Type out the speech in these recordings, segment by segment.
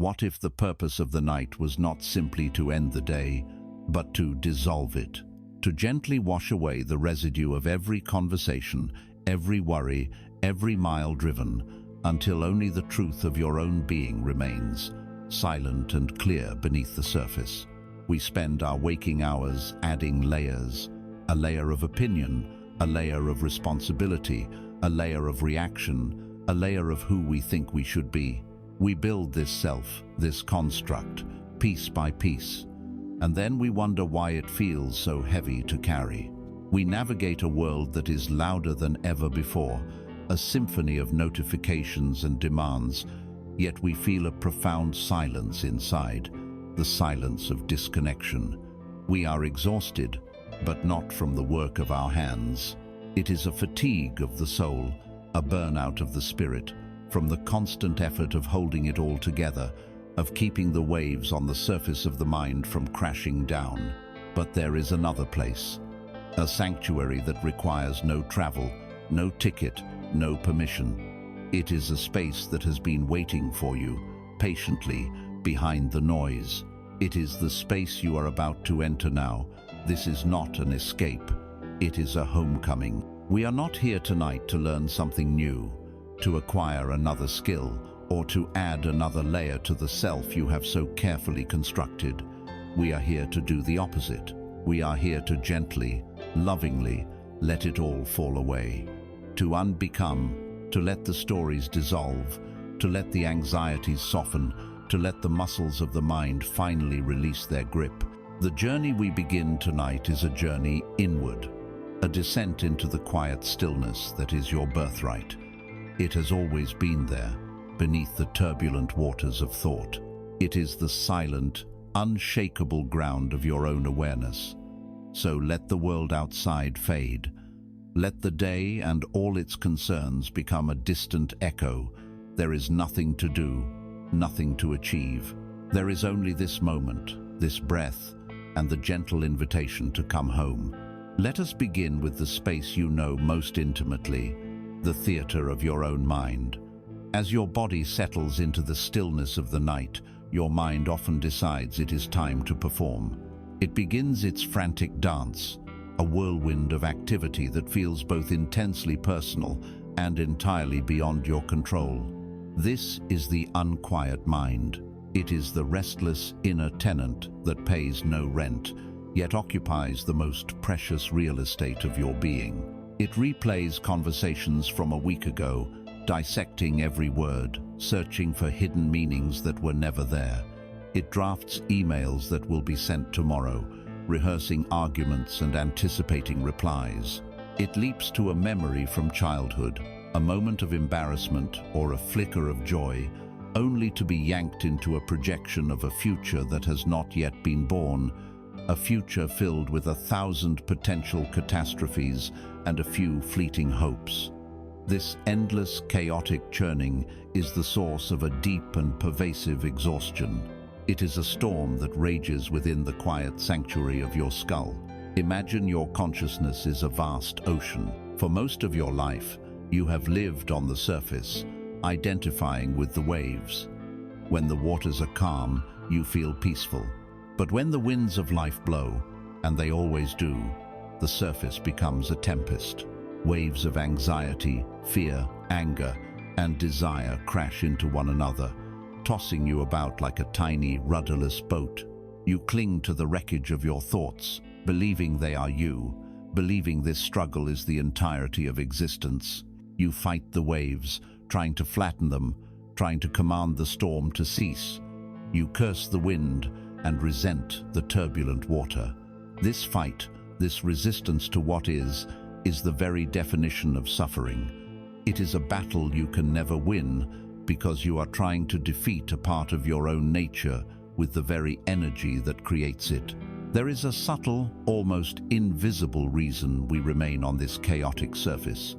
What if the purpose of the night was not simply to end the day, but to dissolve it? To gently wash away the residue of every conversation, every worry, every mile driven, until only the truth of your own being remains, silent and clear beneath the surface. We spend our waking hours adding layers, a layer of opinion, a layer of responsibility, a layer of reaction, a layer of who we think we should be. We build this self, this construct, piece by piece, and then we wonder why it feels so heavy to carry. We navigate a world that is louder than ever before, a symphony of notifications and demands, yet we feel a profound silence inside, the silence of disconnection. We are exhausted, but not from the work of our hands. It is a fatigue of the soul, a burnout of the spirit, from the constant effort of holding it all together, of keeping the waves on the surface of the mind from crashing down. But there is another place, a sanctuary that requires no travel, no ticket, no permission. It is a space that has been waiting for you, patiently, behind the noise. It is the space you are about to enter now. This is not an escape. It is a homecoming. We are not here tonight to learn something new, to acquire another skill, or to add another layer to the self you have so carefully constructed. We are here to do the opposite. We are here to gently, lovingly, let it all fall away. To unbecome, to let the stories dissolve, to let the anxieties soften, to let the muscles of the mind finally release their grip. The journey we begin tonight is a journey inward, a descent into the quiet stillness that is your birthright. It has always been there, beneath the turbulent waters of thought. It is the silent, unshakable ground of your own awareness. So let the world outside fade. Let the day and all its concerns become a distant echo. There is nothing to do, nothing to achieve. There is only this moment, this breath, and the gentle invitation to come home. Let us begin with the space you know most intimately, the theater of your own mind. As your body settles into the stillness of the night, your mind often decides it is time to perform. It begins its frantic dance, a whirlwind of activity that feels both intensely personal and entirely beyond your control. This is the unquiet mind. It is the restless inner tenant that pays no rent, yet occupies the most precious real estate of your being. It replays conversations from a week ago, dissecting every word, searching for hidden meanings that were never there. It drafts emails that will be sent tomorrow, rehearsing arguments and anticipating replies. It leaps to a memory from childhood, a moment of embarrassment or a flicker of joy, only to be yanked into a projection of a future that has not yet been born, a future filled with 1,000 potential catastrophes and a few fleeting hopes. This endless, chaotic churning is the source of a deep and pervasive exhaustion. It is a storm that rages within the quiet sanctuary of your skull. Imagine your consciousness is a vast ocean. For most of your life, you have lived on the surface, identifying with the waves. When the waters are calm, you feel peaceful. But when the winds of life blow, and they always do, the surface becomes a tempest. Waves of anxiety, fear, anger, and desire crash into one another, tossing you about like a tiny, rudderless boat. You cling to the wreckage of your thoughts, believing they are you, believing this struggle is the entirety of existence. You fight the waves, trying to flatten them, trying to command the storm to cease. You curse the wind and resent the turbulent water. This fight, this resistance to what is the very definition of suffering. It is a battle you can never win because you are trying to defeat a part of your own nature with the very energy that creates it. There is a subtle, almost invisible reason we remain on this chaotic surface.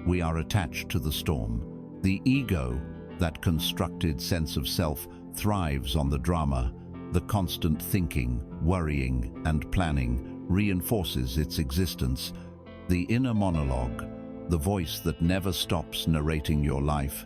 We are attached to the storm. The ego, that constructed sense of self, thrives on the drama. The constant thinking, worrying, and planning reinforces its existence. The inner monologue, the voice that never stops narrating your life,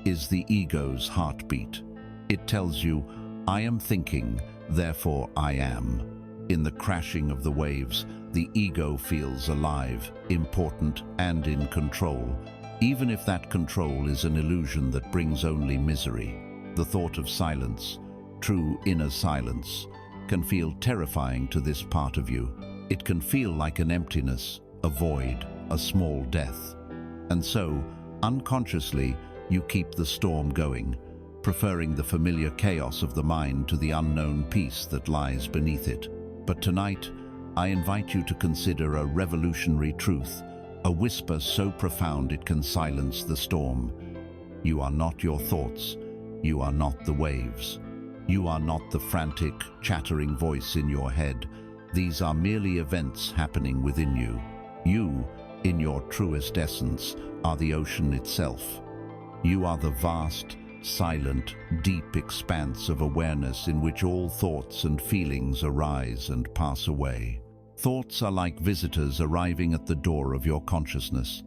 is the ego's heartbeat. It tells you, I am thinking, therefore I am. In the crashing of the waves, the ego feels alive, important, and in control, even if that control is an illusion that brings only misery. The thought of silence, true inner silence, can feel terrifying to this part of you. It can feel like an emptiness, a void, a small death. And so, unconsciously, you keep the storm going, preferring the familiar chaos of the mind to the unknown peace that lies beneath it. But tonight, I invite you to consider a revolutionary truth, a whisper so profound it can silence the storm. You are not your thoughts. You are not the waves. You are not the frantic, chattering voice in your head. These are merely events happening within you. You, in your truest essence, are the ocean itself. You are the vast, silent, deep expanse of awareness in which all thoughts and feelings arise and pass away. Thoughts are like visitors arriving at the door of your consciousness.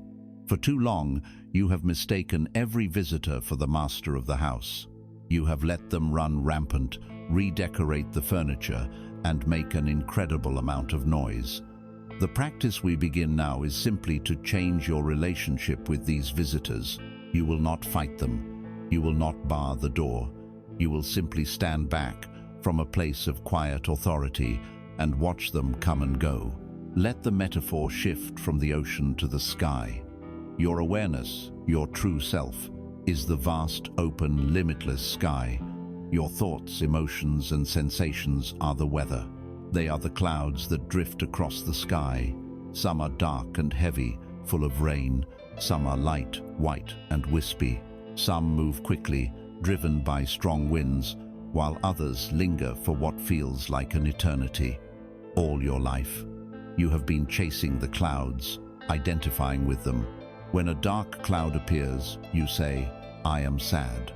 For too long, you have mistaken every visitor for the master of the house. You have let them run rampant, redecorate the furniture, and make an incredible amount of noise. The practice we begin now is simply to change your relationship with these visitors. You will not fight them. You will not bar the door. You will simply stand back from a place of quiet authority and watch them come and go. Let the metaphor shift from the ocean to the sky. Your awareness, your true self, is the vast, open, limitless sky. Your thoughts, emotions, and sensations are the weather. They are the clouds that drift across the sky. Some are dark and heavy, full of rain. Some are light, white, and wispy. Some move quickly, driven by strong winds, while others linger for what feels like an eternity. All your life, you have been chasing the clouds, identifying with them. When a dark cloud appears, you say, I am sad.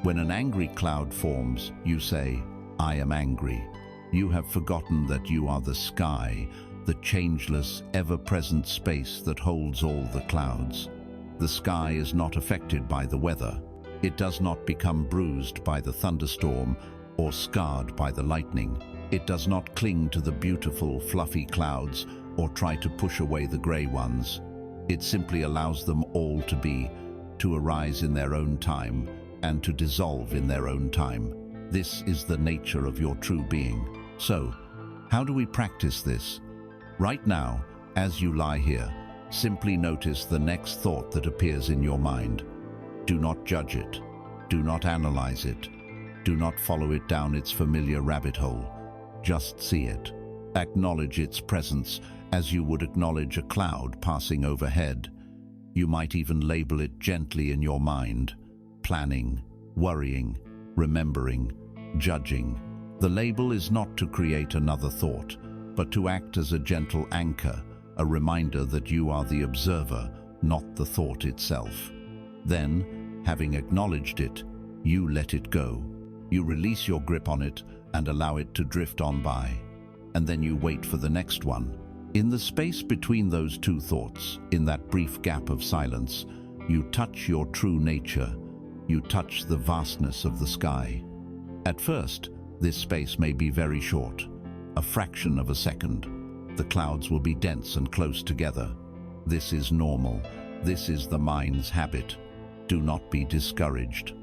When an angry cloud forms, you say, I am angry. You have forgotten that you are the sky, the changeless, ever-present space that holds all the clouds. The sky is not affected by the weather. It does not become bruised by the thunderstorm or scarred by the lightning. It does not cling to the beautiful, fluffy clouds or try to push away the gray ones. It simply allows them all to be, to arise in their own time, and to dissolve in their own time. This is the nature of your true being. So, how do we practice this? Right now, as you lie here, simply notice the next thought that appears in your mind. Do not judge it. Do not analyze it. Do not follow it down its familiar rabbit hole. Just see it. Acknowledge its presence as you would acknowledge a cloud passing overhead. You might even label it gently in your mind. Planning, worrying, remembering, judging. The label is not to create another thought, but to act as a gentle anchor, a reminder that you are the observer, not the thought itself. Then, having acknowledged it, you let it go. You release your grip on it and allow it to drift on by. And then you wait for the next one. In the space between those two thoughts, in that brief gap of silence, you touch your true nature. You touch the vastness of the sky. At first, this space may be very short, a fraction of a second. The clouds will be dense and close together. This is normal. This is the mind's habit. Do not be discouraged.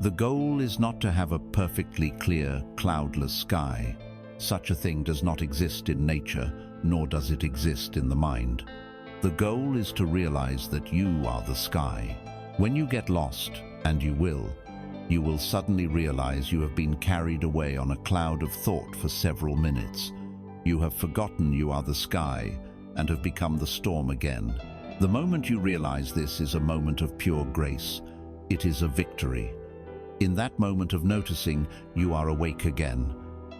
The goal is not to have a perfectly clear, cloudless sky. Such a thing does not exist in nature, nor does it exist in the mind. The goal is to realize that you are the sky. When you get lost, and you will suddenly realize you have been carried away on a cloud of thought for several minutes. You have forgotten you are the sky and have become the storm again. The moment you realize this is a moment of pure grace. It is a victory. In that moment of noticing, you are awake again.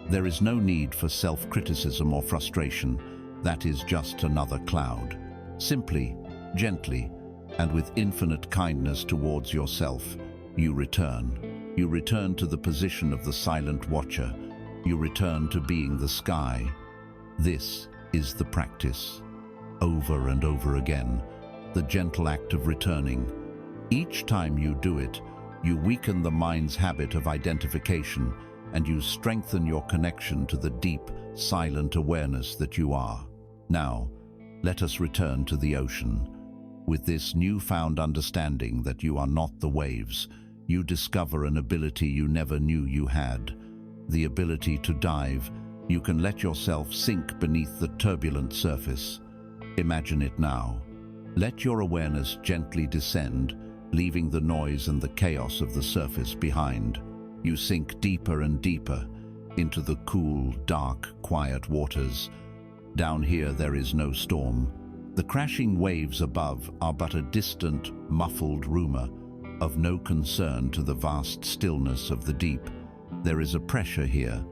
There is no need for self-criticism or frustration. That is just another cloud. Simply, gently, and with infinite kindness towards yourself, you return. You return to the position of the silent watcher. You return to being the sky. This is the practice. Over and over again, the gentle act of returning. Each time you do it, You weaken the mind's habit of identification, and you strengthen your connection to the deep, silent awareness that you are. Now, let us return to the ocean. With this newfound understanding that you are not the waves, you discover an ability you never knew you had. The ability to dive. You can let yourself sink beneath the turbulent surface. Imagine it now. Let your awareness gently descend, leaving the noise and the chaos of the surface behind. You sink deeper and deeper into the cool, dark, quiet waters. Down here there is no storm. The crashing waves above are but a distant, muffled rumor of no concern to the vast stillness of the deep. There is a pressure here,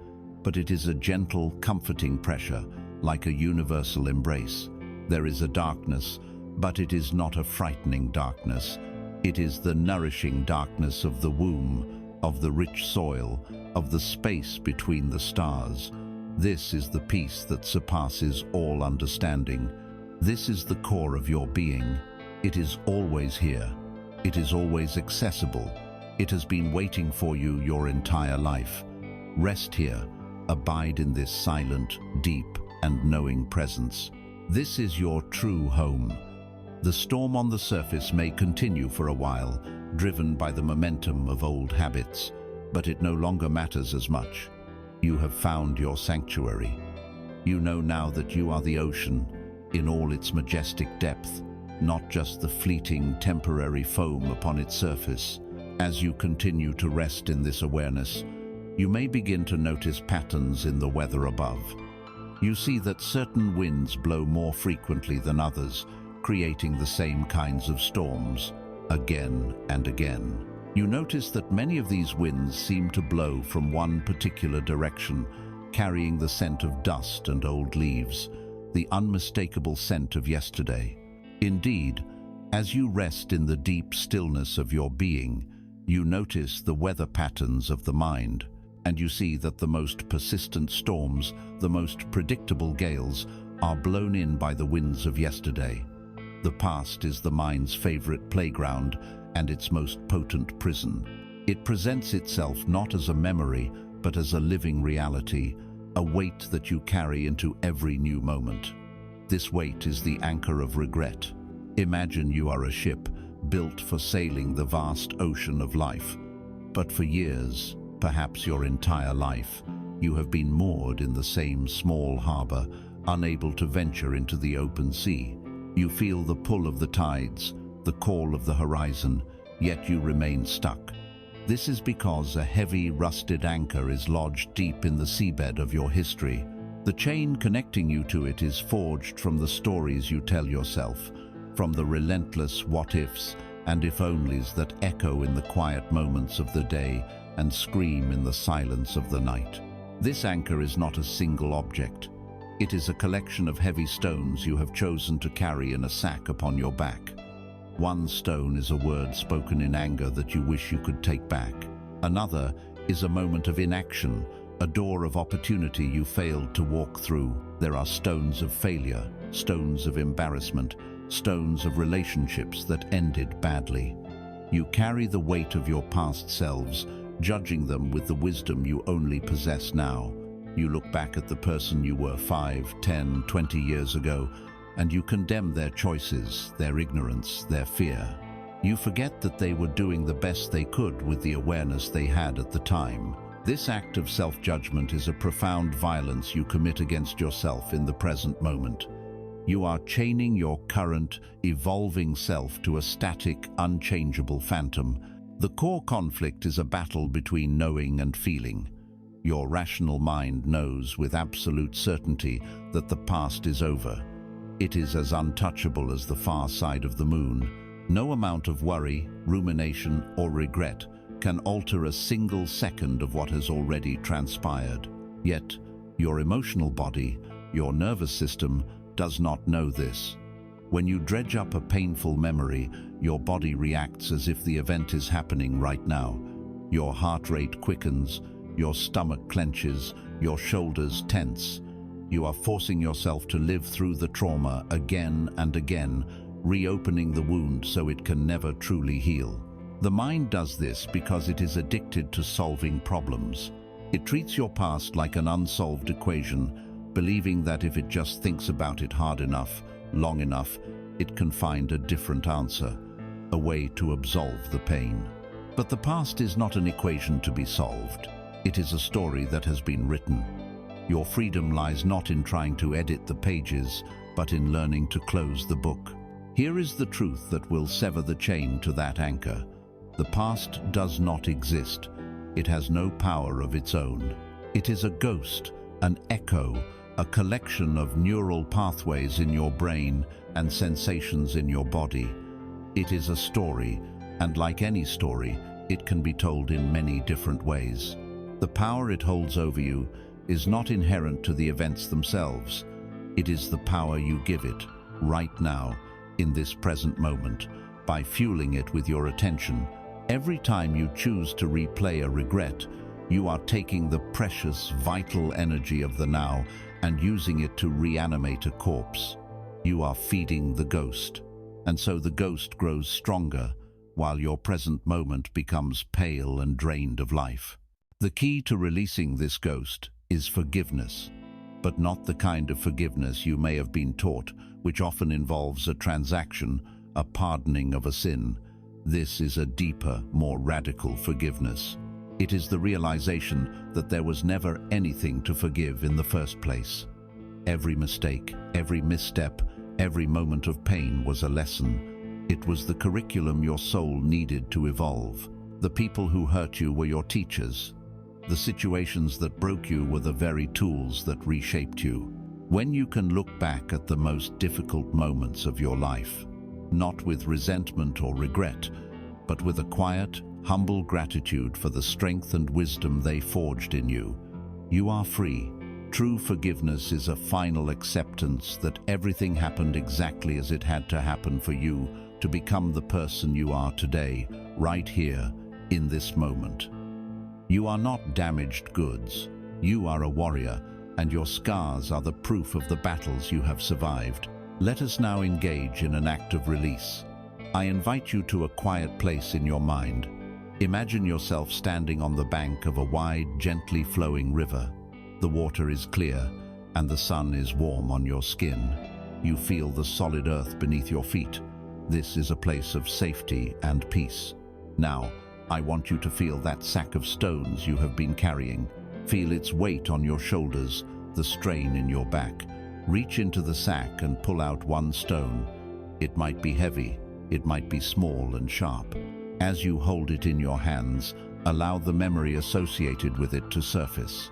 but it is a gentle, comforting pressure, like a universal embrace. There is a darkness, but it is not a frightening darkness. It is the nourishing darkness of the womb, of the rich soil, of the space between the stars. This is the peace that surpasses all understanding. This is the core of your being. It is always here. It is always accessible. It has been waiting for you your entire life. Rest here. Abide in this silent, deep, and knowing presence. This is your true home. The storm on the surface may continue for a while, driven by the momentum of old habits, but it no longer matters as much. You have found your sanctuary. You know now that you are the ocean, in all its majestic depth, not just the fleeting, temporary foam upon its surface. As you continue to rest in this awareness, you may begin to notice patterns in the weather above. You see that certain winds blow more frequently than others, creating the same kinds of storms, again and again. You notice that many of these winds seem to blow from one particular direction, carrying the scent of dust and old leaves, the unmistakable scent of yesterday. Indeed, as you rest in the deep stillness of your being, you notice the weather patterns of the mind, and you see that the most persistent storms, the most predictable gales, are blown in by the winds of yesterday. The past is the mind's favorite playground and its most potent prison. It presents itself not as a memory, but as a living reality, a weight that you carry into every new moment. This weight is the anchor of regret. Imagine you are a ship built for sailing the vast ocean of life. But for years, perhaps your entire life, you have been moored in the same small harbor, unable to venture into the open sea. You feel the pull of the tides, the call of the horizon, yet you remain stuck. This is because a heavy, rusted anchor is lodged deep in the seabed of your history. The chain connecting you to it is forged from the stories you tell yourself, from the relentless what-ifs and if-onlys that echo in the quiet moments of the day and scream in the silence of the night. This anchor is not a single object. It is a collection of heavy stones you have chosen to carry in a sack upon your back. One stone is a word spoken in anger that you wish you could take back. Another is a moment of inaction, a door of opportunity you failed to walk through. There are stones of failure, stones of embarrassment, stones of relationships that ended badly. You carry the weight of your past selves, judging them with the wisdom you only possess now. You look back at the person you were 5, 10, 20 years ago, and you condemn their choices, their ignorance, their fear. You forget that they were doing the best they could with the awareness they had at the time. This act of self-judgment is a profound violence you commit against yourself in the present moment. You are chaining your current, evolving self to a static, unchangeable phantom. The core conflict is a battle between knowing and feeling. Your rational mind knows with absolute certainty that the past is over. It is as untouchable as the far side of the moon. No amount of worry, rumination, or regret can alter a single second of what has already transpired. Yet, your emotional body, your nervous system, does not know this. When you dredge up a painful memory, your body reacts as if the event is happening right now. Your heart rate quickens, your stomach clenches, your shoulders tense. You are forcing yourself to live through the trauma again and again, reopening the wound so it can never truly heal. The mind does this because it is addicted to solving problems. It treats your past like an unsolved equation, believing that if it just thinks about it hard enough, long enough, it can find a different answer, a way to absolve the pain. But the past is not an equation to be solved. It is a story that has been written. Your freedom lies not in trying to edit the pages, but in learning to close the book. Here is the truth that will sever the chain to that anchor. The past does not exist. It has no power of its own. It is a ghost, an echo, a collection of neural pathways in your brain and sensations in your body. It is a story, and like any story, it can be told in many different ways. The power it holds over you is not inherent to the events themselves. It is the power you give it, right now, in this present moment, by fueling it with your attention. Every time you choose to replay a regret, you are taking the precious, vital energy of the now and using it to reanimate a corpse. You are feeding the ghost, and so the ghost grows stronger, while your present moment becomes pale and drained of life. The key to releasing this ghost is forgiveness, but not the kind of forgiveness you may have been taught, which often involves a transaction, a pardoning of a sin. This is a deeper, more radical forgiveness. It is the realization that there was never anything to forgive in the first place. Every mistake, every misstep, every moment of pain was a lesson. It was the curriculum your soul needed to evolve. The people who hurt you were your teachers. The situations that broke you were the very tools that reshaped you. When you can look back at the most difficult moments of your life, not with resentment or regret, but with a quiet, humble gratitude for the strength and wisdom they forged in you, you are free. True forgiveness is a final acceptance that everything happened exactly as it had to happen for you to become the person you are today, right here, in this moment. You are not damaged goods. You are a warrior, and your scars are the proof of the battles you have survived. Let us now engage in an act of release. I invite you to a quiet place in your mind. Imagine yourself standing on the bank of a wide, gently flowing river. The water is clear, and the sun is warm on your skin. You feel the solid earth beneath your feet. This is a place of safety and peace. Now, I want you to feel that sack of stones you have been carrying. Feel its weight on your shoulders, the strain in your back. Reach into the sack and pull out one stone. It might be heavy, it might be small and sharp. As you hold it in your hands, allow the memory associated with it to surface.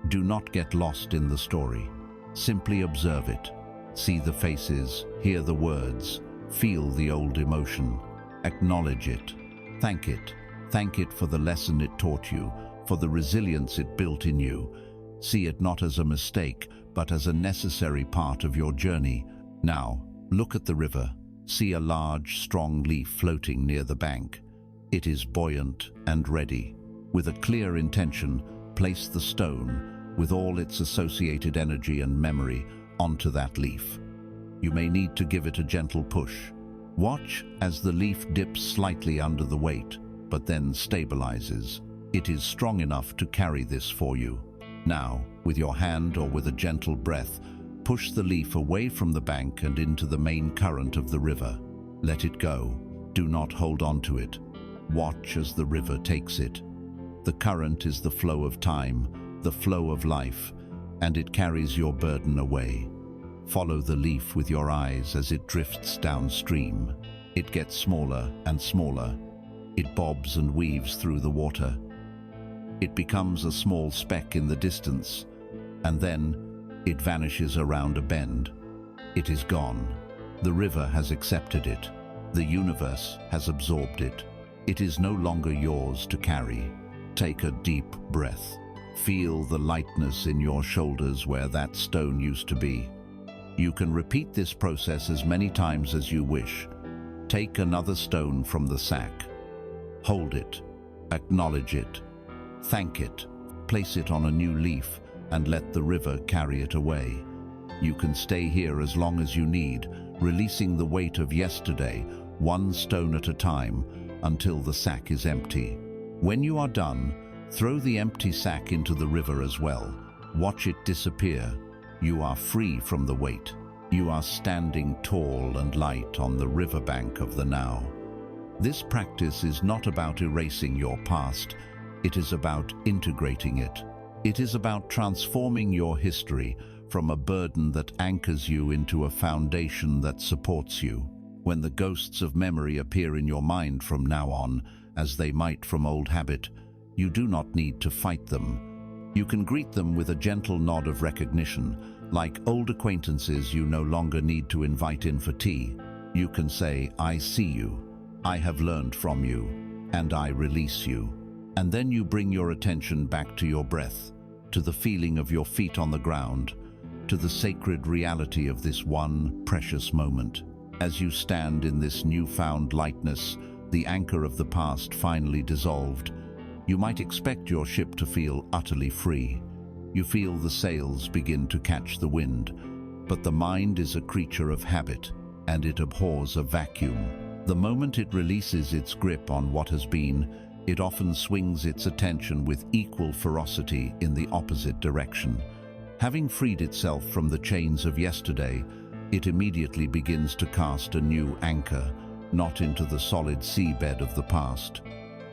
Do not get lost in the story. Simply observe it. See the faces, hear the words, feel the old emotion. Acknowledge it. Thank it. Thank it for the lesson it taught you, for the resilience it built in you. See it not as a mistake, but as a necessary part of your journey. Now, look at the river. See a large, strong leaf floating near the bank. It is buoyant and ready. With a clear intention, place the stone, with all its associated energy and memory, onto that leaf. You may need to give it a gentle push. Watch as the leaf dips slightly under the weight, but then stabilizes. It is strong enough to carry this for you. Now, with your hand or with a gentle breath, push the leaf away from the bank and into the main current of the river. Let it go. Do not hold on to it. Watch as the river takes it. The current is the flow of time, the flow of life, and it carries your burden away. Follow the leaf with your eyes as it drifts downstream. It gets smaller and smaller. It bobs and weaves through the water. It becomes a small speck in the distance, and then it vanishes around a bend. It is gone. The river has accepted it. The universe has absorbed it. It is no longer yours to carry. Take a deep breath. Feel the lightness in your shoulders where that stone used to be. You can repeat this process as many times as you wish. Take another stone from the sack. Hold it. Acknowledge it. Thank it. Place it on a new leaf and let the river carry it away. You can stay here as long as you need, releasing the weight of yesterday, one stone at a time, until the sack is empty. When you are done, throw the empty sack into the river as well. Watch it disappear. You are free from the weight. You are standing tall and light on the riverbank of the now. This practice is not about erasing your past. It is about integrating it. It is about transforming your history from a burden that anchors you into a foundation that supports you. When the ghosts of memory appear in your mind from now on, as they might from old habit, you do not need to fight them. You can greet them with a gentle nod of recognition, like old acquaintances you no longer need to invite in for tea. You can say, "I see you, I have learned from you, and I release you." And then you bring your attention back to your breath, to the feeling of your feet on the ground, to the sacred reality of this one precious moment. As you stand in this newfound lightness, the anchor of the past finally dissolved, you might expect your ship to feel utterly free. You feel the sails begin to catch the wind, but the mind is a creature of habit, and it abhors a vacuum. The moment it releases its grip on what has been, it often swings its attention with equal ferocity in the opposite direction. Having freed itself from the chains of yesterday, it immediately begins to cast a new anchor, not into the solid seabed of the past,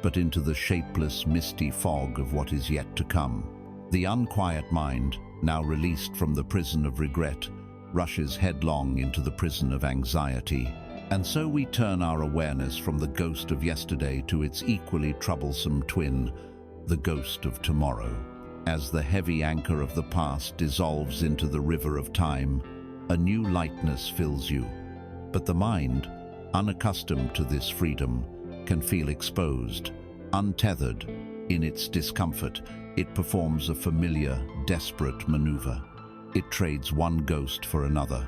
but into the shapeless, misty fog of what is yet to come. The unquiet mind, now released from the prison of regret, rushes headlong into the prison of anxiety. And so we turn our awareness from the ghost of yesterday to its equally troublesome twin, the ghost of tomorrow. As the heavy anchor of the past dissolves into the river of time, a new lightness fills you. But the mind, unaccustomed to this freedom, can feel exposed, untethered. In its discomfort, it performs a familiar, desperate maneuver. It trades one ghost for another.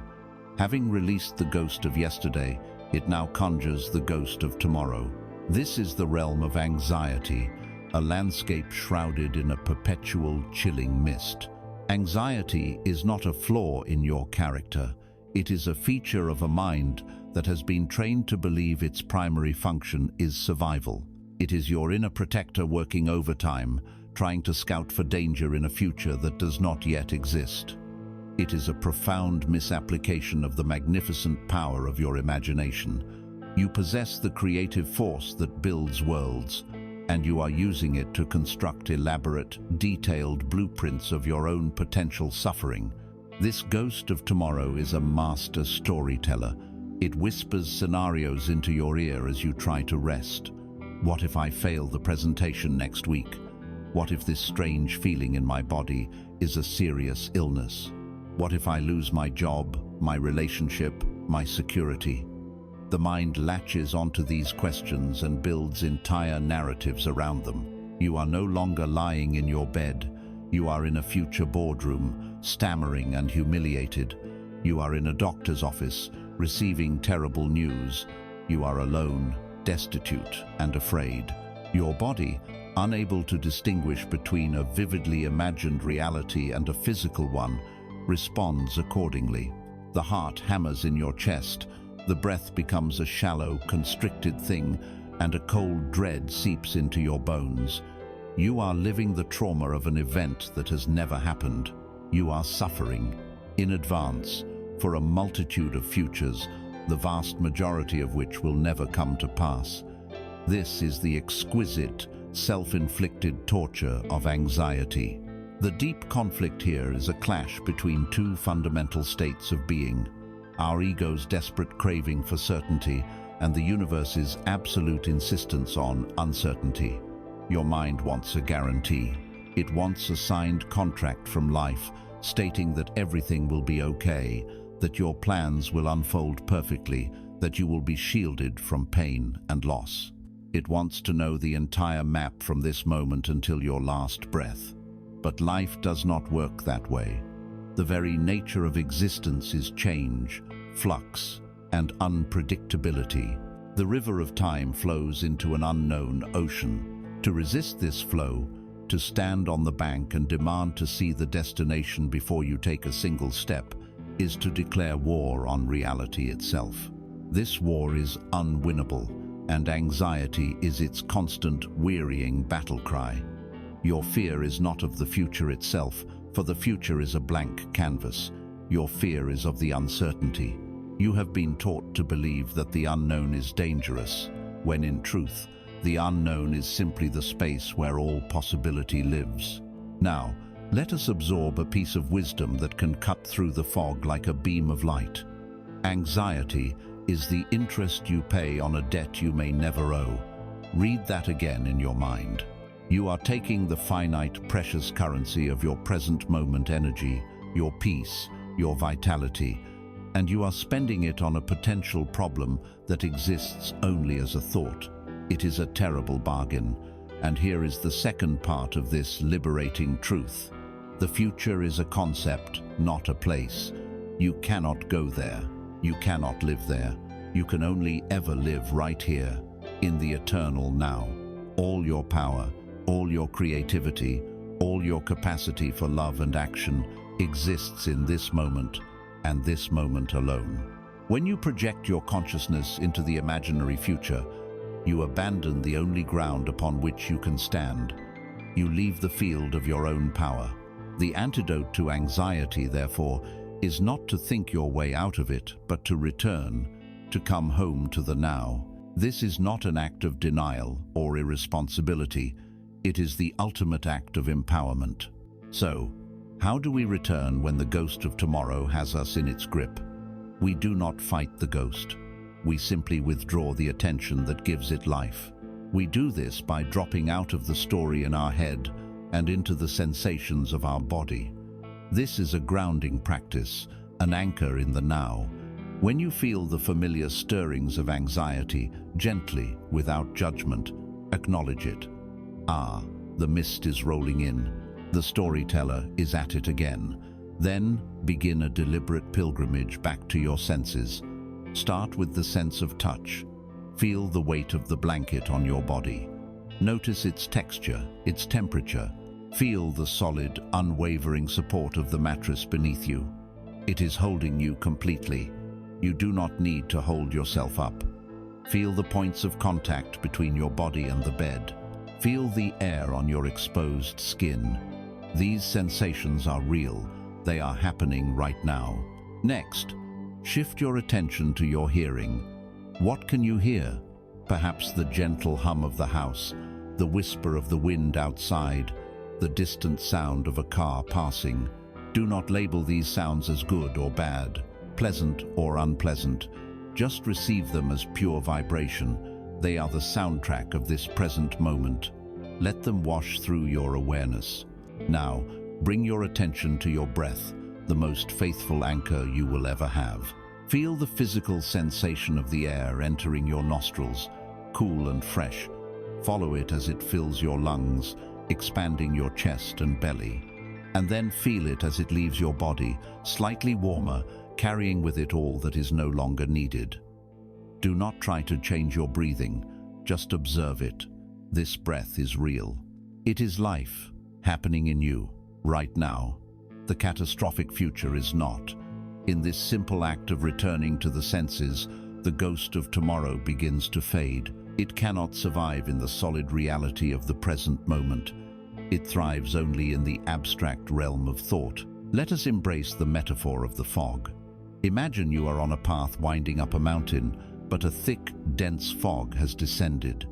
Having released the ghost of yesterday, it now conjures the ghost of tomorrow. This is the realm of anxiety, a landscape shrouded in a perpetual, chilling mist. Anxiety is not a flaw in your character. It is a feature of a mind that has been trained to believe its primary function is survival. It is your inner protector working overtime, trying to scout for danger in a future that does not yet exist. It is a profound misapplication of the magnificent power of your imagination. You possess the creative force that builds worlds, and you are using it to construct elaborate, detailed blueprints of your own potential suffering. This ghost of tomorrow is a master storyteller. It whispers scenarios into your ear as you try to rest. What if I fail the presentation next week? What if this strange feeling in my body is a serious illness? What if I lose my job, my relationship, my security? The mind latches onto these questions and builds entire narratives around them. You are no longer lying in your bed. You are in a future boardroom, stammering and humiliated. You are in a doctor's office, receiving terrible news. You are alone, destitute, and afraid. Your body, unable to distinguish between a vividly imagined reality and a physical one, responds accordingly. The heart hammers in your chest. The breath becomes a shallow, constricted thing, and a cold dread seeps into your bones. You are living the trauma of an event that has never happened. You are suffering, in advance, for a multitude of futures, the vast majority of which will never come to pass. This is the exquisite, self-inflicted torture of anxiety. The deep conflict here is a clash between two fundamental states of being: our ego's desperate craving for certainty and the universe's absolute insistence on uncertainty. Your mind wants a guarantee. It wants a signed contract from life, stating that everything will be okay, that your plans will unfold perfectly, that you will be shielded from pain and loss. It wants to know the entire map from this moment until your last breath. But life does not work that way. The very nature of existence is change, flux, and unpredictability. The river of time flows into an unknown ocean. To resist this flow, to stand on the bank and demand to see the destination before you take a single step, is to declare war on reality itself. This war is unwinnable, and anxiety is its constant, wearying battle cry. Your fear is not of the future itself, for the future is a blank canvas. Your fear is of the uncertainty. You have been taught to believe that the unknown is dangerous, when in truth, the unknown is simply the space where all possibility lives. Now, let us absorb a piece of wisdom that can cut through the fog like a beam of light. Anxiety is the interest you pay on a debt you may never owe. Read that again in your mind. You are taking the finite, precious currency of your present moment energy, your peace, your vitality, and you are spending it on a potential problem that exists only as a thought. It is a terrible bargain, and here is the second part of this liberating truth. The future is a concept, not a place. You cannot go there. You cannot live there. You can only ever live right here, in the eternal now. All your power, all your creativity, all your capacity for love and action exists in this moment, and this moment alone. When you project your consciousness into the imaginary future, you abandon the only ground upon which you can stand. You leave the field of your own power. The antidote to anxiety, therefore, is not to think your way out of it, but to return, to come home to the now. This is not an act of denial or irresponsibility. It is the ultimate act of empowerment. So, how do we return when the ghost of tomorrow has us in its grip? We do not fight the ghost. We simply withdraw the attention that gives it life. We do this by dropping out of the story in our head and into the sensations of our body. This is a grounding practice, an anchor in the now. When you feel the familiar stirrings of anxiety, gently, without judgment, acknowledge it. Ah, the mist is rolling in. The storyteller is at it again. Then begin a deliberate pilgrimage back to your senses. Start with the sense of touch. Feel the weight of the blanket on your body. Notice its texture, its temperature. Feel the solid, unwavering support of the mattress beneath you. It is holding you completely. You do not need to hold yourself up. Feel the points of contact between your body and the bed. Feel the air on your exposed skin. These sensations are real. They are happening right now. Next, shift your attention to your hearing. What can you hear? Perhaps the gentle hum of the house, the whisper of the wind outside, the distant sound of a car passing. Do not label these sounds as good or bad, pleasant or unpleasant. Just receive them as pure vibration. They are the soundtrack of this present moment. Let them wash through your awareness. Now, bring your attention to your breath, the most faithful anchor you will ever have. Feel the physical sensation of the air entering your nostrils, cool and fresh. Follow it as it fills your lungs, expanding your chest and belly. And then feel it as it leaves your body, slightly warmer, carrying with it all that is no longer needed. Do not try to change your breathing, just observe it. This breath is real. It is life, happening in you, right now. The catastrophic future is not. In this simple act of returning to the senses, the ghost of tomorrow begins to fade. It cannot survive in the solid reality of the present moment. It thrives only in the abstract realm of thought. Let us embrace the metaphor of the fog. Imagine you are on a path winding up a mountain, but a thick, dense fog has descended.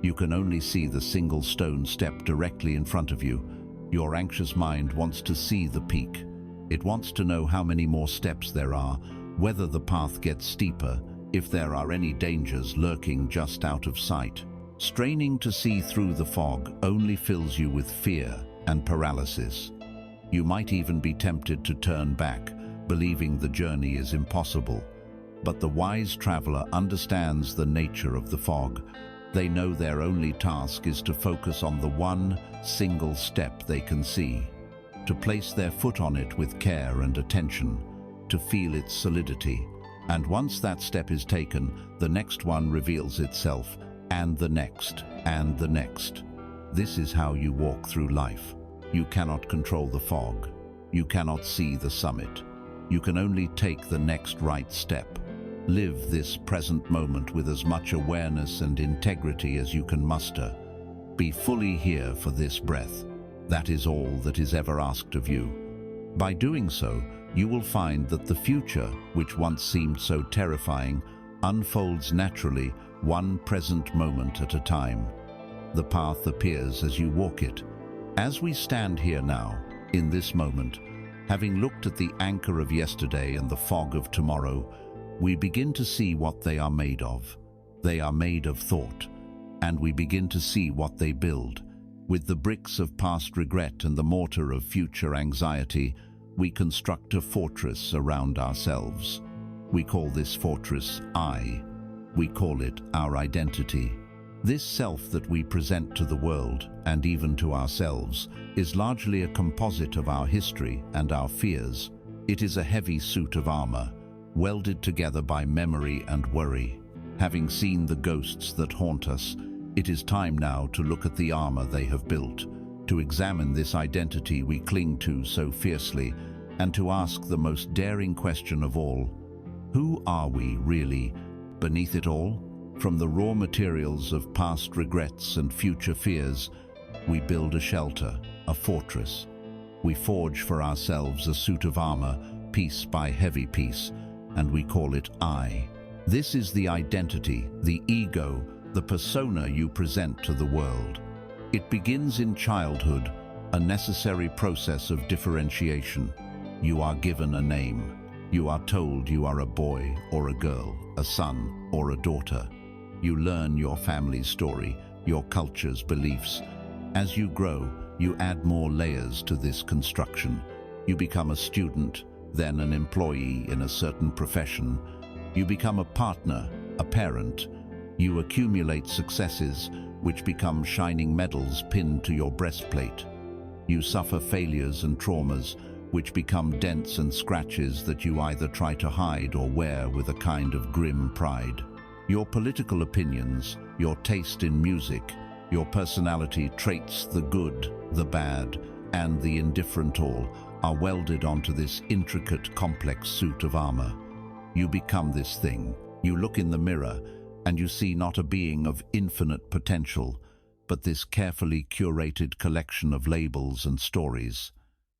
You can only see the single stone step directly in front of you. Your anxious mind wants to see the peak. It wants to know how many more steps there are, whether the path gets steeper, if there are any dangers lurking just out of sight. Straining to see through the fog only fills you with fear and paralysis. You might even be tempted to turn back, believing the journey is impossible. But the wise traveler understands the nature of the fog. They know their only task is to focus on the one single step they can see, to place their foot on it with care and attention, to feel its solidity. And once that step is taken, the next one reveals itself, and the next, and the next. This is how you walk through life. You cannot control the fog. You cannot see the summit. You can only take the next right step. Live this present moment with as much awareness and integrity as you can muster. Be fully here for this breath. That is all that is ever asked of you. By doing so, you will find that the future, which once seemed so terrifying, unfolds naturally, one present moment at a time. The path appears as you walk it. As we stand here now, in this moment, having looked at the anchor of yesterday and the fog of tomorrow, we begin to see what they are made of. They are made of thought, and we begin to see what they build. With the bricks of past regret and the mortar of future anxiety, we construct a fortress around ourselves. We call this fortress I. We call it our identity. This self that we present to the world, and even to ourselves, is largely a composite of our history and our fears. It is a heavy suit of armor, welded together by memory and worry. Having seen the ghosts that haunt us, it is time now to look at the armor they have built, to examine this identity we cling to so fiercely, and to ask the most daring question of all: who are we really beneath it all? From the raw materials of past regrets and future fears, we build a shelter, a fortress. We forge for ourselves a suit of armor, piece by heavy piece, and we call it I. This is the identity, the ego, the persona you present to the world. It begins in childhood, a necessary process of differentiation. You are given a name. You are told you are a boy or a girl, a son or a daughter. You learn your family's story, your culture's beliefs. As you grow, you add more layers to this construction. You become a student, then an employee in a certain profession. You become a partner, a parent. You accumulate successes, which become shining medals pinned to your breastplate. You suffer failures and traumas, which become dents and scratches that you either try to hide or wear with a kind of grim pride. Your political opinions, your taste in music, your personality traits, the good, the bad, and the indifferent all, are welded onto this intricate, complex suit of armor. You become this thing. You look in the mirror, and you see not a being of infinite potential, but this carefully curated collection of labels and stories.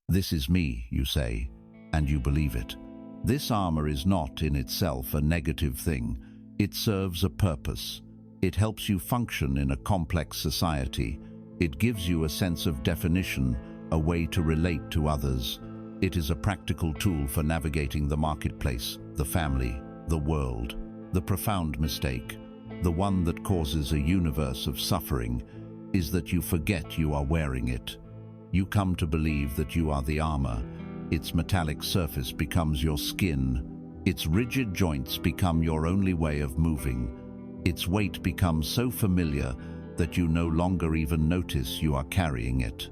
This is me, you say, and you believe it. This armor is not in itself a negative thing. It serves a purpose. It helps you function in a complex society. It gives you a sense of definition, a way to relate to others. It is a practical tool for navigating the marketplace, the family, the world. The profound mistake, the one that causes a universe of suffering, is that you forget you are wearing it. You come to believe that you are the armor. Its metallic surface becomes your skin. Its rigid joints become your only way of moving. Its weight becomes so familiar that you no longer even notice you are carrying it.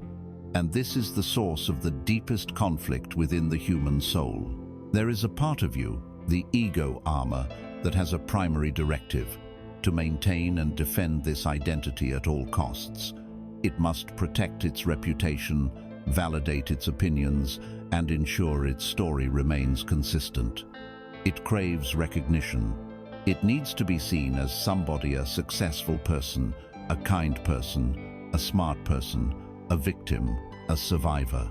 And this is the source of the deepest conflict within the human soul. There is a part of you, the ego armor, that has a primary directive: to maintain and defend this identity at all costs. It must protect its reputation, validate its opinions, and ensure its story remains consistent. It craves recognition. It needs to be seen as somebody, a successful person, a kind person, a smart person, a victim, a survivor.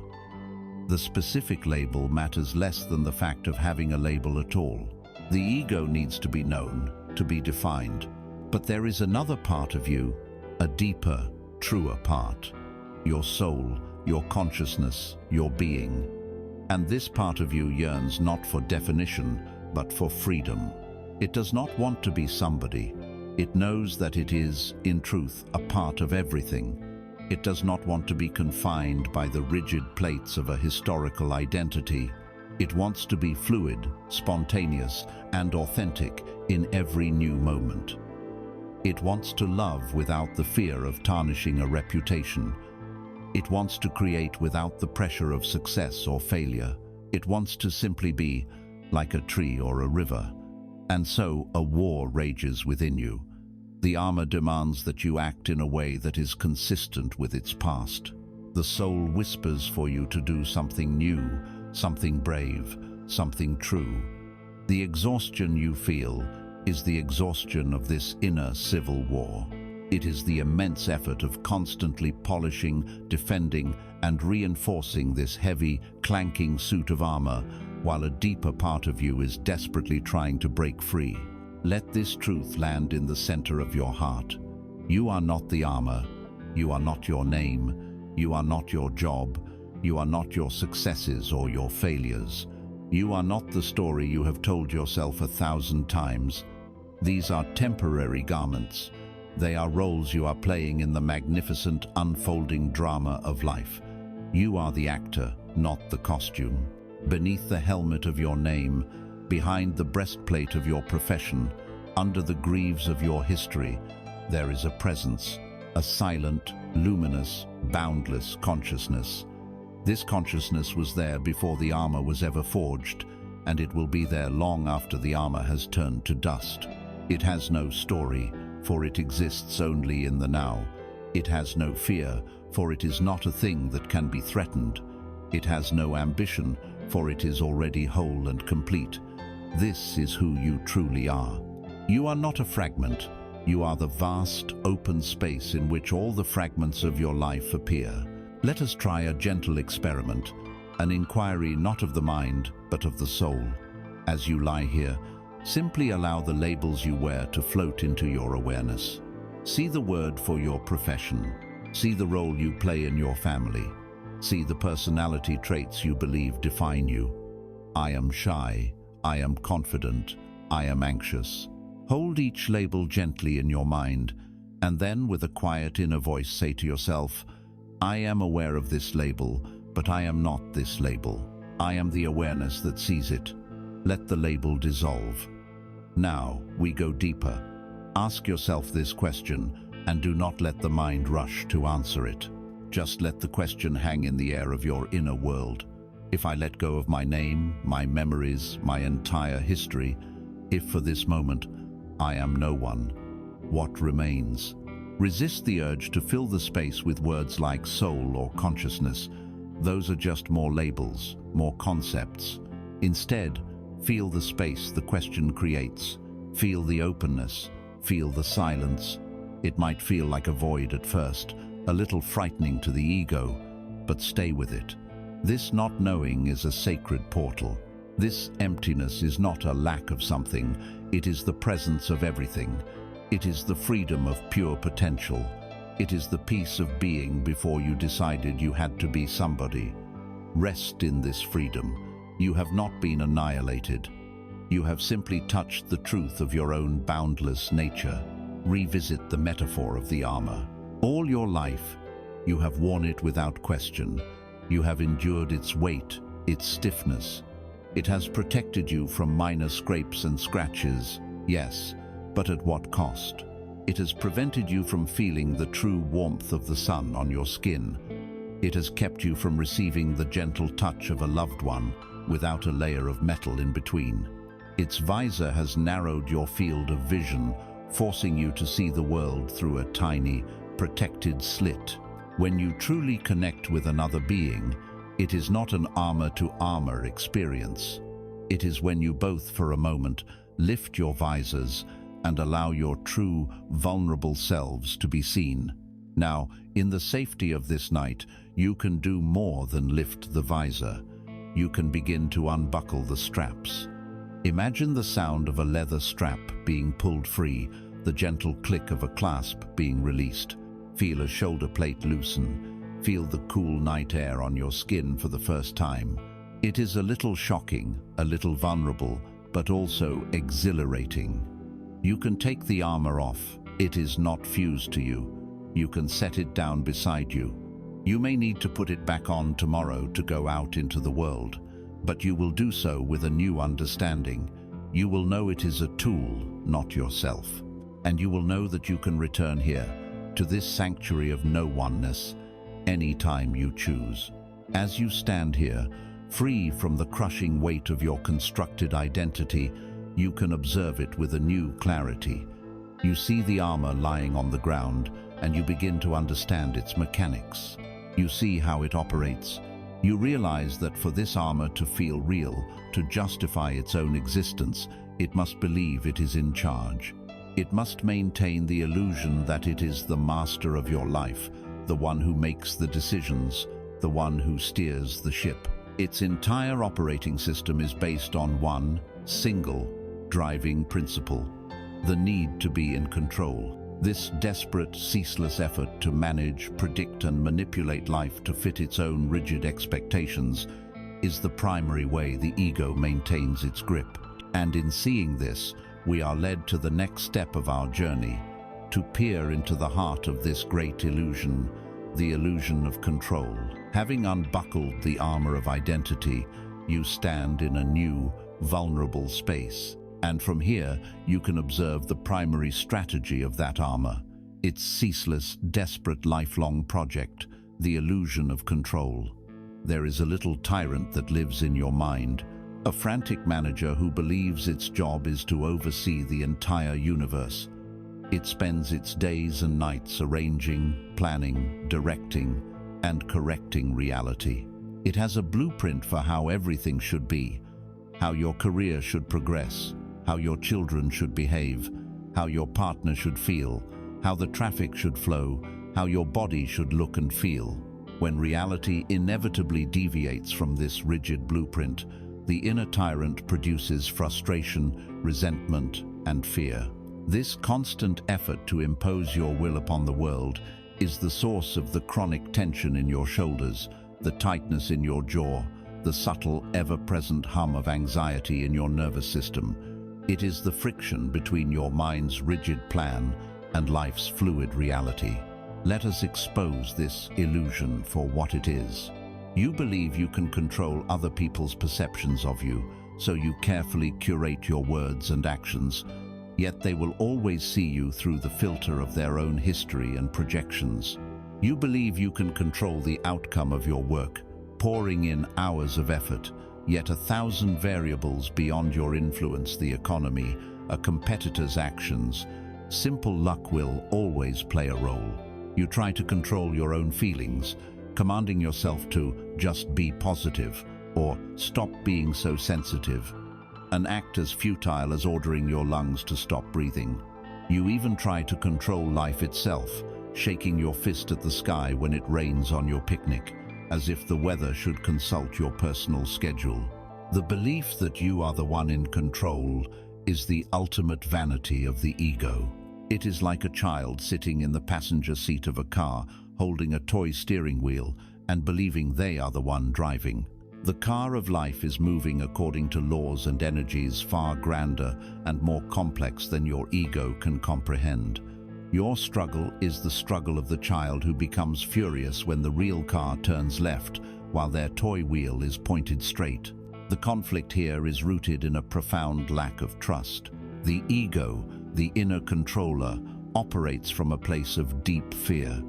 The specific label matters less than the fact of having a label at all. The ego needs to be known, to be defined. But there is another part of you, a deeper, truer part. Your soul, your consciousness, your being. And this part of you yearns not for definition, but for freedom. It does not want to be somebody. It knows that it is, in truth, a part of everything. It does not want to be confined by the rigid plates of a historical identity. It wants to be fluid, spontaneous, and authentic in every new moment. It wants to love without the fear of tarnishing a reputation. It wants to create without the pressure of success or failure. It wants to simply be like a tree or a river. And so a war rages within you. The armor demands that you act in a way that is consistent with its past. The soul whispers for you to do something new, something brave, something true. The exhaustion you feel is the exhaustion of this inner civil war. It is the immense effort of constantly polishing, defending, and reinforcing this heavy, clanking suit of armor, while a deeper part of you is desperately trying to break free. Let this truth land in the center of your heart. You are not the armor. You are not your name. You are not your job. You are not your successes or your failures. You are not the story you have told yourself 1,000 times. These are temporary garments. They are roles you are playing in the magnificent, unfolding drama of life. You are the actor, not the costume. Beneath the helmet of your name, behind the breastplate of your profession, under the greaves of your history, there is a presence, a silent, luminous, boundless consciousness. This consciousness was there before the armor was ever forged, and it will be there long after the armor has turned to dust. It has no story, for it exists only in the now. It has no fear, for it is not a thing that can be threatened. It has no ambition, for it is already whole and complete. This is who you truly are. You are not a fragment. You are the vast, open space in which all the fragments of your life appear. Let us try a gentle experiment, an inquiry not of the mind, but of the soul. As you lie here, simply allow the labels you wear to float into your awareness. See the word for your profession. See the role you play in your family. See the personality traits you believe define you. I am shy. I am confident. I am anxious. Hold each label gently in your mind, and then with a quiet inner voice say to yourself, I am aware of this label, but I am not this label. I am the awareness that sees it. Let the label dissolve. Now we go deeper. Ask yourself this question, and do not let the mind rush to answer it. Just let the question hang in the air of your inner world. If I let go of my name, my memories, my entire history, if for this moment I am no one, what remains? Resist the urge to fill the space with words like soul or consciousness. Those are just more labels, more concepts. Instead, feel the space the question creates. Feel the openness. Feel the silence. It might feel like a void at first, a little frightening to the ego, but stay with it. This not knowing is a sacred portal. This emptiness is not a lack of something. It is the presence of everything. It is the freedom of pure potential. It is the peace of being before you decided you had to be somebody. Rest in this freedom. You have not been annihilated. You have simply touched the truth of your own boundless nature. Revisit the metaphor of the armor. All your life, you have worn it without question. You have endured its weight, its stiffness. It has protected you from minor scrapes and scratches, yes, but at what cost? It has prevented you from feeling the true warmth of the sun on your skin. It has kept you from receiving the gentle touch of a loved one without a layer of metal in between. Its visor has narrowed your field of vision, forcing you to see the world through a tiny, protected slit. When you truly connect with another being, it is not an armor-to-armor experience. It is when you both, for a moment, lift your visors and allow your true, vulnerable selves to be seen. Now, in the safety of this night, you can do more than lift the visor. You can begin to unbuckle the straps. Imagine the sound of a leather strap being pulled free, the gentle click of a clasp being released. Feel a shoulder plate loosen. Feel the cool night air on your skin for the first time. It is a little shocking, a little vulnerable, but also exhilarating. You can take the armor off. It is not fused to you. You can set it down beside you. You may need to put it back on tomorrow to go out into the world, but you will do so with a new understanding. You will know it is a tool, not yourself. And you will know that you can return here, to this sanctuary of no-oneness, any time you choose. As you stand here, free from the crushing weight of your constructed identity, you can observe it with a new clarity. You see the armor lying on the ground, and you begin to understand its mechanics. You see how it operates. You realize that for this armor to feel real, to justify its own existence, it must believe it is in charge. It must maintain the illusion that it is the master of your life, the one who makes the decisions, the one who steers the ship. Its entire operating system is based on one single driving principle: the need to be in control. This desperate, ceaseless effort to manage, predict, and manipulate life to fit its own rigid expectations is the primary way the ego maintains its grip. And in seeing this, we are led to the next step of our journey, to peer into the heart of this great illusion, the illusion of control. Having unbuckled the armor of identity, you stand in a new, vulnerable space. And from here, you can observe the primary strategy of that armor, its ceaseless, desperate, lifelong project, the illusion of control. There is a little tyrant that lives in your mind, a frantic manager who believes its job is to oversee the entire universe. It spends its days and nights arranging, planning, directing, and correcting reality. It has a blueprint for how everything should be, how your career should progress, how your children should behave, how your partner should feel, how the traffic should flow, how your body should look and feel. When reality inevitably deviates from this rigid blueprint, the inner tyrant produces frustration, resentment, and fear. This constant effort to impose your will upon the world is the source of the chronic tension in your shoulders, the tightness in your jaw, the subtle, ever-present hum of anxiety in your nervous system. It is the friction between your mind's rigid plan and life's fluid reality. Let us expose this illusion for what it is. You believe you can control other people's perceptions of you, so you carefully curate your words and actions, yet they will always see you through the filter of their own history and projections. You believe you can control the outcome of your work, pouring in hours of effort, yet 1,000 variables beyond your influence: the economy, a competitor's actions. Simple luck will always play a role. You try to control your own feelings, commanding yourself to just be positive or stop being so sensitive, an act as futile as ordering your lungs to stop breathing. You even try to control life itself, shaking your fist at the sky when it rains on your picnic, as if the weather should consult your personal schedule. The belief that you are the one in control is the ultimate vanity of the ego. It is like a child sitting in the passenger seat of a car, holding a toy steering wheel and believing they are the one driving. The car of life is moving according to laws and energies far grander and more complex than your ego can comprehend. Your struggle is the struggle of the child who becomes furious when the real car turns left while their toy wheel is pointed straight. The conflict here is rooted in a profound lack of trust. The ego, the inner controller, operates from a place of deep fear.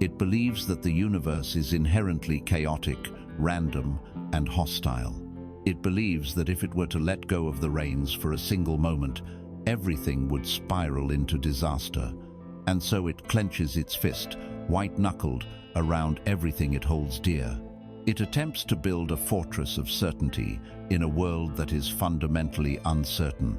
It believes that the universe is inherently chaotic, random, and hostile. It believes that if it were to let go of the reins for a single moment, everything would spiral into disaster. And so it clenches its fist, white-knuckled, around everything it holds dear. It attempts to build a fortress of certainty in a world that is fundamentally uncertain.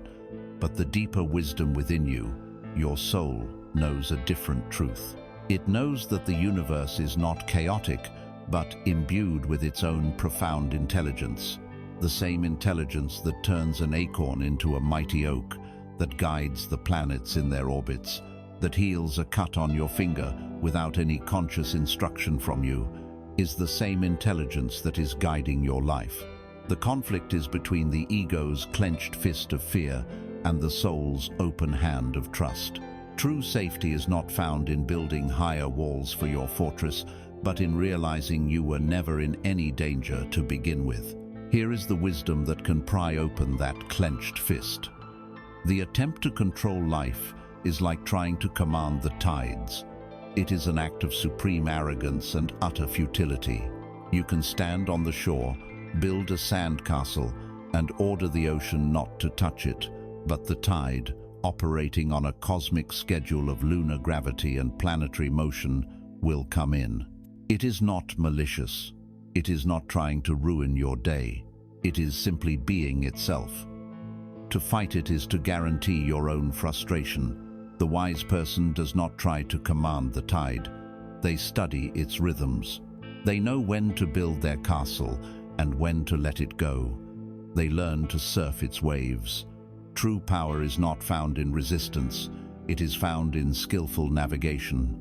But the deeper wisdom within you, your soul, knows a different truth. It knows that the universe is not chaotic, but imbued with its own profound intelligence. The same intelligence that turns an acorn into a mighty oak, that guides the planets in their orbits, that heals a cut on your finger without any conscious instruction from you, is the same intelligence that is guiding your life. The conflict is between the ego's clenched fist of fear and the soul's open hand of trust. True safety is not found in building higher walls for your fortress, but in realizing you were never in any danger to begin with. Here is the wisdom that can pry open that clenched fist. The attempt to control life is like trying to command the tides. It is an act of supreme arrogance and utter futility. You can stand on the shore, build a sandcastle, and order the ocean not to touch it, but the tide, operating on a cosmic schedule of lunar gravity and planetary motion, will come in. It is not malicious. It is not trying to ruin your day. It is simply being itself. To fight it is to guarantee your own frustration. The wise person does not try to command the tide. They study its rhythms. They know when to build their castle and when to let it go. They learn to surf its waves. True power is not found in resistance. It is found in skillful navigation.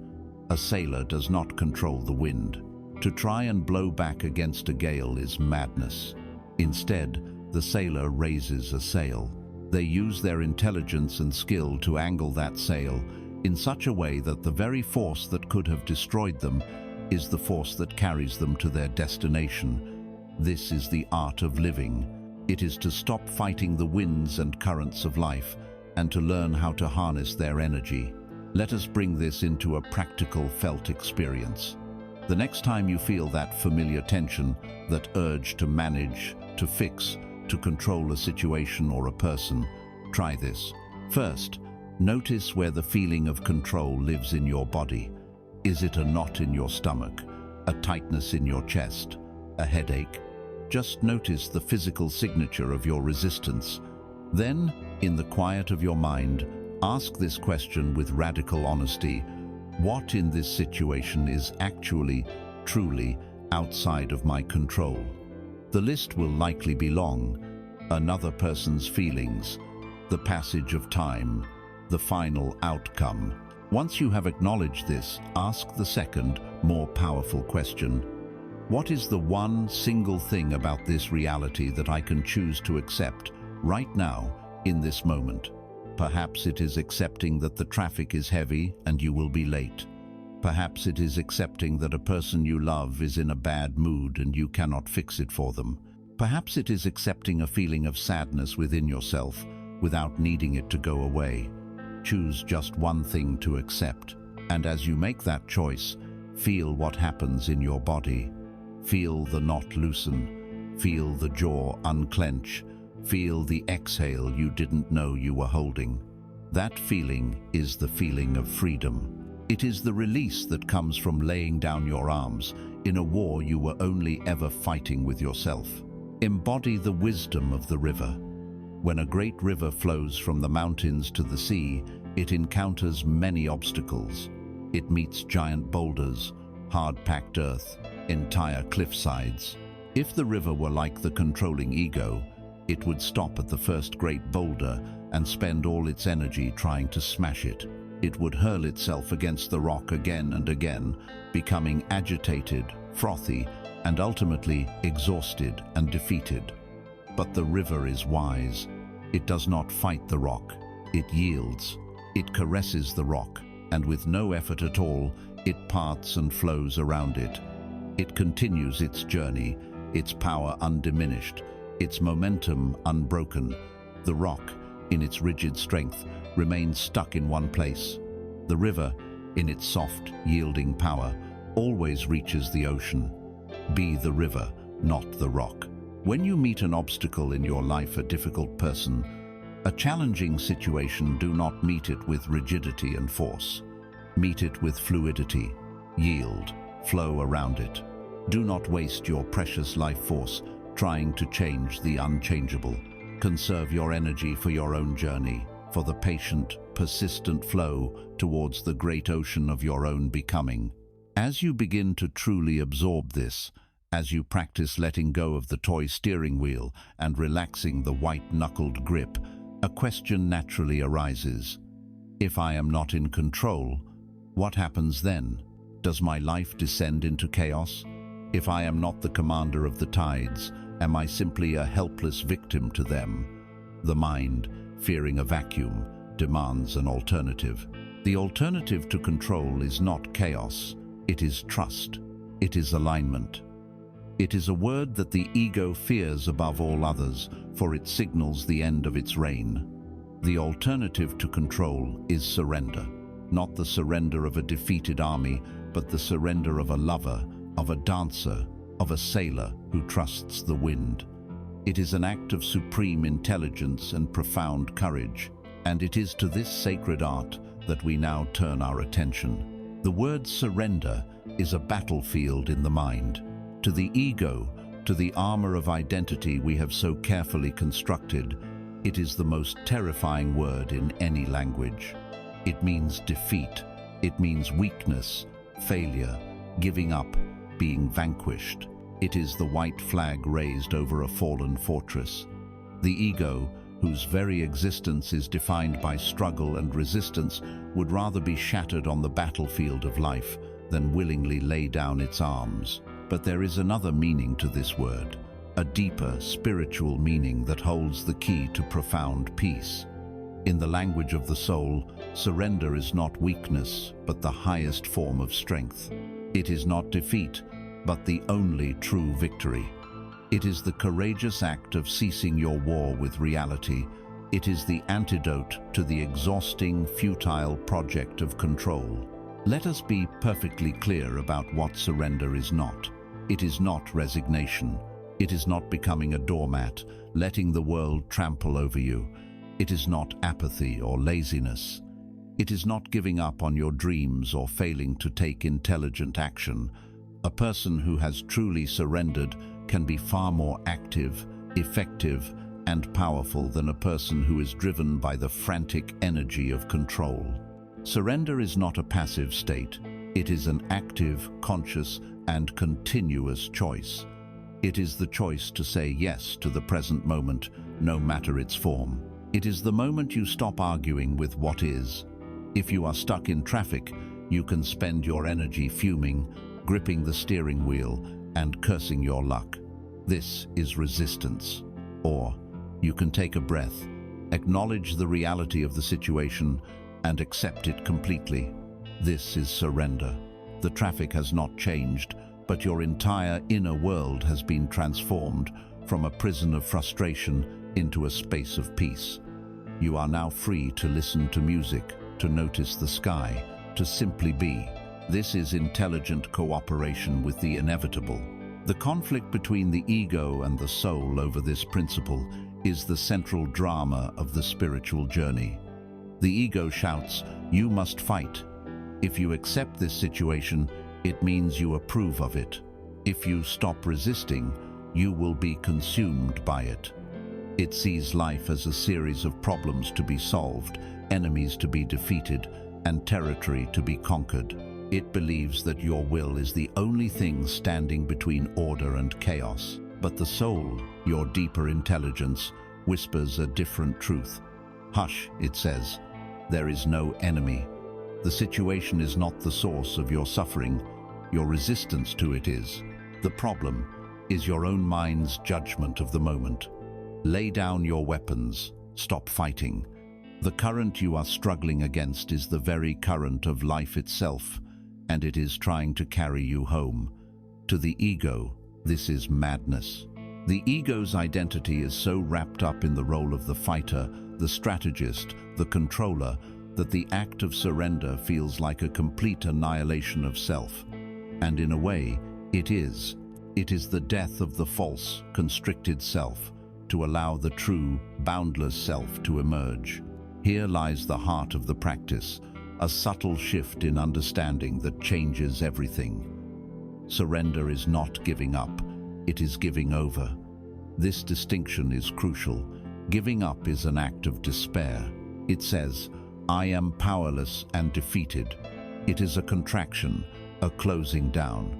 A sailor does not control the wind. To try and blow back against a gale is madness. Instead, the sailor raises a sail. They use their intelligence and skill to angle that sail in such a way that the very force that could have destroyed them is the force that carries them to their destination. This is the art of living. It is to stop fighting the winds and currents of life and to learn how to harness their energy. Let us bring this into a practical felt experience. The next time you feel that familiar tension, that urge to manage, to fix, to control a situation or a person, try this. First, notice where the feeling of control lives in your body. Is it a knot in your stomach, a tightness in your chest, a headache? Just notice the physical signature of your resistance. Then, in the quiet of your mind, ask this question with radical honesty. What in this situation is actually, truly, outside of my control? The list will likely be long. Another person's feelings, the passage of time, the final outcome. Once you have acknowledged this, ask the second, more powerful question. What is the one single thing about this reality that I can choose to accept right now, in this moment? Perhaps it is accepting that the traffic is heavy and you will be late. Perhaps it is accepting that a person you love is in a bad mood and you cannot fix it for them. Perhaps it is accepting a feeling of sadness within yourself without needing it to go away. Choose just one thing to accept, and as you make that choice, feel what happens in your body. Feel the knot loosen. Feel the jaw unclench. Feel the exhale you didn't know you were holding. That feeling is the feeling of freedom. It is the release that comes from laying down your arms in a war you were only ever fighting with yourself. Embody the wisdom of the river. When a great river flows from the mountains to the sea, it encounters many obstacles. It meets giant boulders, hard-packed earth, entire cliffsides. If the river were like the controlling ego, it would stop at the first great boulder and spend all its energy trying to smash it. It would hurl itself against the rock again and again, becoming agitated, frothy, and ultimately exhausted and defeated. But the river is wise. It does not fight the rock. It yields. It caresses the rock, and with no effort at all, it parts and flows around it. It continues its journey, its power undiminished, its momentum unbroken. The rock, in its rigid strength, remains stuck in one place. The river, in its soft, yielding power, always reaches the ocean. Be the river, not the rock. When you meet an obstacle in your life, a difficult person, a challenging situation, do not meet it with rigidity and force. Meet it with fluidity. Yield, flow around it. Do not waste your precious life force trying to change the unchangeable. Conserve your energy for your own journey, for the patient, persistent flow towards the great ocean of your own becoming. As you begin to truly absorb this, as you practice letting go of the toy steering wheel and relaxing the white-knuckled grip, a question naturally arises. If I am not in control, what happens then? Does my life descend into chaos? If I am not the commander of the tides, am I simply a helpless victim to them? The mind, fearing a vacuum, demands an alternative. The alternative to control is not chaos. It is trust. It is alignment. It is a word that the ego fears above all others, for it signals the end of its reign. The alternative to control is surrender. Not the surrender of a defeated army, but the surrender of a lover, of a dancer, of a sailor who trusts the wind. It is an act of supreme intelligence and profound courage, and it is to this sacred art that we now turn our attention. The word surrender is a battlefield in the mind. To the ego, to the armor of identity we have so carefully constructed, it is the most terrifying word in any language. It means defeat. It means weakness, failure, giving up, being vanquished. It is the white flag raised over a fallen fortress. The ego, whose very existence is defined by struggle and resistance, would rather be shattered on the battlefield of life than willingly lay down its arms. But there is another meaning to this word, a deeper spiritual meaning that holds the key to profound peace. In the language of the soul, surrender is not weakness, but the highest form of strength. It is not defeat, but the only true victory. It is the courageous act of ceasing your war with reality. It is the antidote to the exhausting, futile project of control. Let us be perfectly clear about what surrender is not. It is not resignation. It is not becoming a doormat, letting the world trample over you. It is not apathy or laziness. It is not giving up on your dreams or failing to take intelligent action. A person who has truly surrendered can be far more active, effective, and powerful than a person who is driven by the frantic energy of control. Surrender is not a passive state. It is an active, conscious, and continuous choice. It is the choice to say yes to the present moment, no matter its form. It is the moment you stop arguing with what is. If you are stuck in traffic, you can spend your energy fuming, gripping the steering wheel, and cursing your luck. This is resistance. Or you can take a breath, acknowledge the reality of the situation, and accept it completely. This is surrender. The traffic has not changed, but your entire inner world has been transformed from a prison of frustration into a space of peace. You are now free to listen to music, to notice the sky, to simply be. This is intelligent cooperation with the inevitable. The conflict between the ego and the soul over this principle is the central drama of the spiritual journey. The ego shouts, "You must fight." If you accept this situation, it means you approve of it. If you stop resisting, you will be consumed by it. It sees life as a series of problems to be solved, enemies to be defeated, and territory to be conquered. It believes that your will is the only thing standing between order and chaos. But the soul, your deeper intelligence, whispers a different truth. Hush, it says. There is no enemy. The situation is not the source of your suffering. Your resistance to it is. The problem is your own mind's judgment of the moment. Lay down your weapons. Stop fighting. The current you are struggling against is the very current of life itself, and it is trying to carry you home. To the ego, this is madness. The ego's identity is so wrapped up in the role of the fighter, the strategist, the controller, that the act of surrender feels like a complete annihilation of self. And in a way, it is. It is the death of the false, constricted self, to allow the true, boundless self to emerge. Here lies the heart of the practice, a subtle shift in understanding that changes everything. Surrender is not giving up, it is giving over. This distinction is crucial. Giving up is an act of despair. It says, "I am powerless and defeated." It is a contraction, a closing down.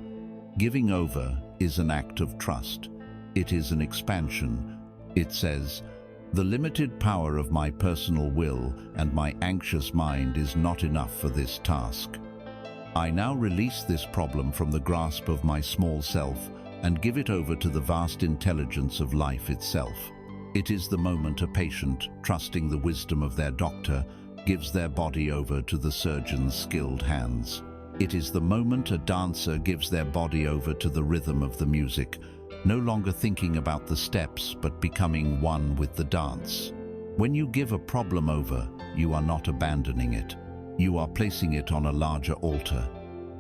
Giving over is an act of trust. It is an expansion. It says, "The limited power of my personal will and my anxious mind is not enough for this task. I now release this problem from the grasp of my small self and give it over to the vast intelligence of life itself." It is the moment a patient, trusting the wisdom of their doctor, gives their body over to the surgeon's skilled hands. It is the moment a dancer gives their body over to the rhythm of the music, no longer thinking about the steps but becoming one with the dance. When you give a problem over, you are not abandoning it. You are placing it on a larger altar.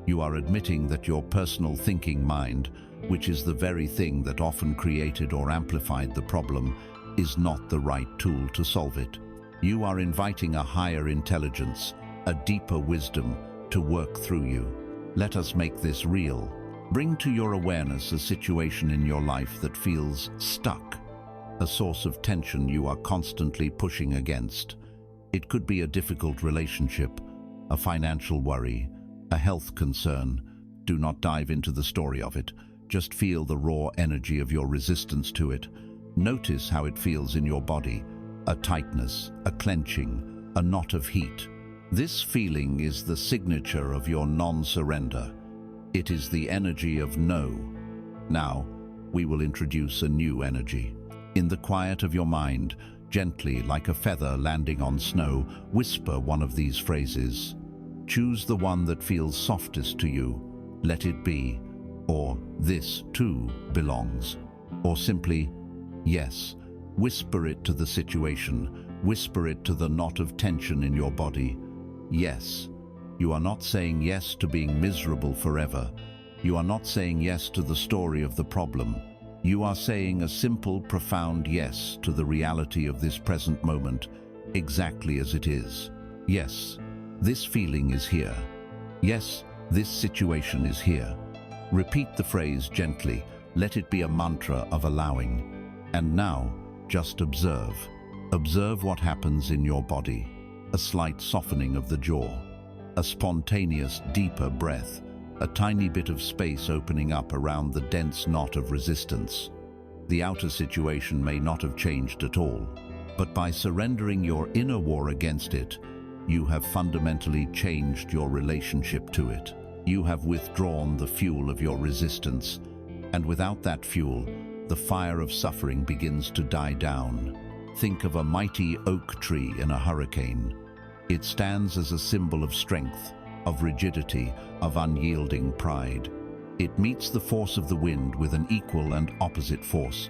You are admitting that your personal thinking mind, which is the very thing that often created or amplified the problem, is not the right tool to solve it. You are inviting a higher intelligence, a deeper wisdom, to work through you. Let us make this real. Bring to your awareness a situation in your life that feels stuck, a source of tension you are constantly pushing against. It could be a difficult relationship, a financial worry, a health concern. Do not dive into the story of it. Just feel the raw energy of your resistance to it. Notice how it feels in your body, a tightness, a clenching, a knot of heat. This feeling is the signature of your non-surrender. It is the energy of no. Now, we will introduce a new energy. In the quiet of your mind, gently like a feather landing on snow, whisper one of these phrases. Choose the one that feels softest to you. Let it be. Or, this too belongs. Or simply, yes. Whisper it to the situation. Whisper it to the knot of tension in your body. Yes. You are not saying yes to being miserable forever. You are not saying yes to the story of the problem. You are saying a simple, profound yes to the reality of this present moment, exactly as it is. Yes, this feeling is here. Yes, this situation is here. Repeat the phrase gently. Let it be a mantra of allowing. And now, just observe. Observe what happens in your body. A slight softening of the jaw. A spontaneous, deeper breath. A tiny bit of space opening up around the dense knot of resistance. The outer situation may not have changed at all, but by surrendering your inner war against it, you have fundamentally changed your relationship to it. You have withdrawn the fuel of your resistance, and without that fuel, the fire of suffering begins to die down. Think of a mighty oak tree in a hurricane. It stands as a symbol of strength, of rigidity, of unyielding pride. It meets the force of the wind with an equal and opposite force.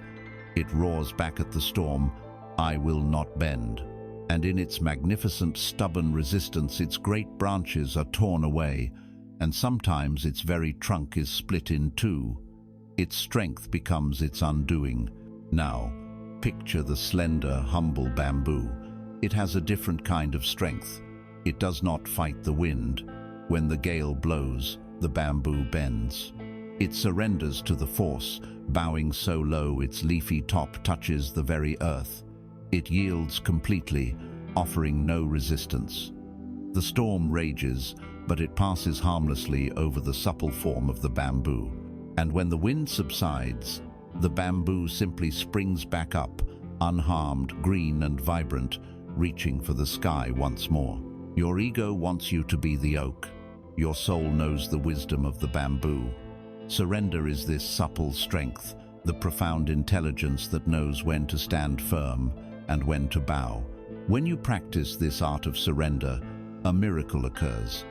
It roars back at the storm, "I will not bend." And in its magnificent, stubborn resistance, its great branches are torn away, and sometimes its very trunk is split in two. Its strength becomes its undoing. Now, picture the slender, humble bamboo. It has a different kind of strength. It does not fight the wind. When the gale blows, the bamboo bends. It surrenders to the force, bowing so low its leafy top touches the very earth. It yields completely, offering no resistance. The storm rages, but it passes harmlessly over the supple form of the bamboo. And when the wind subsides, the bamboo simply springs back up, unharmed, green and vibrant, reaching for the sky once more. Your ego wants you to be the oak. Your soul knows the wisdom of the bamboo. Surrender is this supple strength, the profound intelligence that knows when to stand firm and when to bow. When you practice this art of surrender, a miracle occurs.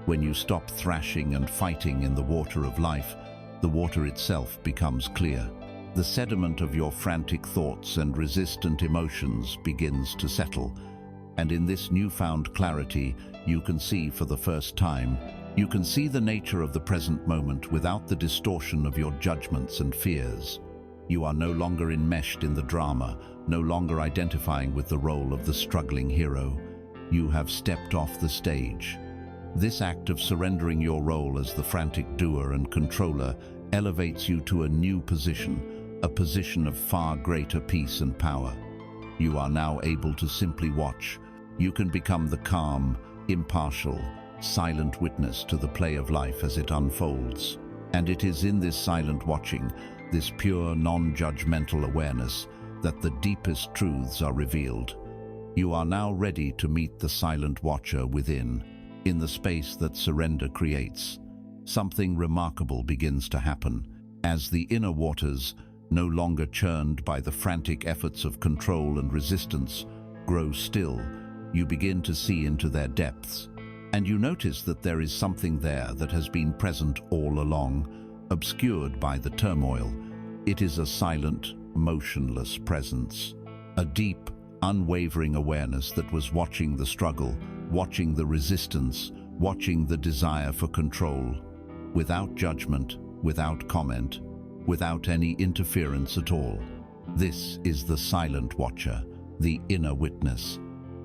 When you stop thrashing and fighting in the water of life, the water itself becomes clear. The sediment of your frantic thoughts and resistant emotions begins to settle. And in this newfound clarity, you can see for the first time, you can see the nature of the present moment without the distortion of your judgments and fears. You are no longer enmeshed in the drama, no longer identifying with the role of the struggling hero. You have stepped off the stage. This act of surrendering your role as the frantic doer and controller elevates you to a new position, a position of far greater peace and power. You are now able to simply watch. You can become the calm, impartial, silent witness to the play of life as it unfolds. And it is in this silent watching, this pure, non-judgmental awareness, that the deepest truths are revealed. You are now ready to meet the silent watcher within. In the space that surrender creates, something remarkable begins to happen. As the inner waters, no longer churned by the frantic efforts of control and resistance, grow still, you begin to see into their depths. And you notice that there is something there that has been present all along, obscured by the turmoil. It is a silent, motionless presence. A deep, unwavering awareness that was watching the struggle, watching the resistance, watching the desire for control. Without judgment, without comment, without any interference at all. This is the silent watcher, the inner witness.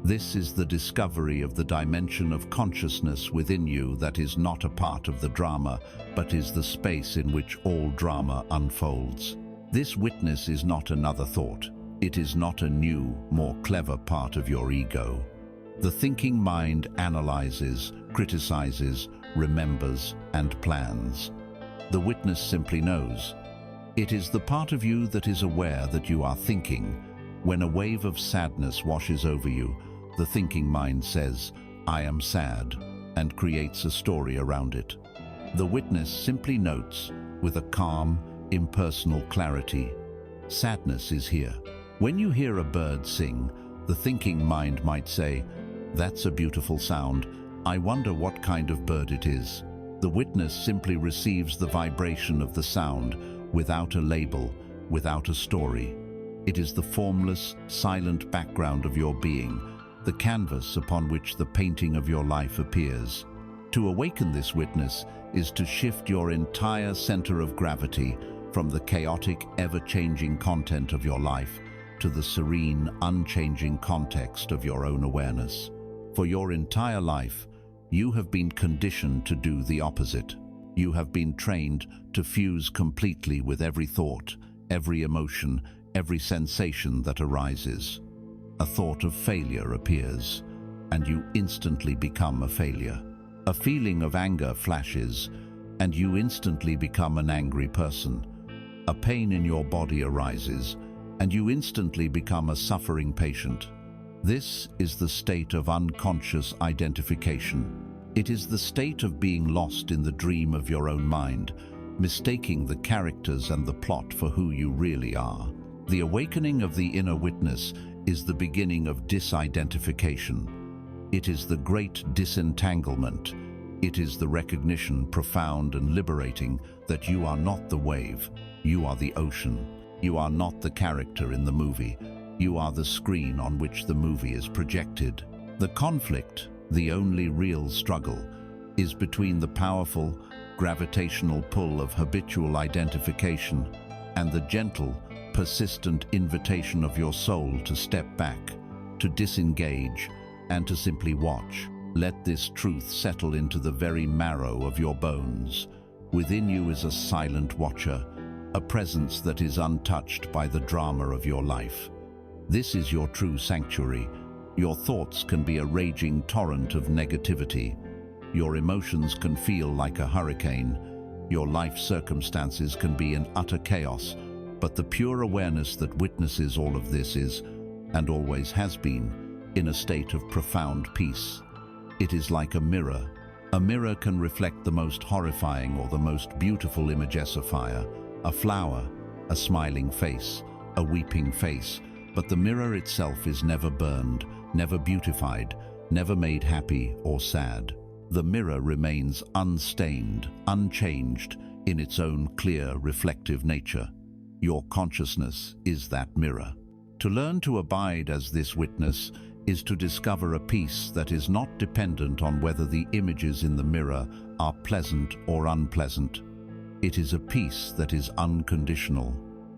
This is the discovery of the dimension of consciousness within you that is not a part of the drama, but is the space in which all drama unfolds. This witness is not another thought. It is not a new, more clever part of your ego. The thinking mind analyzes, criticizes, remembers, and plans. The witness simply knows. It is the part of you that is aware that you are thinking. When a wave of sadness washes over you, the thinking mind says, "I am sad," and creates a story around it. The witness simply notes, with a calm, impersonal clarity, sadness is here. When you hear a bird sing, the thinking mind might say, "That's a beautiful sound. I wonder what kind of bird it is." The witness simply receives the vibration of the sound without a label, without a story. It is the formless, silent background of your being, the canvas upon which the painting of your life appears. To awaken this witness is to shift your entire center of gravity from the chaotic, ever-changing content of your life to the serene, unchanging context of your own awareness. For your entire life, you have been conditioned to do the opposite. You have been trained to fuse completely with every thought, every emotion, every sensation that arises. A thought of failure appears, and you instantly become a failure. A feeling of anger flashes, and you instantly become an angry person. A pain in your body arises, and you instantly become a suffering patient. This is the state of unconscious identification. It is the state of being lost in the dream of your own mind, mistaking the characters and the plot for who you really are. The awakening of the inner witness is the beginning of disidentification. It is the great disentanglement. It is the recognition, profound and liberating, that you are not the wave, you are the ocean. You are not the character in the movie. You are the screen on which the movie is projected. The conflict, the only real struggle, is between the powerful, gravitational pull of habitual identification and the gentle, persistent invitation of your soul to step back, to disengage, and to simply watch. Let this truth settle into the very marrow of your bones. Within you is a silent watcher, a presence that is untouched by the drama of your life. This is your true sanctuary. Your thoughts can be a raging torrent of negativity. Your emotions can feel like a hurricane. Your life circumstances can be in utter chaos. But the pure awareness that witnesses all of this is, and always has been, in a state of profound peace. It is like a mirror. A mirror can reflect the most horrifying or the most beautiful images of fire, a flower, a smiling face, a weeping face, but the mirror itself is never burned, never beautified, never made happy or sad. The mirror remains unstained, unchanged, in its own clear, reflective nature. Your consciousness is that mirror. To learn to abide as this witness is to discover a peace that is not dependent on whether the images in the mirror are pleasant or unpleasant. It is a peace that is unconditional.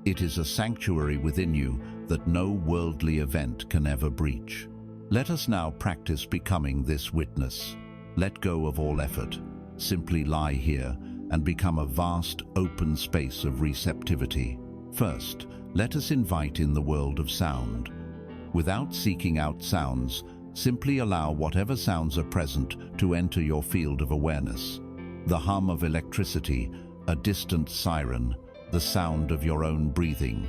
It is a sanctuary within you that no worldly event can ever breach. Let us now practice becoming this witness. Let go of all effort. Simply lie here and become a vast, open space of receptivity. First, let us invite in the world of sound. Without seeking out sounds, simply allow whatever sounds are present to enter your field of awareness. The hum of electricity, a distant siren, the sound of your own breathing.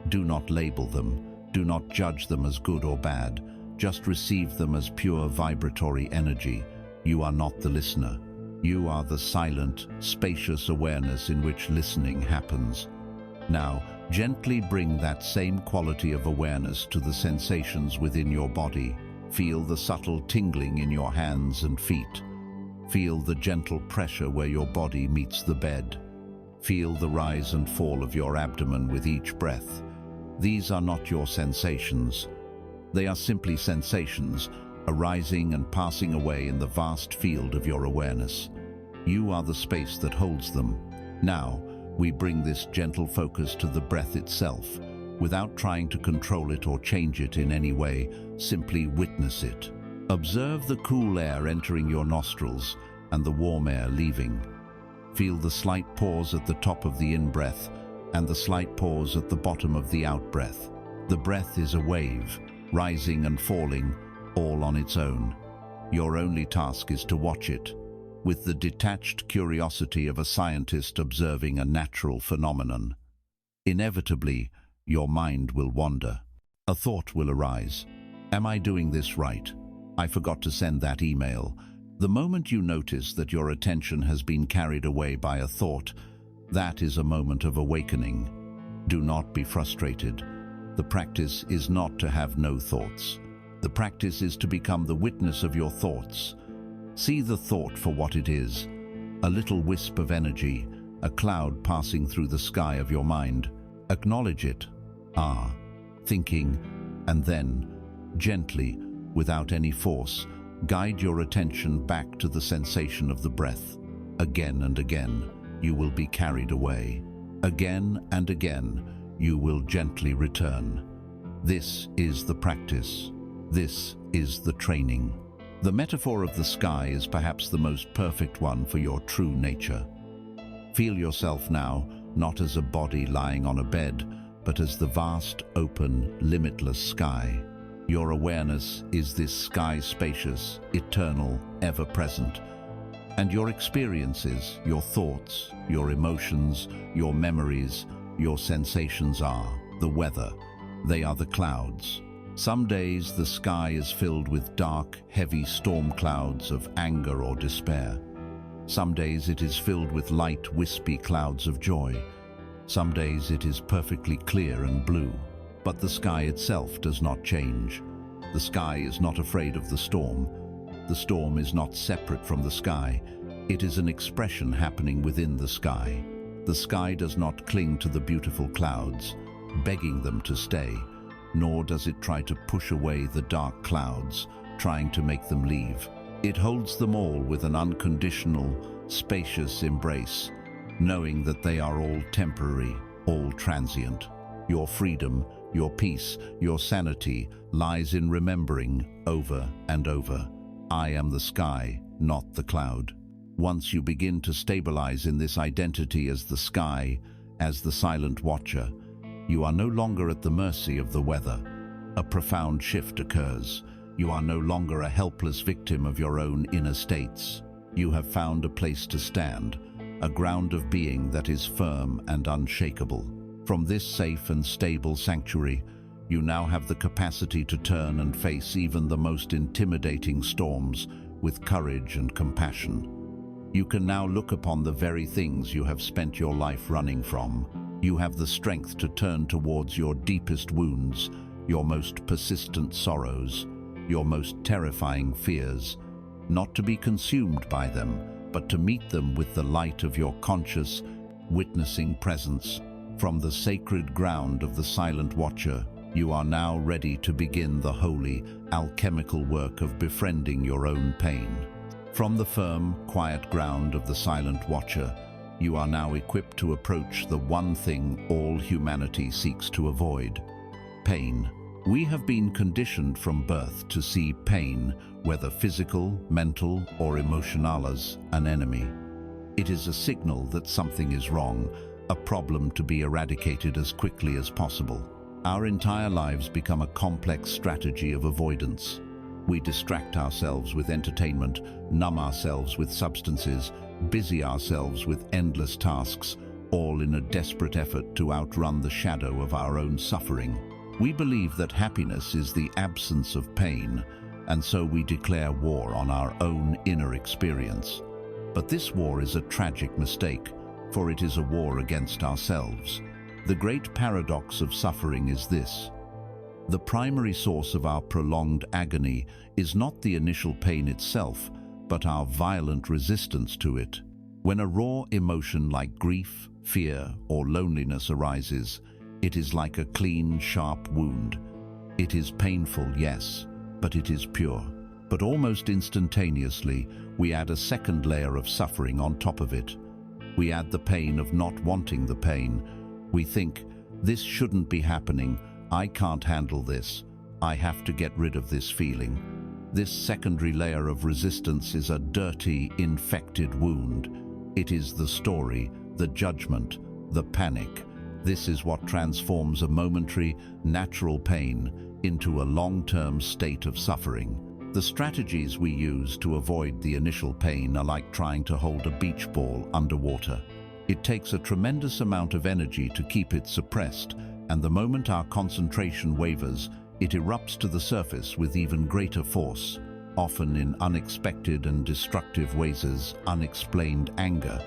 Do not label them. Do not judge them as good or bad. Just receive them as pure vibratory energy. You are not the listener. You are the silent, spacious awareness in which listening happens. Now, gently bring that same quality of awareness to the sensations within your body. Feel the subtle tingling in your hands and feet. Feel the gentle pressure where your body meets the bed. Feel the rise and fall of your abdomen with each breath. These are not your sensations. They are simply sensations, arising and passing away in the vast field of your awareness. You are the space that holds them. Now, we bring this gentle focus to the breath itself. without trying to control it or change it in any way. Simply witness it. Observe the cool air entering your nostrils and the warm air leaving. Feel the slight pause at the top of the in-breath and the slight pause at the bottom of the out-breath. The breath is a wave, rising and falling, all on its own. Your only task is to watch it, with the detached curiosity of a scientist observing a natural phenomenon. Inevitably, your mind will wander. A thought will arise. Am I doing this right? I forgot to send that email. The moment you notice that your attention has been carried away by a thought, that is a moment of awakening. Do not be frustrated. The practice is not to have no thoughts. The practice is to become the witness of your thoughts. See the thought for what it is, a little wisp of energy, a cloud passing through the sky of your mind. Acknowledge it, thinking, and then, gently, without any force, guide your attention back to the sensation of the breath. Again and again, you will be carried away. Again and again, you will gently return. This is the practice. This is the training. The metaphor of the sky is perhaps the most perfect one for your true nature. Feel yourself now, not as a body lying on a bed, but as the vast, open, limitless sky. Your awareness is this sky, spacious, eternal, ever-present. And your experiences, your thoughts, your emotions, your memories, your sensations are the weather. They are the clouds. Some days the sky is filled with dark, heavy storm clouds of anger or despair. Some days it is filled with light, wispy clouds of joy. Some days it is perfectly clear and blue. But the sky itself does not change. The sky is not afraid of the storm. The storm is not separate from the sky. It is an expression happening within the sky. The sky does not cling to the beautiful clouds, begging them to stay, nor does it try to push away the dark clouds, trying to make them leave. It holds them all with an unconditional, spacious embrace, knowing that they are all temporary, all transient. Your freedom, your peace, your sanity lies in remembering over and over, I am the sky, not the cloud. Once you begin to stabilize in this identity as the sky, as the silent watcher, you are no longer at the mercy of the weather. A profound shift occurs. You are no longer a helpless victim of your own inner states. You have found a place to stand, a ground of being that is firm and unshakable. From this safe and stable sanctuary, you now have the capacity to turn and face even the most intimidating storms with courage and compassion. You can now look upon the very things you have spent your life running from. You have the strength to turn towards your deepest wounds, your most persistent sorrows, your most terrifying fears, not to be consumed by them, but to meet them with the light of your conscious, witnessing presence. From the sacred ground of the silent watcher, you are now ready to begin the holy, alchemical work of befriending your own pain. From the firm, quiet ground of the silent watcher, you are now equipped to approach the one thing all humanity seeks to avoid: pain. We have been conditioned from birth to see pain, whether physical, mental, or emotional, as an enemy. It is a signal that something is wrong, a problem to be eradicated as quickly as possible. Our entire lives become a complex strategy of avoidance. We distract ourselves with entertainment, numb ourselves with substances, busy ourselves with endless tasks, all in a desperate effort to outrun the shadow of our own suffering. We believe that happiness is the absence of pain, and so we declare war on our own inner experience. But this war is a tragic mistake, for it is a war against ourselves. The great paradox of suffering is this: the primary source of our prolonged agony is not the initial pain itself, but our violent resistance to it. When a raw emotion like grief, fear, or loneliness arises, it is like a clean, sharp wound. It is painful, yes, but it is pure. But almost instantaneously, we add a second layer of suffering on top of it. We add the pain of not wanting the pain. We think, This shouldn't be happening. I can't handle this. I have to get rid of this feeling. This secondary layer of resistance is a dirty, infected wound. It is the story, the judgment, the panic. This is what transforms a momentary, natural pain into a long-term state of suffering. The strategies we use to avoid the initial pain are like trying to hold a beach ball underwater. It takes a tremendous amount of energy to keep it suppressed, and the moment our concentration wavers, it erupts to the surface with even greater force, often in unexpected and destructive ways as unexplained anger,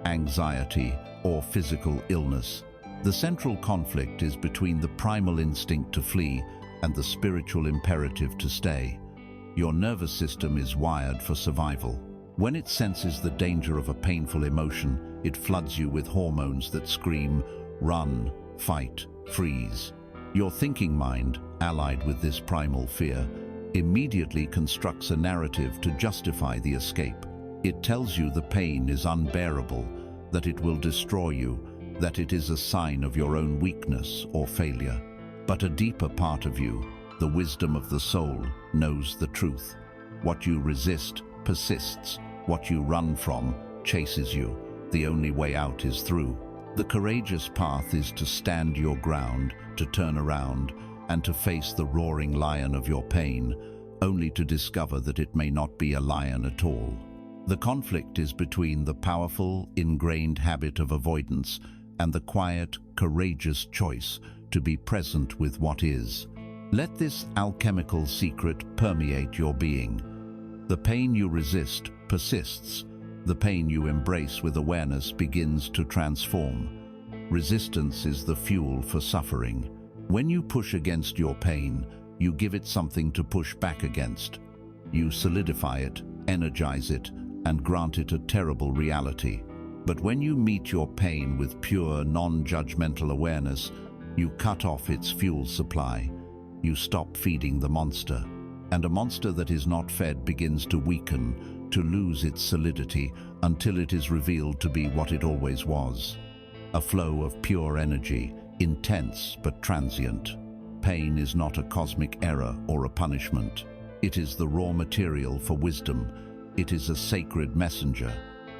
anxiety, or physical illness. The central conflict is between the primal instinct to flee and the spiritual imperative to stay. Your nervous system is wired for survival. When it senses the danger of a painful emotion, it floods you with hormones that scream, run, fight, freeze. Your thinking mind, allied with this primal fear, immediately constructs a narrative to justify the escape. It tells you the pain is unbearable, that it will destroy you, that it is a sign of your own weakness or failure. But a deeper part of you, the wisdom of the soul, knows the truth. What you resist persists. What you run from chases you. The only way out is through. The courageous path is to stand your ground, to turn around, and to face the roaring lion of your pain, only to discover that it may not be a lion at all. The conflict is between the powerful, ingrained habit of avoidance and the quiet, courageous choice to be present with what is. Let this alchemical secret permeate your being. The pain you resist persists. The pain you embrace with awareness begins to transform. Resistance is the fuel for suffering. When you push against your pain, you give it something to push back against. You solidify it, energize it, and grant it a terrible reality. But when you meet your pain with pure, non-judgmental awareness, you cut off its fuel supply. You stop feeding the monster. And a monster that is not fed begins to weaken, to lose its solidity, until it is revealed to be what it always was. A flow of pure energy, intense but transient. Pain is not a cosmic error or a punishment. It is the raw material for wisdom. It is a sacred messenger.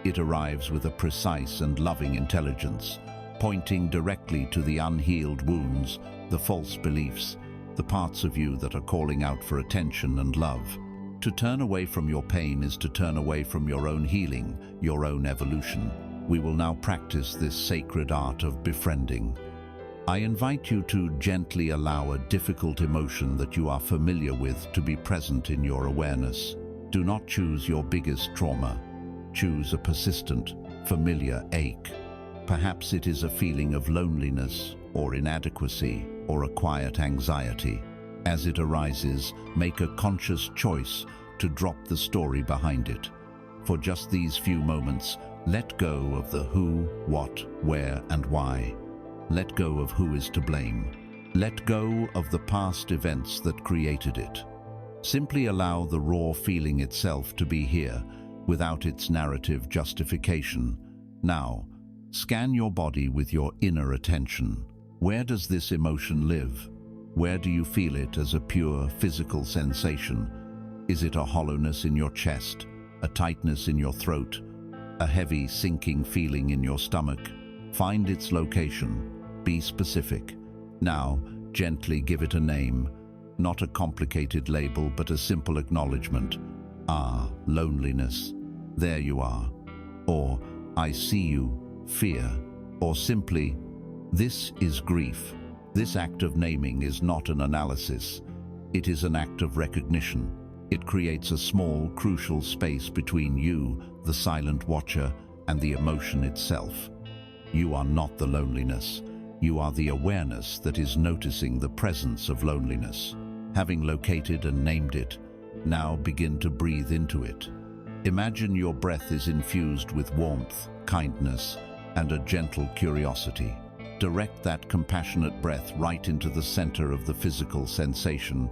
It arrives with a precise and loving intelligence, pointing directly to the unhealed wounds, the false beliefs, the parts of you that are calling out for attention and love. To turn away from your pain is to turn away from your own healing, your own evolution. We will now practice this sacred art of befriending. I invite you to gently allow a difficult emotion that you are familiar with to be present in your awareness. Do not choose your biggest trauma. Choose a persistent, familiar ache. Perhaps it is a feeling of loneliness or inadequacy or a quiet anxiety. As it arises, make a conscious choice to drop the story behind it. For just these few moments, let go of the who, what, where, and why. Let go of who is to blame. Let go of the past events that created it. Simply allow the raw feeling itself to be here, without its narrative justification. Now, scan your body with your inner attention. Where does this emotion live? Where do you feel it as a pure physical sensation? Is it a hollowness in your chest, a tightness in your throat, a heavy sinking feeling in your stomach? Find its location. Be specific. Now, gently give it a name. Not a complicated label, but a simple acknowledgement. Ah, loneliness. There you are. Or, I see you, fear. Or simply, this is grief. This act of naming is not an analysis. It is an act of recognition. It creates a small, crucial space between you, the silent watcher, and the emotion itself. You are not the loneliness. You are the awareness that is noticing the presence of loneliness. Having located and named it, now begin to breathe into it. Imagine your breath is infused with warmth, kindness, and a gentle curiosity. Direct that compassionate breath right into the center of the physical sensation.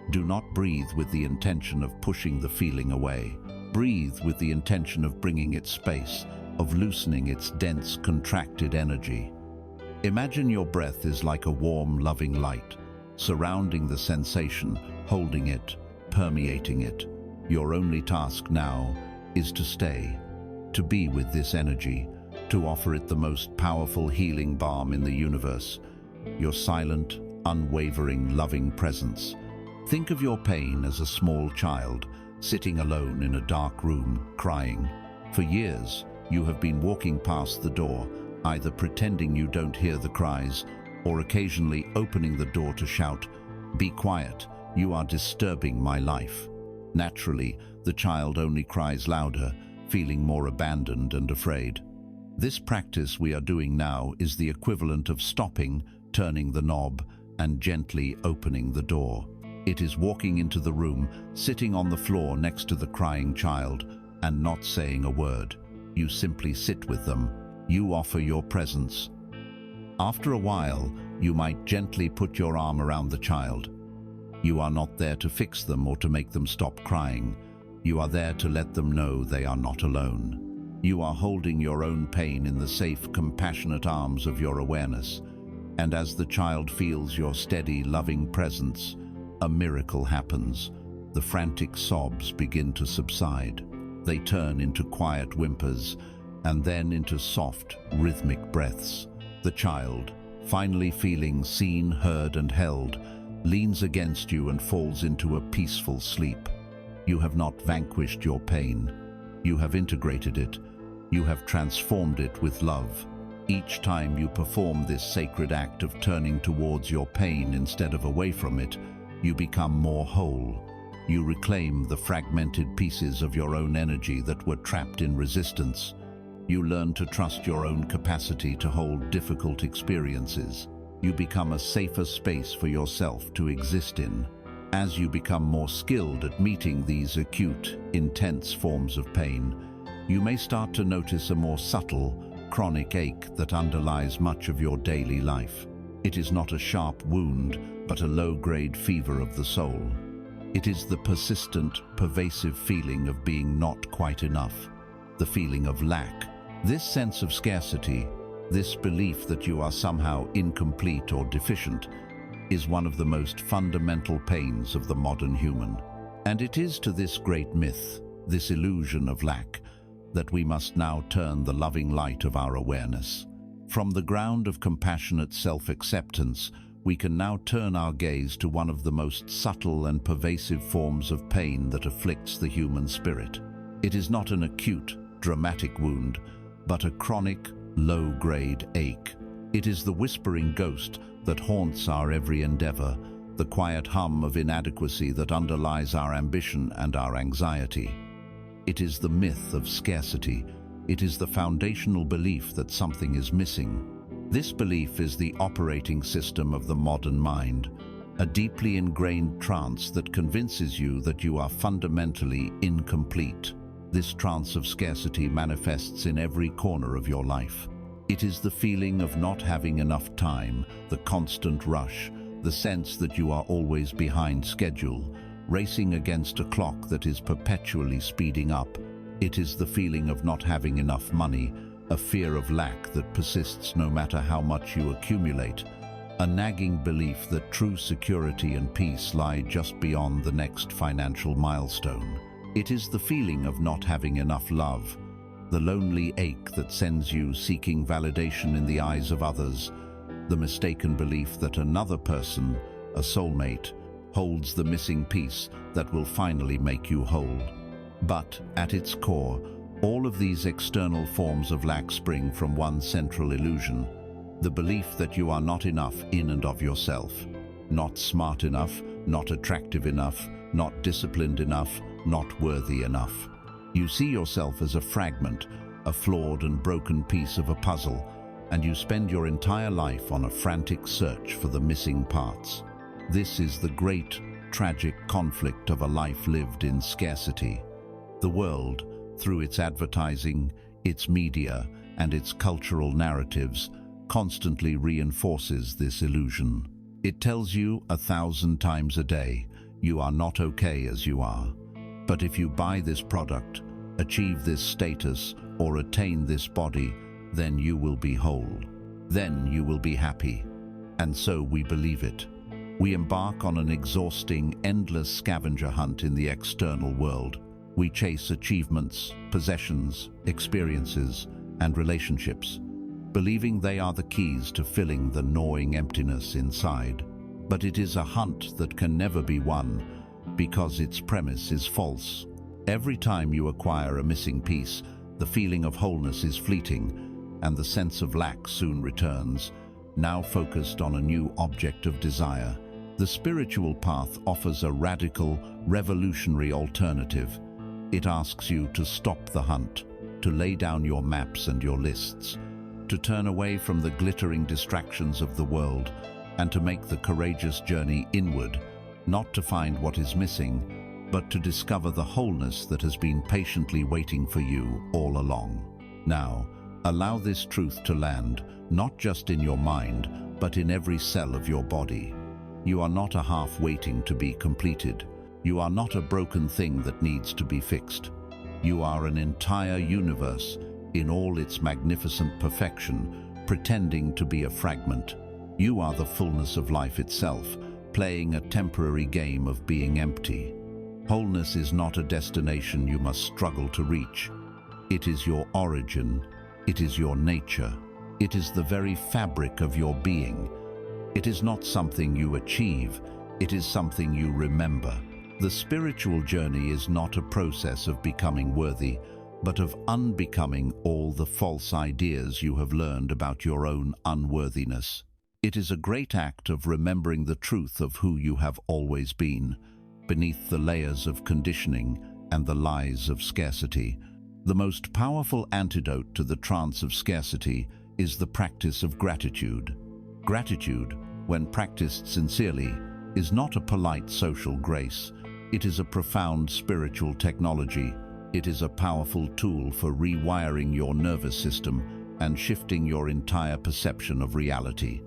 Do not breathe with the intention of pushing the feeling away. Breathe with the intention of bringing it space, of loosening its dense, contracted energy. Imagine your breath is like a warm, loving light, surrounding the sensation, holding it, permeating it. Your only task now is to stay, to be with this energy, to offer it the most powerful healing balm in the universe, your silent, unwavering, loving presence. Think of your pain as a small child, sitting alone in a dark room, crying. For years, you have been walking past the door, either pretending you don't hear the cries, or occasionally opening the door to shout, "Be quiet, you are disturbing my life." Naturally, the child only cries louder, feeling more abandoned and afraid. This practice we are doing now is the equivalent of stopping, turning the knob, and gently opening the door. It is walking into the room, sitting on the floor next to the crying child, and not saying a word. You simply sit with them. You offer your presence. After a while, you might gently put your arm around the child. You are not there to fix them or to make them stop crying. You are there to let them know they are not alone. You are holding your own pain in the safe, compassionate arms of your awareness. And as the child feels your steady, loving presence, a miracle happens. The frantic sobs begin to subside. They turn into quiet whimpers, and then into soft, rhythmic breaths. The child, finally feeling seen, heard, and held, leans against you and falls into a peaceful sleep. You have not vanquished your pain. You have integrated it. You have transformed it with love. Each time you perform this sacred act of turning towards your pain instead of away from it, you become more whole. You reclaim the fragmented pieces of your own energy that were trapped in resistance. You learn to trust your own capacity to hold difficult experiences. You become a safer space for yourself to exist in. As you become more skilled at meeting these acute, intense forms of pain, you may start to notice a more subtle, chronic ache that underlies much of your daily life. It is not a sharp wound, but a low-grade fever of the soul. It is the persistent, pervasive feeling of being not quite enough, the feeling of lack. This sense of scarcity, this belief that you are somehow incomplete or deficient, is one of the most fundamental pains of the modern human. And it is to this great myth, this illusion of lack, that we must now turn the loving light of our awareness. From the ground of compassionate self-acceptance, we can now turn our gaze to one of the most subtle and pervasive forms of pain that afflicts the human spirit. It is not an acute, dramatic wound, but a chronic, low-grade ache. It is the whispering ghost that haunts our every endeavor, the quiet hum of inadequacy that underlies our ambition and our anxiety. It is the myth of scarcity. It is the foundational belief that something is missing. This belief is the operating system of the modern mind, a deeply ingrained trance that convinces you that you are fundamentally incomplete. This trance of scarcity manifests in every corner of your life. It is the feeling of not having enough time, the constant rush, the sense that you are always behind schedule, racing against a clock that is perpetually speeding up. It is the feeling of not having enough money, a fear of lack that persists no matter how much you accumulate, a nagging belief that true security and peace lie just beyond the next financial milestone. It is the feeling of not having enough love, the lonely ache that sends you seeking validation in the eyes of others, the mistaken belief that another person, a soulmate, holds the missing piece that will finally make you whole. But at its core, all of these external forms of lack spring from one central illusion, the belief that you are not enough in and of yourself, not smart enough, not attractive enough, not disciplined enough, not worthy enough. You see yourself as a fragment, a flawed and broken piece of a puzzle, and you spend your entire life on a frantic search for the missing parts. This is the great, tragic conflict of a life lived in scarcity. The world, through its advertising, its media, and its cultural narratives, constantly reinforces this illusion. It tells you 1,000 times a day, you are not okay as you are. But if you buy this product, achieve this status, or attain this body, then you will be whole. Then you will be happy. And so we believe it. We embark on an exhausting, endless scavenger hunt in the external world. We chase achievements, possessions, experiences, and relationships, believing they are the keys to filling the gnawing emptiness inside. But it is a hunt that can never be won because its premise is false. Every time you acquire a missing piece, the feeling of wholeness is fleeting, and the sense of lack soon returns, now focused on a new object of desire. The spiritual path offers a radical, revolutionary alternative. It asks you to stop the hunt, to lay down your maps and your lists, to turn away from the glittering distractions of the world, and to make the courageous journey inward, not to find what is missing, but to discover the wholeness that has been patiently waiting for you all along. Now, allow this truth to land, not just in your mind, but in every cell of your body. You are not a half waiting to be completed. You are not a broken thing that needs to be fixed. You are an entire universe in all its magnificent perfection, pretending to be a fragment. You are the fullness of life itself, playing a temporary game of being empty. Wholeness is not a destination you must struggle to reach. It is your origin. It is your nature. It is the very fabric of your being. It is not something you achieve. It is something you remember. The spiritual journey is not a process of becoming worthy, but of unbecoming all the false ideas you have learned about your own unworthiness. It is a great act of remembering the truth of who you have always been, beneath the layers of conditioning and the lies of scarcity. The most powerful antidote to the trance of scarcity is the practice of gratitude. Gratitude, when practiced sincerely, is not a polite social grace. It is a profound spiritual technology. It is a powerful tool for rewiring your nervous system and shifting your entire perception of reality.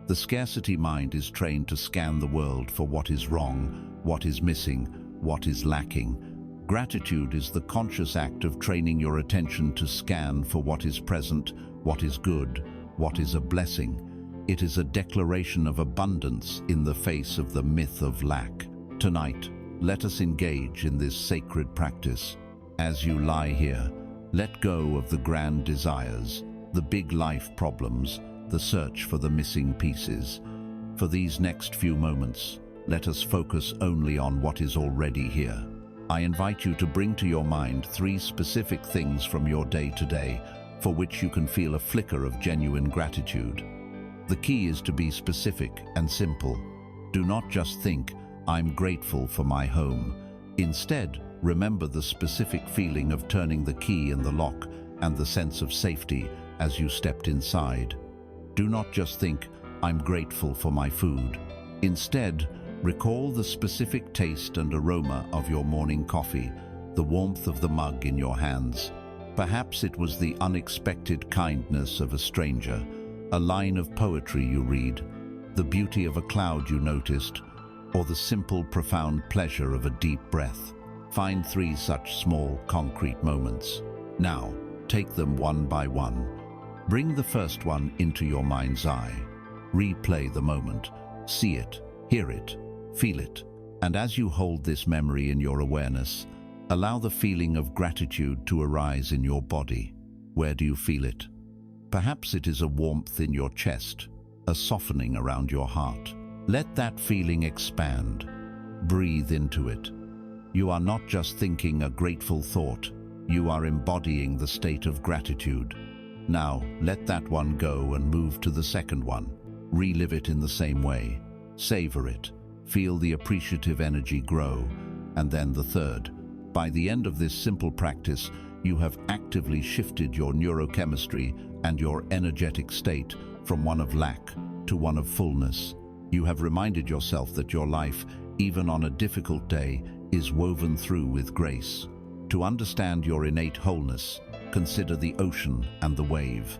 The scarcity mind is trained to scan the world for what is wrong, what is missing, what is lacking. Gratitude is the conscious act of training your attention to scan for what is present, what is good, what is a blessing. It is a declaration of abundance in the face of the myth of lack. Tonight, let us engage in this sacred practice. As you lie here, let go of the grand desires, the big life problems, the search for the missing pieces. For these next few moments, let us focus only on what is already here. I invite you to bring to your mind 3 specific things from your day to day for which you can feel a flicker of genuine gratitude. The key is to be specific and simple. Do not just think, "I'm grateful for my home." Instead, remember the specific feeling of turning the key in the lock and the sense of safety as you stepped inside. Do not just think, "I'm grateful for my food." Instead, recall the specific taste and aroma of your morning coffee, the warmth of the mug in your hands. Perhaps it was the unexpected kindness of a stranger, a line of poetry you read, the beauty of a cloud you noticed, or the simple, profound pleasure of a deep breath. Find 3 such small, concrete moments. Now, take them one by one. Bring the first one into your mind's eye. Replay the moment. See it, hear it, feel it. And as you hold this memory in your awareness, allow the feeling of gratitude to arise in your body. Where do you feel it? Perhaps it is a warmth in your chest, a softening around your heart. Let that feeling expand. Breathe into it. You are not just thinking a grateful thought, you are embodying the state of gratitude. Now, let that one go and move to the second one. Relive it in the same way. Savor it. Feel the appreciative energy grow. And then the third. By the end of this simple practice, you have actively shifted your neurochemistry and your energetic state from one of lack to one of fullness. You have reminded yourself that your life, even on a difficult day, is woven through with grace. To understand your innate wholeness, consider the ocean and the wave.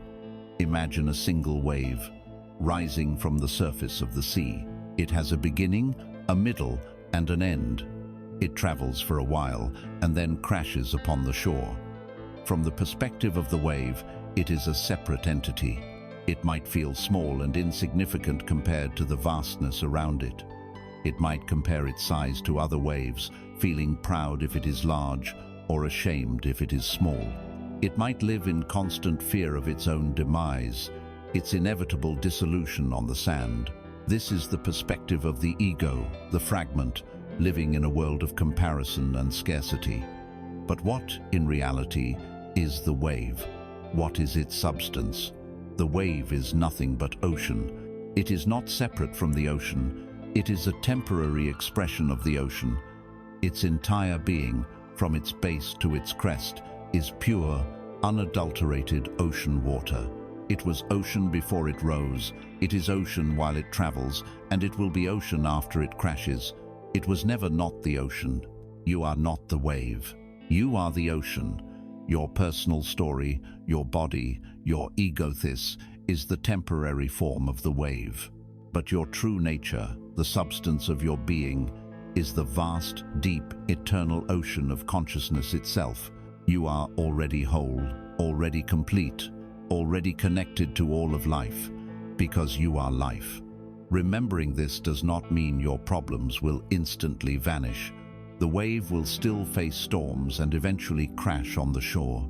Imagine a single wave rising from the surface of the sea. It has a beginning, a middle, and an end. It travels for a while and then crashes upon the shore. From the perspective of the wave, it is a separate entity. It might feel small and insignificant compared to the vastness around it. It might compare its size to other waves, feeling proud if it is large or ashamed if it is small. It might live in constant fear of its own demise, its inevitable dissolution on the sand. This is the perspective of the ego, the fragment, living in a world of comparison and scarcity. But what, in reality, is the wave? What is its substance? The wave is nothing but ocean. It is not separate from the ocean. It is a temporary expression of the ocean. Its entire being, from its base to its crest, is pure, unadulterated ocean water. It was ocean before it rose, it is ocean while it travels, and it will be ocean after it crashes. It was never not the ocean. You are not the wave. You are the ocean. Your personal story, your body, your egothis, is the temporary form of the wave. But your true nature, the substance of your being, is the vast, deep, eternal ocean of consciousness itself. You are already whole, already complete, already connected to all of life, because you are life. Remembering this does not mean your problems will instantly vanish. The wave will still face storms and eventually crash on the shore.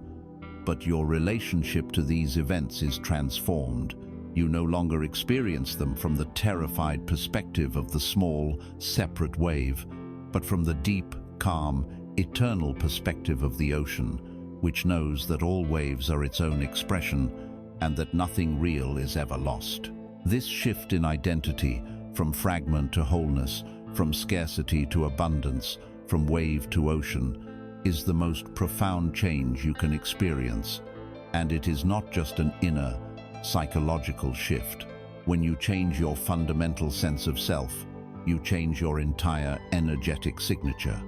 But your relationship to these events is transformed. You no longer experience them from the terrified perspective of the small, separate wave, but from the deep, calm, eternal perspective of the ocean, which knows that all waves are its own expression and that nothing real is ever lost. This shift in identity, from fragment to wholeness, from scarcity to abundance, from wave to ocean, is the most profound change you can experience. And it is not just an inner, psychological shift. When you change your fundamental sense of self, you change your entire energetic signature.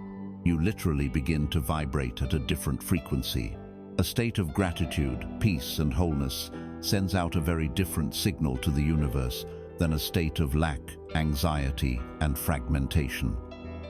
You literally begin to vibrate at a different frequency. A state of gratitude, peace, and wholeness sends out a very different signal to the universe than a state of lack, anxiety, and fragmentation.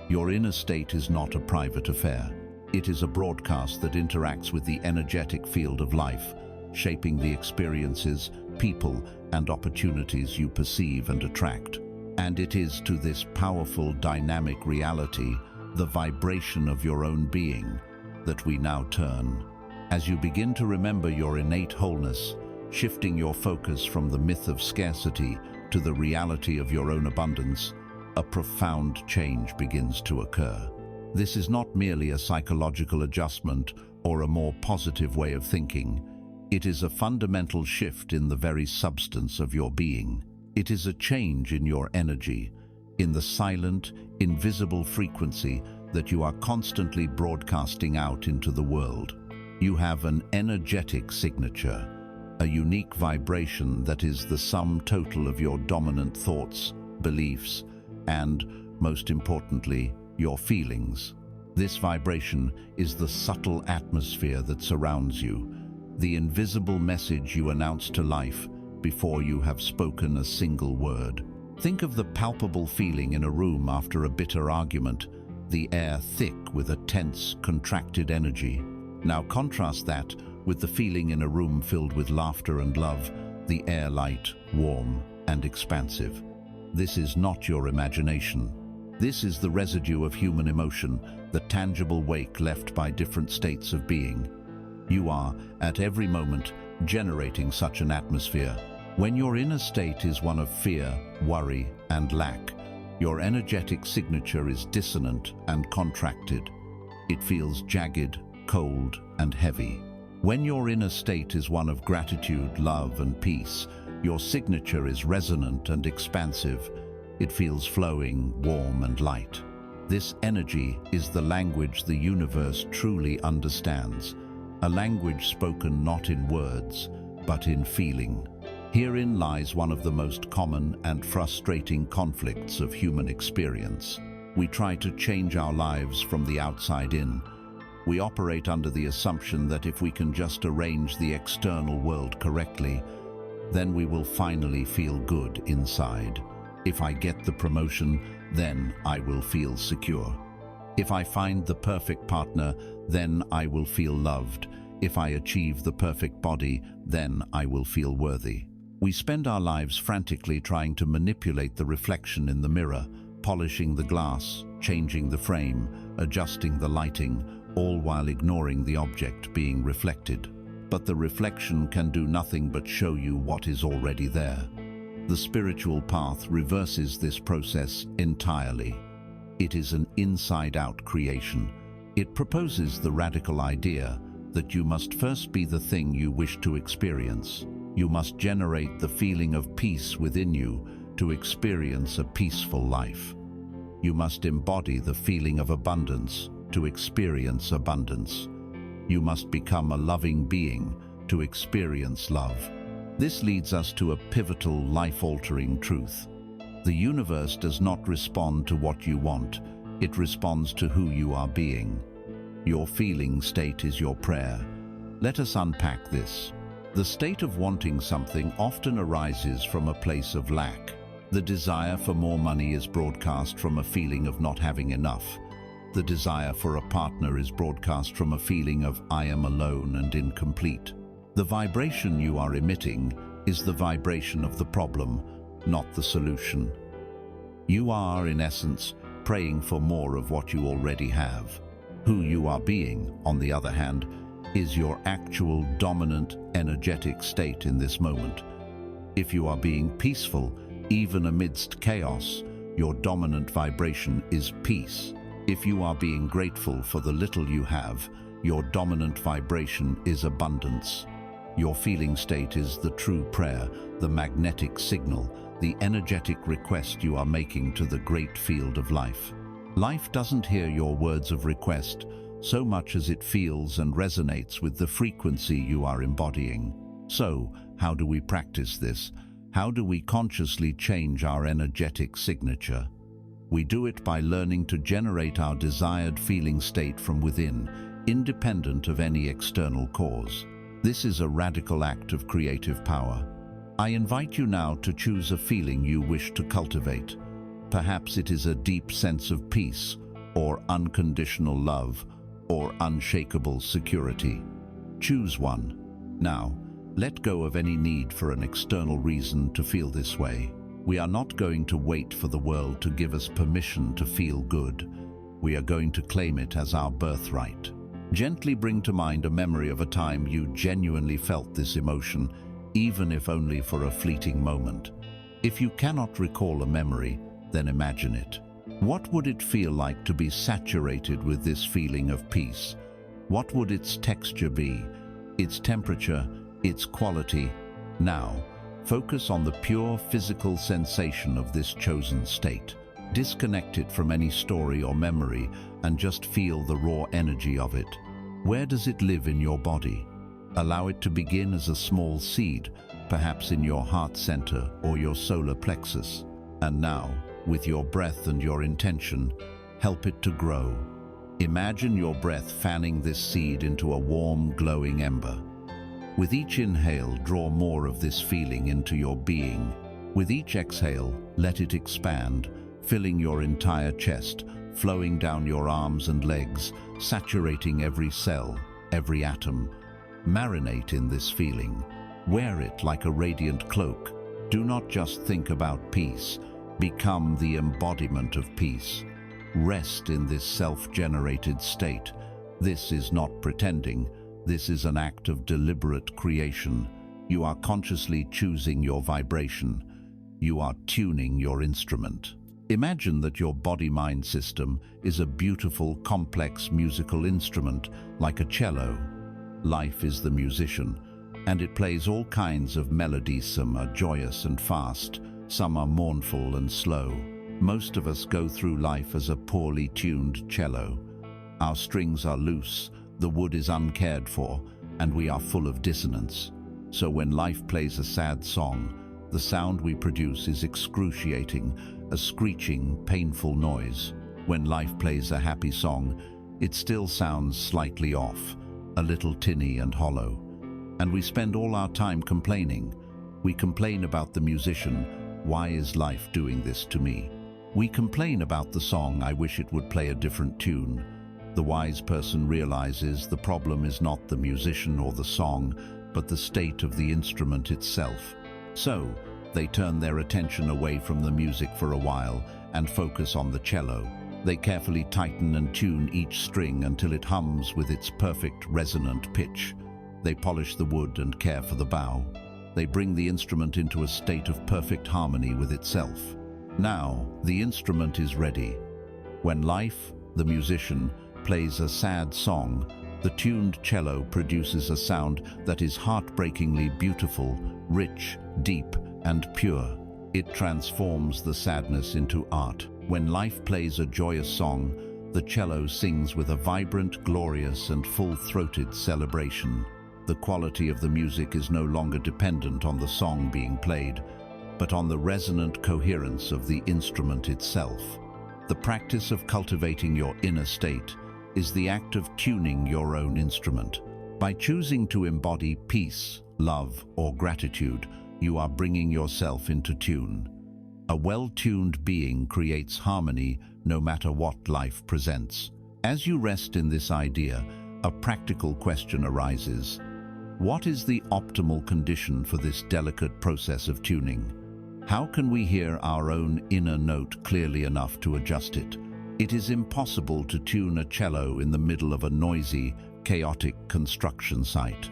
Your inner state is not a private affair. It is a broadcast that interacts with the energetic field of life, shaping the experiences, people, and opportunities you perceive and attract. And it is to this powerful, dynamic reality, the vibration of your own being, that we now turn. As you begin to remember your innate wholeness, shifting your focus from the myth of scarcity to the reality of your own abundance, a profound change begins to occur. This is not merely a psychological adjustment or a more positive way of thinking. It is a fundamental shift in the very substance of your being. It is a change in your energy, in the silent, invisible frequency that you are constantly broadcasting out into the world. You have an energetic signature, a unique vibration that is the sum total of your dominant thoughts, beliefs, and, most importantly, your feelings. This vibration is the subtle atmosphere that surrounds you, the invisible message you announce to life before you have spoken a single word. Think of the palpable feeling in a room after a bitter argument, the air thick with a tense, contracted energy. Now contrast that with the feeling in a room filled with laughter and love, the air light, warm, and expansive. This is not your imagination. This is the residue of human emotion, the tangible wake left by different states of being. You are, at every moment, generating such an atmosphere. When your inner state is one of fear, worry, and lack, your energetic signature is dissonant and contracted. It feels jagged, cold, and heavy. When your inner state is one of gratitude, love, and peace, your signature is resonant and expansive. It feels flowing, warm, and light. This energy is the language the universe truly understands, a language spoken not in words, but in feeling. Herein lies one of the most common and frustrating conflicts of human experience. We try to change our lives from the outside in. We operate under the assumption that if we can just arrange the external world correctly, then we will finally feel good inside. If I get the promotion, then I will feel secure. If I find the perfect partner, then I will feel loved. If I achieve the perfect body, then I will feel worthy. We spend our lives frantically trying to manipulate the reflection in the mirror, polishing the glass, changing the frame, adjusting the lighting, all while ignoring the object being reflected. But the reflection can do nothing but show you what is already there. The spiritual path reverses this process entirely. It is an inside-out creation. It proposes the radical idea that you must first be the thing you wish to experience. You must generate the feeling of peace within you to experience a peaceful life. You must embody the feeling of abundance to experience abundance. You must become a loving being to experience love. This leads us to a pivotal, life-altering truth. The universe does not respond to what you want. It responds to who you are being. Your feeling state is your prayer. Let us unpack this. The state of wanting something often arises from a place of lack. The desire for more money is broadcast from a feeling of not having enough. The desire for a partner is broadcast from a feeling of I am alone and incomplete. The vibration you are emitting is the vibration of the problem, not the solution. You are, in essence, praying for more of what you already have. Who you are being, on the other hand, is your actual dominant, energetic state in this moment. If you are being peaceful, even amidst chaos, your dominant vibration is peace. If you are being grateful for the little you have, your dominant vibration is abundance. Your feeling state is the true prayer, the magnetic signal, the energetic request you are making to the great field of life. Life doesn't hear your words of request so much as it feels and resonates with the frequency you are embodying. So, how do we practice this? How do we consciously change our energetic signature? We do it by learning to generate our desired feeling state from within, independent of any external cause. This is a radical act of creative power. I invite you now to choose a feeling you wish to cultivate. Perhaps it is a deep sense of peace, or unconditional love, or unshakable security. Choose one. Now, let go of any need for an external reason to feel this way. We are not going to wait for the world to give us permission to feel good. We are going to claim it as our birthright. Gently bring to mind a memory of a time you genuinely felt this emotion, even if only for a fleeting moment. If you cannot recall a memory, then imagine it. What would it feel like to be saturated with this feeling of peace? What would its texture be, its temperature, its quality? Now, focus on the pure physical sensation of this chosen state. Disconnect it from any story or memory and just feel the raw energy of it. Where does it live in your body? Allow it to begin as a small seed, perhaps in your heart center or your solar plexus. And now, with your breath and your intention, help it to grow. Imagine your breath fanning this seed into a warm, glowing ember. With each inhale, draw more of this feeling into your being. With each exhale, let it expand, filling your entire chest, flowing down your arms and legs, saturating every cell, every atom. Marinate in this feeling. Wear it like a radiant cloak. Do not just think about peace. Become the embodiment of peace. Rest in this self-generated state. This is not pretending. This is an act of deliberate creation. You are consciously choosing your vibration. You are tuning your instrument. Imagine that your body-mind system is a beautiful, complex musical instrument, like a cello. Life is the musician, and it plays all kinds of melodies. Some are joyous and fast, some are mournful and slow. Most of us go through life as a poorly tuned cello. Our strings are loose, the wood is uncared for, and we are full of dissonance. So when life plays a sad song, the sound we produce is excruciating, a screeching, painful noise. When life plays a happy song, it still sounds slightly off, a little tinny and hollow. And we spend all our time complaining. We complain about the musician. Why is life doing this to me? We complain about the song. I wish it would play a different tune. The wise person realizes the problem is not the musician or the song, but the state of the instrument itself. So, they turn their attention away from the music for a while and focus on the cello. They carefully tighten and tune each string until it hums with its perfect resonant pitch. They polish the wood and care for the bow. They bring the instrument into a state of perfect harmony with itself. Now, the instrument is ready. When life, the musician, plays a sad song, the tuned cello produces a sound that is heartbreakingly beautiful, rich, deep, and pure. It transforms the sadness into art. When life plays a joyous song, the cello sings with a vibrant, glorious, and full-throated celebration. The quality of the music is no longer dependent on the song being played, but on the resonant coherence of the instrument itself. The practice of cultivating your inner state is the act of tuning your own instrument. By choosing to embody peace, love, or gratitude, you are bringing yourself into tune. A well-tuned being creates harmony no matter what life presents. As you rest in this idea, a practical question arises. What is the optimal condition for this delicate process of tuning? How can we hear our own inner note clearly enough to adjust it? It is impossible to tune a cello in the middle of a noisy, chaotic construction site.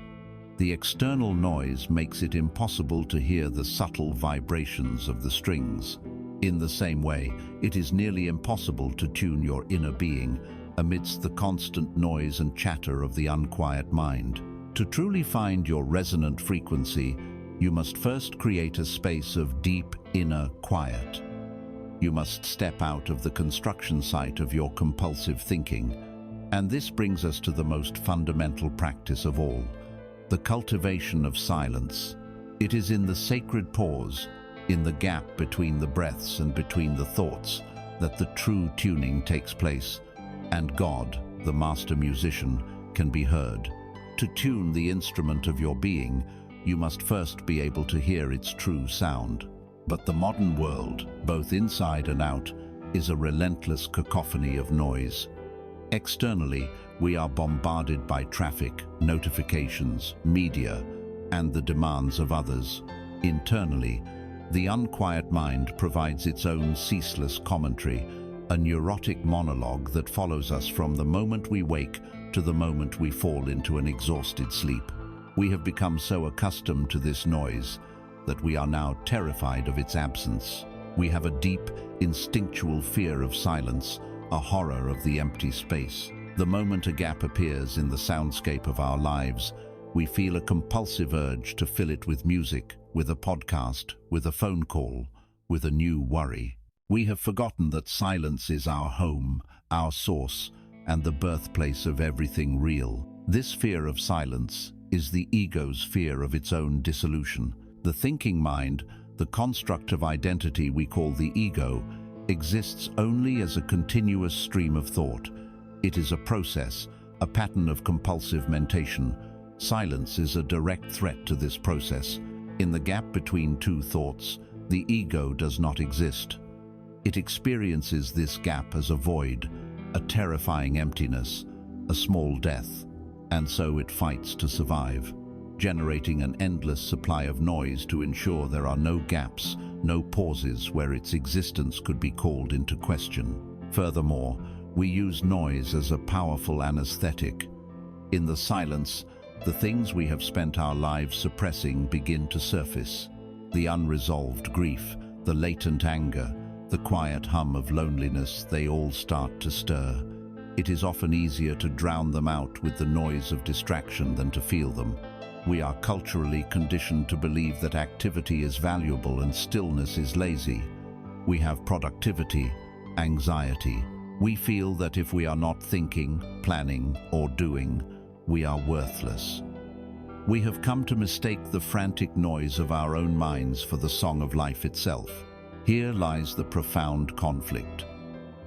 The external noise makes it impossible to hear the subtle vibrations of the strings. In the same way, it is nearly impossible to tune your inner being amidst the constant noise and chatter of the unquiet mind. To truly find your resonant frequency, you must first create a space of deep inner quiet. You must step out of the construction site of your compulsive thinking. And this brings us to the most fundamental practice of all, the cultivation of silence. It is in the sacred pause, in the gap between the breaths and between the thoughts, that the true tuning takes place, and God, the master musician, can be heard. To tune the instrument of your being, you must first be able to hear its true sound. But the modern world, both inside and out, is a relentless cacophony of noise. Externally, we are bombarded by traffic, notifications, media, and the demands of others. Internally, the unquiet mind provides its own ceaseless commentary, a neurotic monologue that follows us from the moment we wake to the moment we fall into an exhausted sleep. We have become so accustomed to this noise that we are now terrified of its absence. We have a deep, instinctual fear of silence, a horror of the empty space. The moment a gap appears in the soundscape of our lives, we feel a compulsive urge to fill it with music, with a podcast, with a phone call, with a new worry. We have forgotten that silence is our home, our source, and the birthplace of everything real. This fear of silence is the ego's fear of its own dissolution. The thinking mind, the construct of identity we call the ego, exists only as a continuous stream of thought. It is a process, a pattern of compulsive mentation. Silence is a direct threat to this process. In the gap between two thoughts, the ego does not exist. It experiences this gap as a void, a terrifying emptiness, a small death, and so it fights to survive, generating an endless supply of noise to ensure there are no gaps, no pauses where its existence could be called into question. Furthermore, we use noise as a powerful anesthetic. In the silence, the things we have spent our lives suppressing begin to surface. The unresolved grief, the latent anger, the quiet hum of loneliness, they all start to stir. It is often easier to drown them out with the noise of distraction than to feel them. We are culturally conditioned to believe that activity is valuable and stillness is lazy. We have productivity, anxiety. We feel that if we are not thinking, planning, or doing, we are worthless. We have come to mistake the frantic noise of our own minds for the song of life itself. Here lies the profound conflict.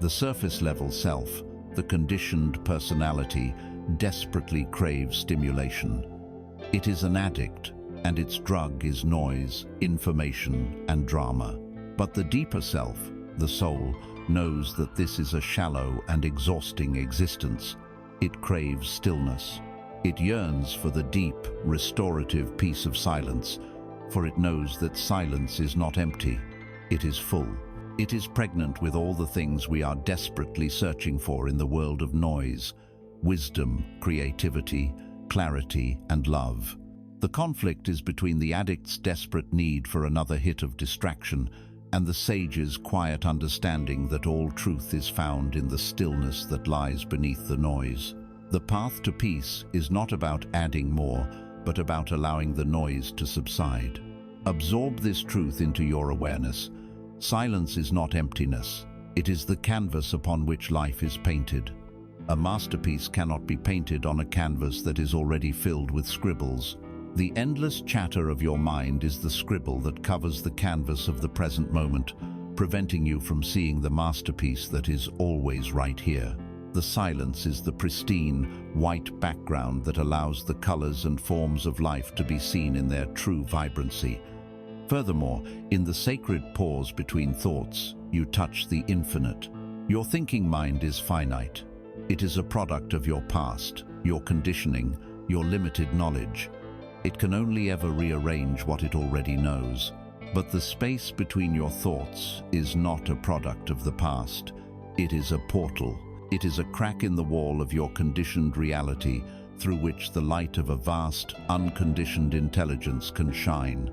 The surface-level self, the conditioned personality, desperately craves stimulation. It is an addict, and its drug is noise, information, and drama. But the deeper self, the soul, knows that this is a shallow and exhausting existence. It craves stillness. It yearns for the deep, restorative peace of silence, for it knows that silence is not empty, it is full. It is pregnant with all the things we are desperately searching for in the world of noise: wisdom, creativity, clarity, and love. The conflict is between the addict's desperate need for another hit of distraction and the sage's quiet understanding that all truth is found in the stillness that lies beneath the noise. The path to peace is not about adding more, but about allowing the noise to subside. Absorb this truth into your awareness. Silence is not emptiness. It is the canvas upon which life is painted. A masterpiece cannot be painted on a canvas that is already filled with scribbles. The endless chatter of your mind is the scribble that covers the canvas of the present moment, preventing you from seeing the masterpiece that is always right here. The silence is the pristine, white background that allows the colors and forms of life to be seen in their true vibrancy. Furthermore, in the sacred pause between thoughts, you touch the infinite. Your thinking mind is finite. It is a product of your past, your conditioning, your limited knowledge. It can only ever rearrange what it already knows. But the space between your thoughts is not a product of the past. It is a portal. It is a crack in the wall of your conditioned reality through which the light of a vast, unconditioned intelligence can shine.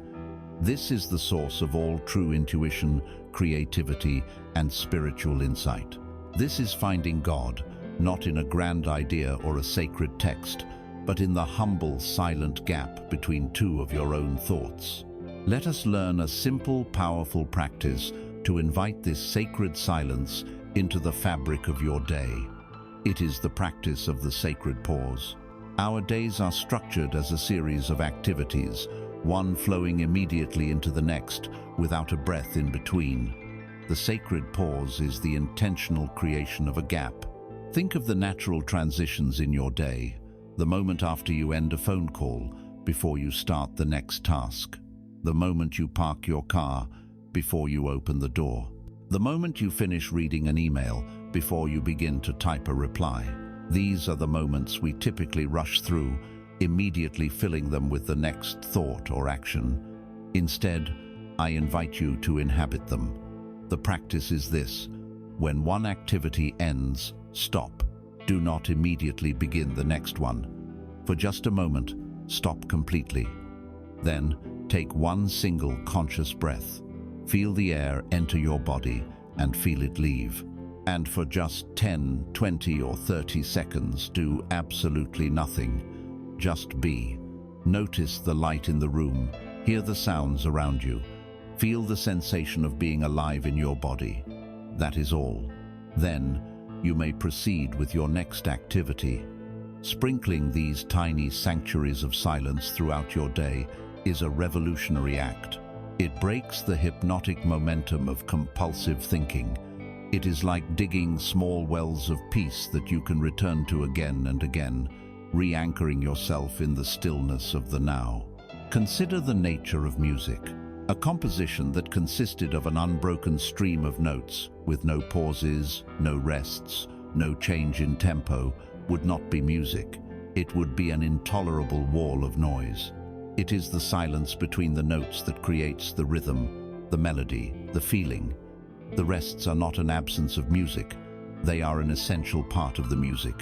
This is the source of all true intuition, creativity, and spiritual insight. This is finding God, not in a grand idea or a sacred text, but in the humble, silent gap between two of your own thoughts. Let us learn a simple, powerful practice to invite this sacred silence into the fabric of your day. It is the practice of the sacred pause. Our days are structured as a series of activities, one flowing immediately into the next without a breath in between. The sacred pause is the intentional creation of a gap. Think of the natural transitions in your day, the moment after you end a phone call before you start the next task, the moment you park your car before you open the door, the moment you finish reading an email before you begin to type a reply. These are the moments we typically rush through, immediately filling them with the next thought or action. Instead, I invite you to inhabit them. The practice is this: when one activity ends, stop. Do not immediately begin the next one. For just a moment, stop completely. Then, take one single conscious breath. Feel the air enter your body and feel it leave. And for just 10, 20, or 30 seconds, do absolutely nothing. Just be. Notice the light in the room. Hear the sounds around you. Feel the sensation of being alive in your body. That is all. Then, you may proceed with your next activity. Sprinkling these tiny sanctuaries of silence throughout your day is a revolutionary act. It breaks the hypnotic momentum of compulsive thinking. It is like digging small wells of peace that you can return to again and again, re-anchoring yourself in the stillness of the now. Consider the nature of music. A composition that consisted of an unbroken stream of notes, with no pauses, no rests, no change in tempo, would not be music. It would be an intolerable wall of noise. It is the silence between the notes that creates the rhythm, the melody, the feeling. The rests are not an absence of music. They are an essential part of the music.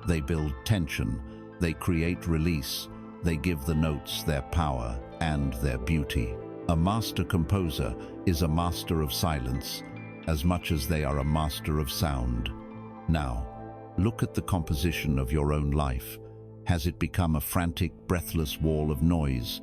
They build tension. They create release. They give the notes their power and their beauty. A master composer is a master of silence as much as they are a master of sound. Now, look at the composition of your own life. Has it become a frantic, breathless wall of noise?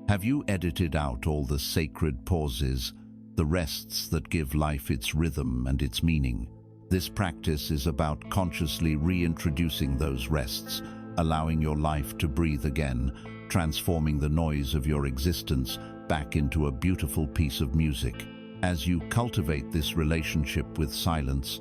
Have you edited out all the sacred pauses, the rests that give life its rhythm and its meaning? This practice is about consciously reintroducing those rests, allowing your life to breathe again, transforming the noise of your existence back into a beautiful piece of music. As you cultivate this relationship with silence,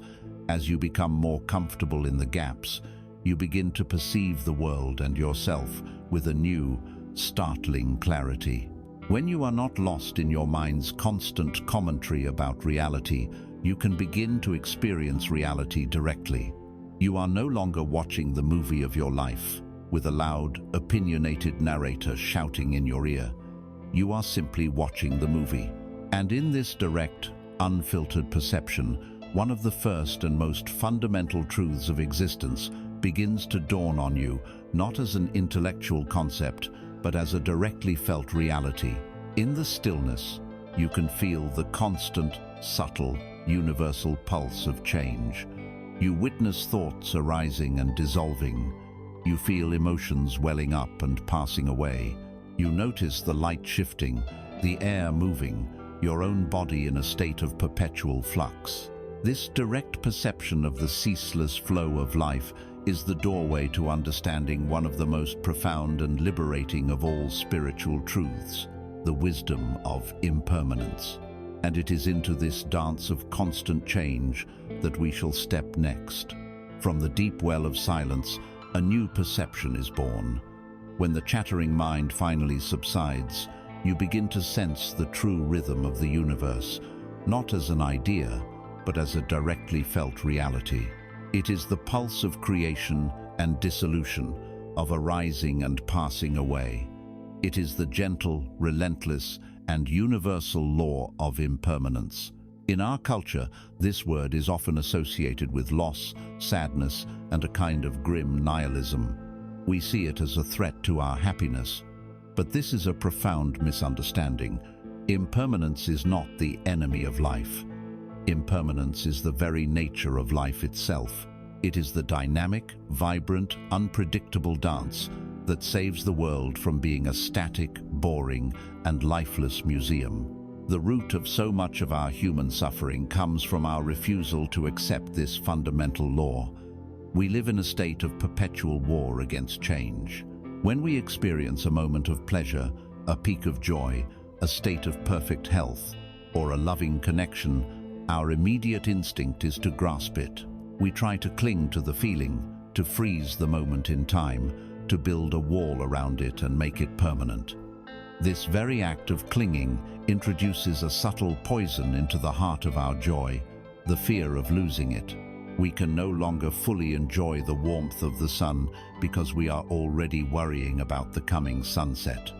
as you become more comfortable in the gaps, you begin to perceive the world and yourself with a new, startling clarity. When you are not lost in your mind's constant commentary about reality, you can begin to experience reality directly. You are no longer watching the movie of your life, with a loud, opinionated narrator shouting in your ear. you are simply watching the movie. And in this direct, unfiltered perception, one of the first and most fundamental truths of existence begins to dawn on you, not as an intellectual concept, but as a directly felt reality. In the stillness, you can feel the constant, subtle, universal pulse of change. You witness thoughts arising and dissolving. You feel emotions welling up and passing away. You notice the light shifting, the air moving, your own body in a state of perpetual flux. This direct perception of the ceaseless flow of life is the doorway to understanding one of the most profound and liberating of all spiritual truths, the wisdom of impermanence. And it is into this dance of constant change that we shall step next. From the deep well of silence, a new perception is born. When the chattering mind finally subsides, you begin to sense the true rhythm of the universe, not as an idea, but as a directly felt reality. It is the pulse of creation and dissolution, of arising and passing away. It is the gentle, relentless, and universal law of impermanence. In our culture, this word is often associated with loss, sadness, and a kind of grim nihilism. We see it as a threat to our happiness. But this is a profound misunderstanding. Impermanence is not the enemy of life. Impermanence is the very nature of life itself. It is the dynamic, vibrant, unpredictable dance that saves the world from being a static, boring, and lifeless museum. The root of so much of our human suffering comes from our refusal to accept this fundamental law. We live in a state of perpetual war against change. When we experience a moment of pleasure, a peak of joy, a state of perfect health, or a loving connection, our immediate instinct is to grasp it. We try to cling to the feeling, to freeze the moment in time, to build a wall around it and make it permanent. This very act of clinging introduces a subtle poison into the heart of our joy, the fear of losing it. We can no longer fully enjoy the warmth of the sun because we are already worrying about the coming sunset.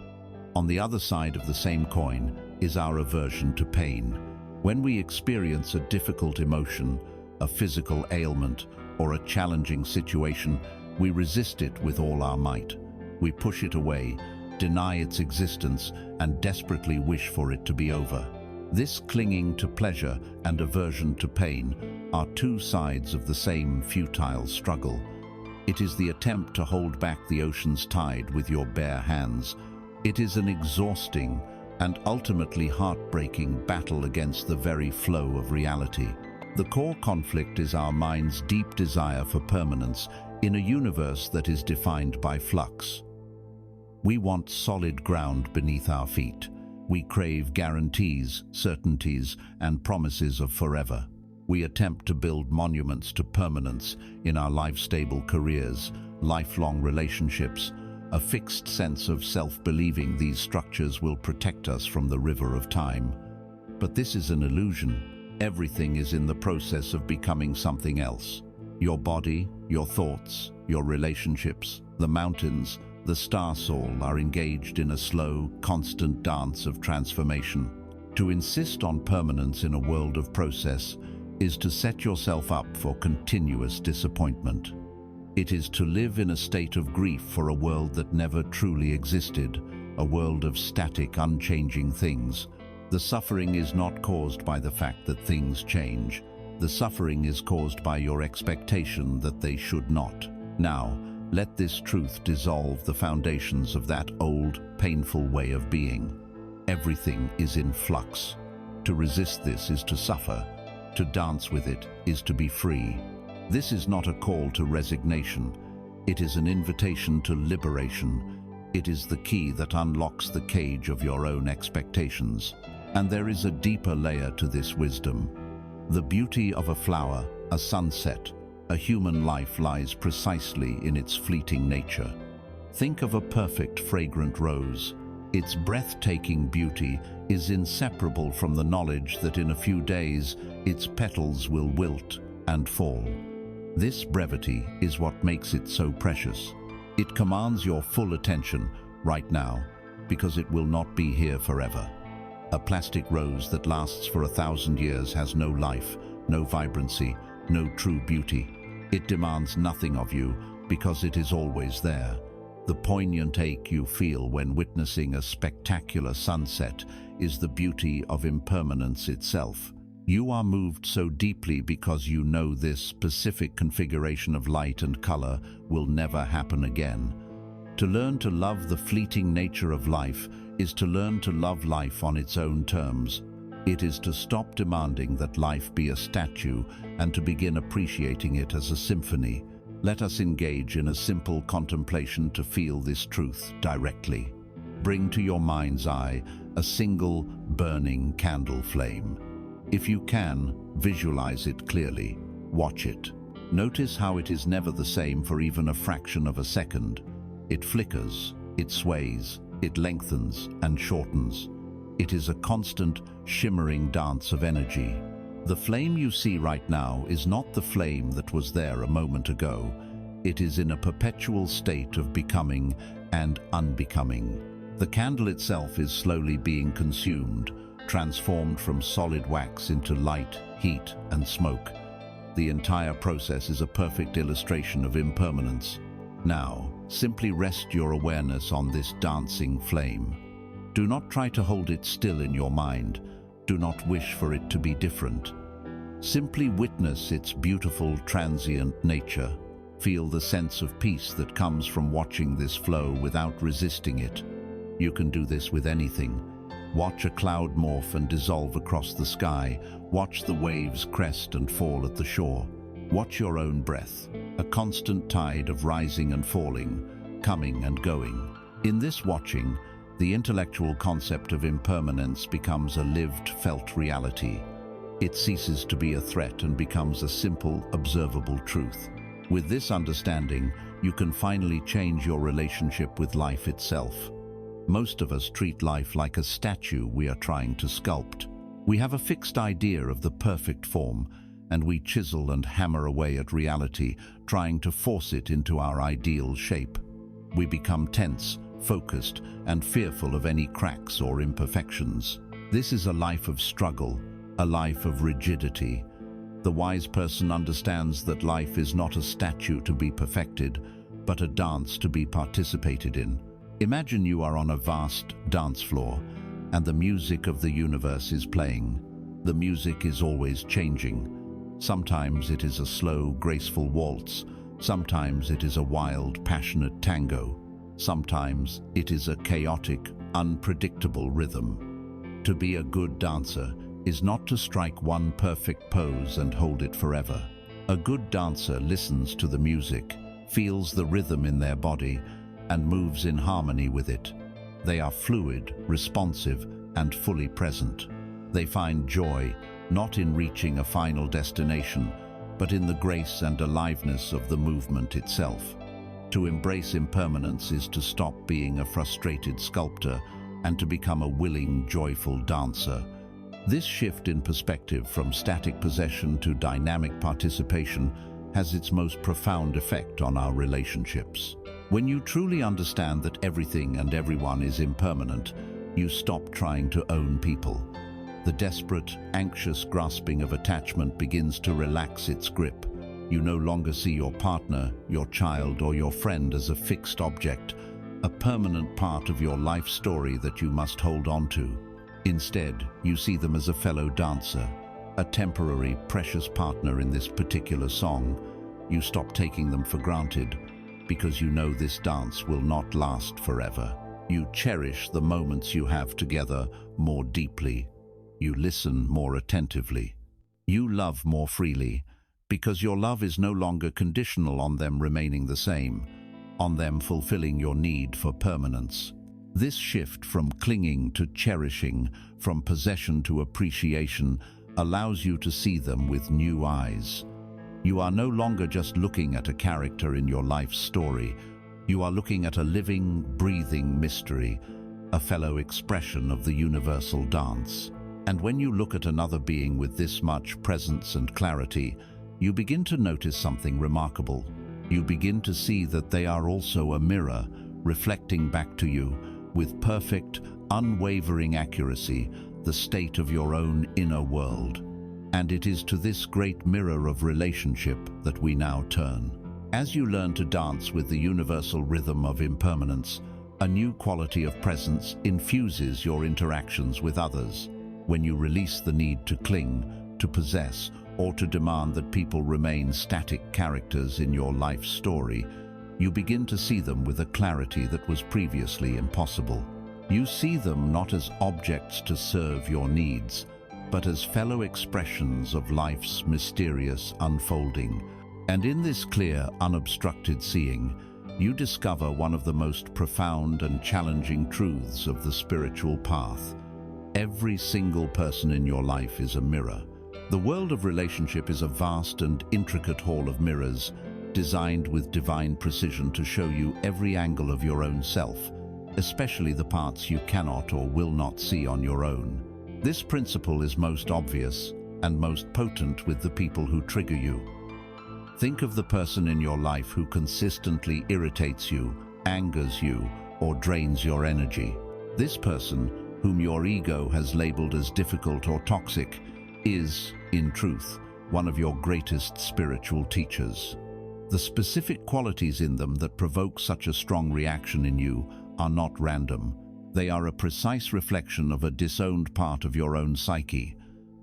On the other side of the same coin is our aversion to pain. When we experience a difficult emotion, a physical ailment, or a challenging situation, we resist it with all our might. We push it away, deny its existence, and desperately wish for it to be over. This clinging to pleasure and aversion to pain are two sides of the same futile struggle. It is the attempt to hold back the ocean's tide with your bare hands. It is an exhausting and ultimately heartbreaking battle against the very flow of reality. The core conflict is our mind's deep desire for permanence in a universe that is defined by flux. We want solid ground beneath our feet. We crave guarantees, certainties, and promises of forever. We attempt to build monuments to permanence in our life-stable careers, lifelong relationships, a fixed sense of self-believing these structures will protect us from the river of time. But this is an illusion. Everything is in the process of becoming something else. Your body, your thoughts, your relationships, the mountains, the star soul are engaged in a slow, constant dance of transformation. To insist on permanence in a world of process is to set yourself up for continuous disappointment. It is to live in a state of grief for a world that never truly existed, a world of static, unchanging things. The suffering is not caused by the fact that things change. The suffering is caused by your expectation that they should not. Now, let this truth dissolve the foundations of that old, painful way of being. Everything is in flux. To resist this is to suffer. To dance with it is to be free. This is not a call to resignation. It is an invitation to liberation. It is the key that unlocks the cage of your own expectations. And there is a deeper layer to this wisdom. The beauty of a flower, a sunset, a human life lies precisely in its fleeting nature. Think of a perfect, fragrant rose. Its breathtaking beauty is inseparable from the knowledge that in a few days its petals will wilt and fall. This brevity is what makes it so precious. It commands your full attention right now, because it will not be here forever. A plastic rose that lasts for 1,000 years has no life, no vibrancy, no true beauty. It demands nothing of you because it is always there. The poignant ache you feel when witnessing a spectacular sunset is the beauty of impermanence itself. You are moved so deeply because you know this specific configuration of light and color will never happen again. To learn to love the fleeting nature of life is to learn to love life on its own terms. It is to stop demanding that life be a statue and to begin appreciating it as a symphony. Let us engage in a simple contemplation to feel this truth directly. Bring to your mind's eye a single burning candle flame. If you can, visualize it clearly. Watch it. Notice how it is never the same for even a fraction of a second. It flickers, it sways, it lengthens and shortens. It is a constant, shimmering dance of energy. The flame you see right now is not the flame that was there a moment ago. It is in a perpetual state of becoming and unbecoming. The candle itself is slowly being consumed, transformed from solid wax into light, heat, and smoke. The entire process is a perfect illustration of impermanence. Now, simply rest your awareness on this dancing flame. Do not try to hold it still in your mind. Do not wish for it to be different. Simply witness its beautiful, transient nature. Feel the sense of peace that comes from watching this flow without resisting it. You can do this with anything. Watch a cloud morph and dissolve across the sky. Watch the waves crest and fall at the shore. Watch your own breath, a constant tide of rising and falling, coming and going. In this watching, the intellectual concept of impermanence becomes a lived, felt reality. It ceases to be a threat and becomes a simple, observable truth. With this understanding, you can finally change your relationship with life itself. Most of us treat life like a statue we are trying to sculpt. We have a fixed idea of the perfect form, and we chisel and hammer away at reality, trying to force it into our ideal shape. We become tense, focused, and fearful of any cracks or imperfections. This is a life of struggle, a life of rigidity. The wise person understands that life is not a statue to be perfected, but a dance to be participated in. Imagine you are on a vast dance floor, and the music of the universe is playing. The music is always changing. Sometimes it is a slow, graceful waltz. Sometimes it is a wild, passionate tango. Sometimes it is a chaotic, unpredictable rhythm. To be a good dancer is not to strike one perfect pose and hold it forever. A good dancer listens to the music, feels the rhythm in their body, and moves in harmony with it. They are fluid, responsive, and fully present. They find joy not in reaching a final destination, but in the grace and aliveness of the movement itself. To embrace impermanence is to stop being a frustrated sculptor and to become a willing, joyful dancer. This shift in perspective from static possession to dynamic participation has its most profound effect on our relationships. When you truly understand that everything and everyone is impermanent, you stop trying to own people. The desperate, anxious grasping of attachment begins to relax its grip. You no longer see your partner, your child, or your friend as a fixed object, a permanent part of your life story that you must hold on to. Instead, you see them as a fellow dancer, a temporary, precious partner in this particular song. You stop taking them for granted because you know this dance will not last forever. You cherish the moments you have together more deeply. You listen more attentively. You love more freely because your love is no longer conditional on them remaining the same, on them fulfilling your need for permanence. This shift from clinging to cherishing, from possession to appreciation, allows you to see them with new eyes. You are no longer just looking at a character in your life's story. You are looking at a living, breathing mystery, a fellow expression of the universal dance. And when you look at another being with this much presence and clarity, you begin to notice something remarkable. You begin to see that they are also a mirror, reflecting back to you, with perfect, unwavering accuracy, the state of your own inner world. And it is to this great mirror of relationship that we now turn. As you learn to dance with the universal rhythm of impermanence, a new quality of presence infuses your interactions with others. When you release the need to cling, to possess, or to demand that people remain static characters in your life story, you begin to see them with a clarity that was previously impossible. You see them not as objects to serve your needs, but as fellow expressions of life's mysterious unfolding. And in this clear, unobstructed seeing, you discover one of the most profound and challenging truths of the spiritual path. Every single person in your life is a mirror. The world of relationship is a vast and intricate hall of mirrors, designed with divine precision to show you every angle of your own self, especially the parts you cannot or will not see on your own. This principle is most obvious and most potent with the people who trigger you. Think of the person in your life who consistently irritates you, angers you, or drains your energy. This person, whom your ego has labeled as difficult or toxic, is, in truth, one of your greatest spiritual teachers. The specific qualities in them that provoke such a strong reaction in you are not random. They are a precise reflection of a disowned part of your own psyche.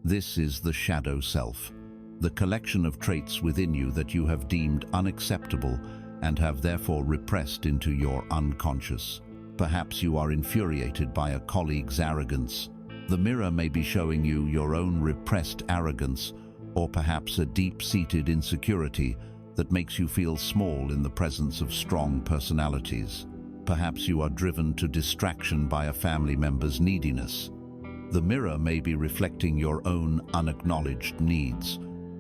This is the shadow self, the collection of traits within you that you have deemed unacceptable and have therefore repressed into your unconscious. Perhaps you are infuriated by a colleague's arrogance. The mirror may be showing you your own repressed arrogance, or perhaps a deep-seated insecurity that makes you feel small in the presence of strong personalities. Perhaps you are driven to distraction by a family member's neediness. The mirror may be reflecting your own unacknowledged needs,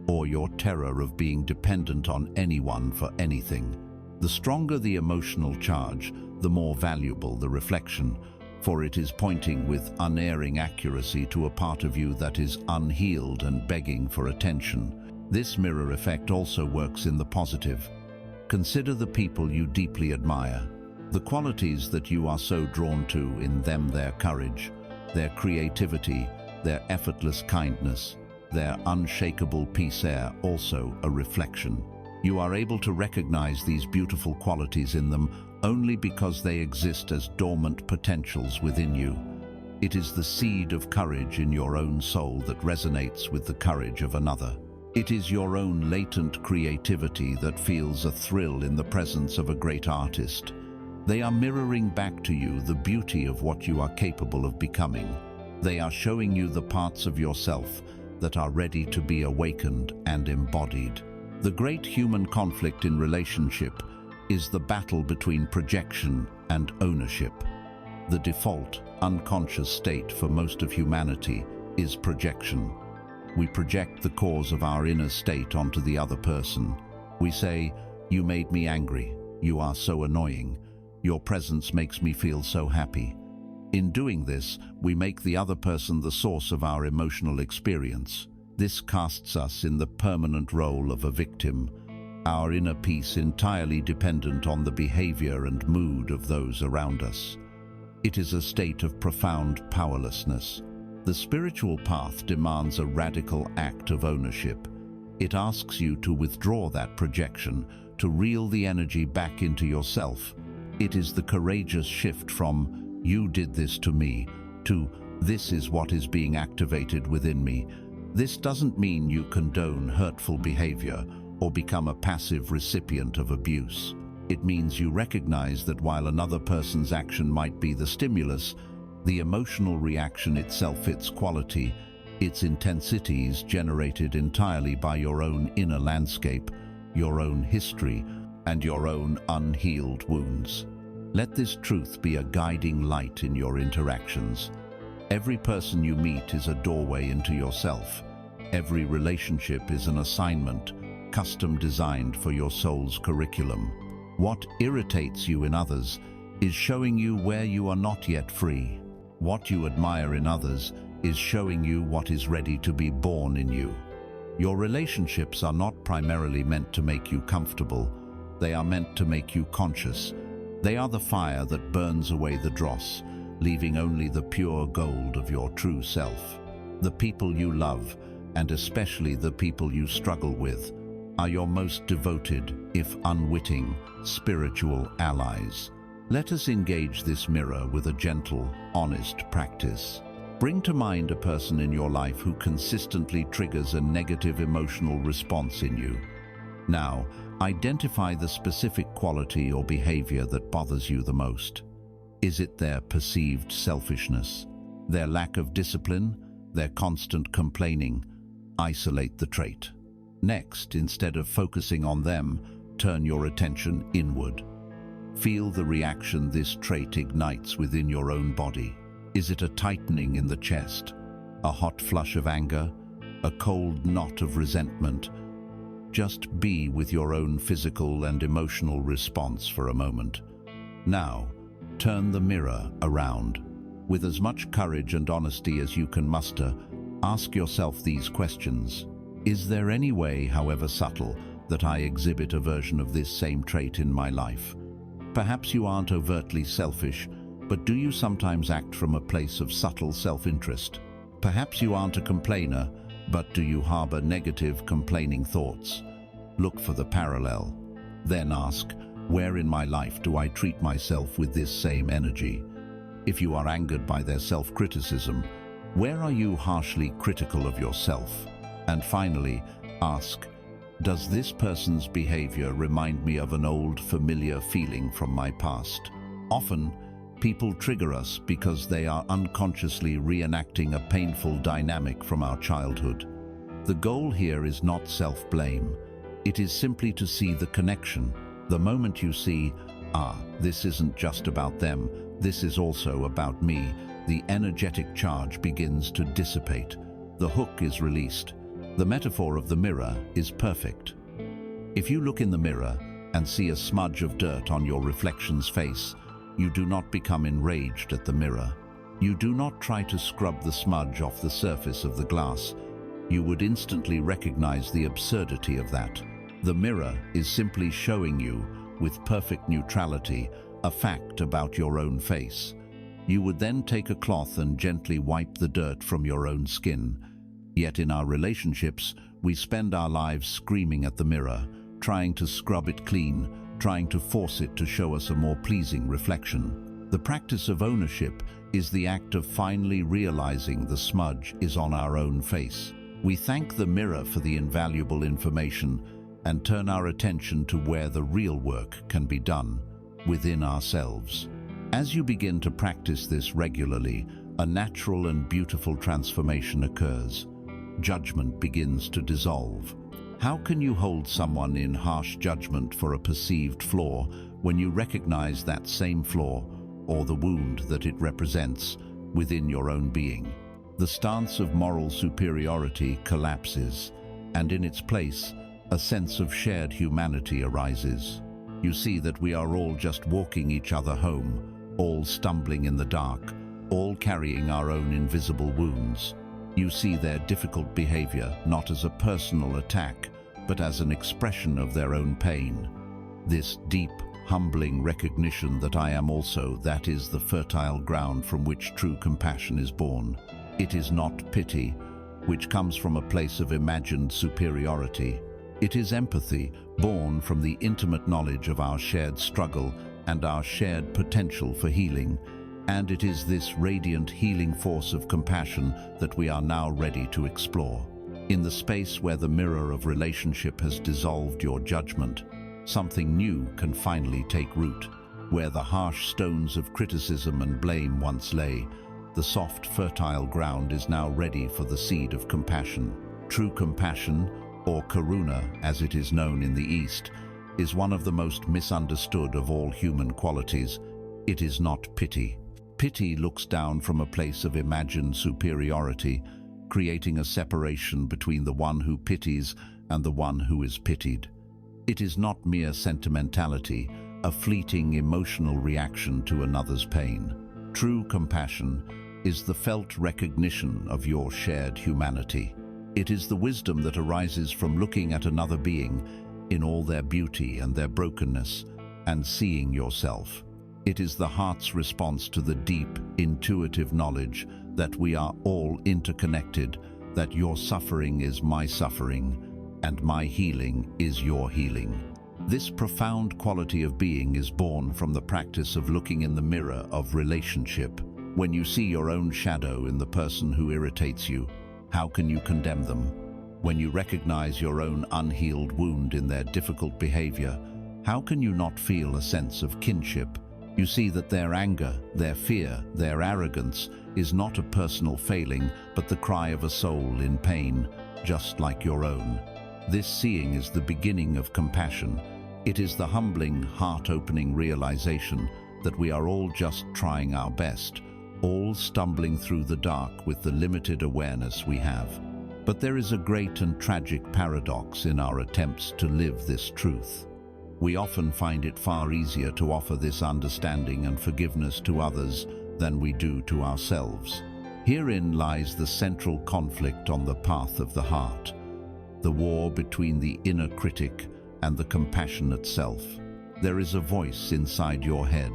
or your terror of being dependent on anyone for anything. The stronger the emotional charge, the more valuable the reflection, for it is pointing with unerring accuracy to a part of you that is unhealed and begging for attention. This mirror effect also works in the positive. Consider the people you deeply admire. The qualities that you are so drawn to in them: their courage, their creativity, their effortless kindness, their unshakable peace are also a reflection. You are able to recognize these beautiful qualities in them only because they exist as dormant potentials within you. It is the seed of courage in your own soul that resonates with the courage of another. It is your own latent creativity that feels a thrill in the presence of a great artist. They are mirroring back to you the beauty of what you are capable of becoming. They are showing you the parts of yourself that are ready to be awakened and embodied. The great human conflict in relationship is the battle between projection and ownership. The default, unconscious state for most of humanity is projection. We project the cause of our inner state onto the other person. We say, "You made me angry. You are so annoying. Your presence makes me feel so happy." In doing this, we make the other person the source of our emotional experience. This casts us in the permanent role of a victim, our inner peace entirely dependent on the behavior and mood of those around us. It is a state of profound powerlessness. The spiritual path demands a radical act of ownership. It asks you to withdraw that projection, to reel the energy back into yourself. It is the courageous shift from "you did this to me" to "this is what is being activated within me." This doesn't mean you condone hurtful behavior or become a passive recipient of abuse. It means you recognize that while another person's action might be the stimulus, the emotional reaction itself, its quality, its intensity is generated entirely by your own inner landscape, your own history, and your own unhealed wounds. Let this truth be a guiding light in your interactions. Every person you meet is a doorway into yourself. Every relationship is an assignment, custom designed for your soul's curriculum. What irritates you in others is showing you where you are not yet free. What you admire in others is showing you what is ready to be born in you. Your relationships are not primarily meant to make you comfortable. They are meant to make you conscious, They are the fire that burns away the dross, leaving only the pure gold of your true self. The people you love, and especially the people you struggle with, are your most devoted, if unwitting, spiritual allies. Let us engage this mirror with a gentle, honest practice. Bring to mind a person in your life who consistently triggers a negative emotional response in you. Now, identify the specific quality or behavior that bothers you the most. Is it their perceived selfishness, their lack of discipline, their constant complaining? Isolate the trait. Next, instead of focusing on them, turn your attention inward. Feel the reaction this trait ignites within your own body. Is it a tightening in the chest, a hot flush of anger, a cold knot of resentment? Just be with your own physical and emotional response for a moment. Now, turn the mirror around. With as much courage and honesty as you can muster, ask yourself these questions. Is there any way, however subtle, that I exhibit a version of this same trait in my life? Perhaps you aren't overtly selfish, but do you sometimes act from a place of subtle self-interest? Perhaps you aren't a complainer, but do you harbor negative, complaining thoughts? Look for the parallel. Then ask, where in my life do I treat myself with this same energy? If you are angered by their self-criticism, where are you harshly critical of yourself? And finally, ask, does this person's behavior remind me of an old, familiar feeling from my past? Often, people trigger us because they are unconsciously reenacting a painful dynamic from our childhood. The goal here is not self-blame. It is simply to see the connection. The moment you see, this isn't just about them, this is also about me, the energetic charge begins to dissipate. The hook is released. The metaphor of the mirror is perfect. If you look in the mirror and see a smudge of dirt on your reflection's face, you do not become enraged at the mirror. You do not try to scrub the smudge off the surface of the glass. You would instantly recognize the absurdity of that. The mirror is simply showing you, with perfect neutrality, a fact about your own face. You would then take a cloth and gently wipe the dirt from your own skin. Yet in our relationships, we spend our lives screaming at the mirror, trying to scrub it clean, trying to force it to show us a more pleasing reflection. The practice of ownership is the act of finally realizing the smudge is on our own face. We thank the mirror for the invaluable information and turn our attention to where the real work can be done, within ourselves. As you begin to practice this regularly, a natural and beautiful transformation occurs. Judgment begins to dissolve. How can you hold someone in harsh judgment for a perceived flaw when you recognize that same flaw, or the wound that it represents, within your own being? The stance of moral superiority collapses, and in its place, a sense of shared humanity arises. You see that we are all just walking each other home, all stumbling in the dark, all carrying our own invisible wounds. You see their difficult behavior not as a personal attack, but as an expression of their own pain. This deep, humbling recognition that I am also, that is the fertile ground from which true compassion is born. It is not pity, which comes from a place of imagined superiority. It is empathy, born from the intimate knowledge of our shared struggle and our shared potential for healing. And it is this radiant healing force of compassion that we are now ready to explore. In the space where the mirror of relationship has dissolved your judgment, something new can finally take root. Where the harsh stones of criticism and blame once lay, the soft, fertile ground is now ready for the seed of compassion. True compassion, or karuna as it is known in the East, is one of the most misunderstood of all human qualities. It is not pity. Pity looks down from a place of imagined superiority, creating a separation between the one who pities and the one who is pitied. It is not mere sentimentality, a fleeting emotional reaction to another's pain. True compassion is the felt recognition of your shared humanity. It is the wisdom that arises from looking at another being in all their beauty and their brokenness and seeing yourself. It is the heart's response to the deep, intuitive knowledge that we are all interconnected, that your suffering is my suffering, and my healing is your healing. This profound quality of being is born from the practice of looking in the mirror of relationship. When you see your own shadow in the person who irritates you, how can you condemn them? When you recognize your own unhealed wound in their difficult behavior, how can you not feel a sense of kinship? You see that their anger, their fear, their arrogance is not a personal failing, but the cry of a soul in pain, just like your own. This seeing is the beginning of compassion. It is the humbling, heart-opening realization that we are all just trying our best, all stumbling through the dark with the limited awareness we have. But there is a great and tragic paradox in our attempts to live this truth. We often find it far easier to offer this understanding and forgiveness to others than we do to ourselves. Herein lies the central conflict on the path of the heart, the war between the inner critic and the compassionate self. There is a voice inside your head,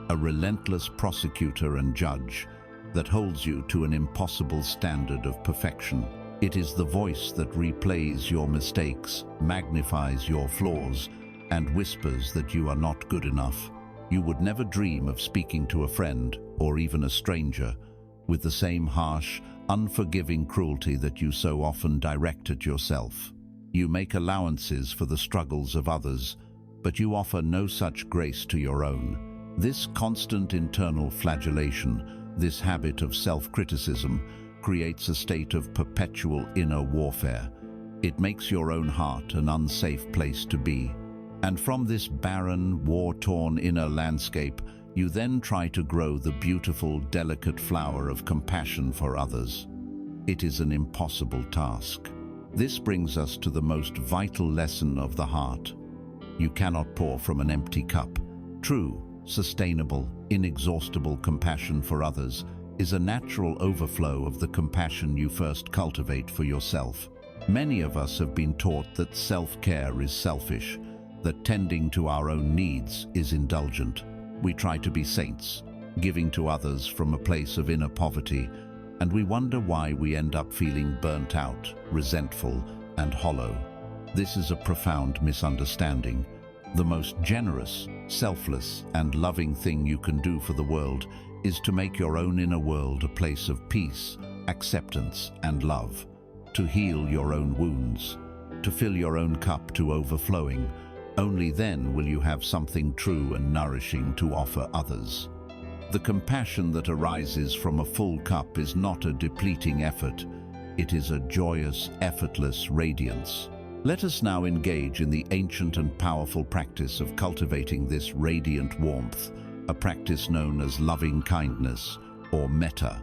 a relentless prosecutor and judge that holds you to an impossible standard of perfection. It is the voice that replays your mistakes, magnifies your flaws, and whispers that you are not good enough. You would never dream of speaking to a friend, or even a stranger, with the same harsh, unforgiving cruelty that you so often direct at yourself. You make allowances for the struggles of others, but you offer no such grace to your own. This constant internal flagellation, this habit of self-criticism, creates a state of perpetual inner warfare. It makes your own heart an unsafe place to be. And from this barren, war-torn inner landscape, you then try to grow the beautiful, delicate flower of compassion for others. It is an impossible task. This brings us to the most vital lesson of the heart. You cannot pour from an empty cup. True, sustainable, inexhaustible compassion for others is a natural overflow of the compassion you first cultivate for yourself. Many of us have been taught that self-care is selfish, that tending to our own needs is indulgent. We try to be saints, giving to others from a place of inner poverty, and we wonder why we end up feeling burnt out, resentful, and hollow. This is a profound misunderstanding. The most generous, selfless, and loving thing you can do for the world is to make your own inner world a place of peace, acceptance, and love, to heal your own wounds, to fill your own cup to overflowing. Only then will you have something true and nourishing to offer others. The compassion that arises from a full cup is not a depleting effort. It is a joyous, effortless radiance. Let us now engage in the ancient and powerful practice of cultivating this radiant warmth, a practice known as loving kindness, or metta.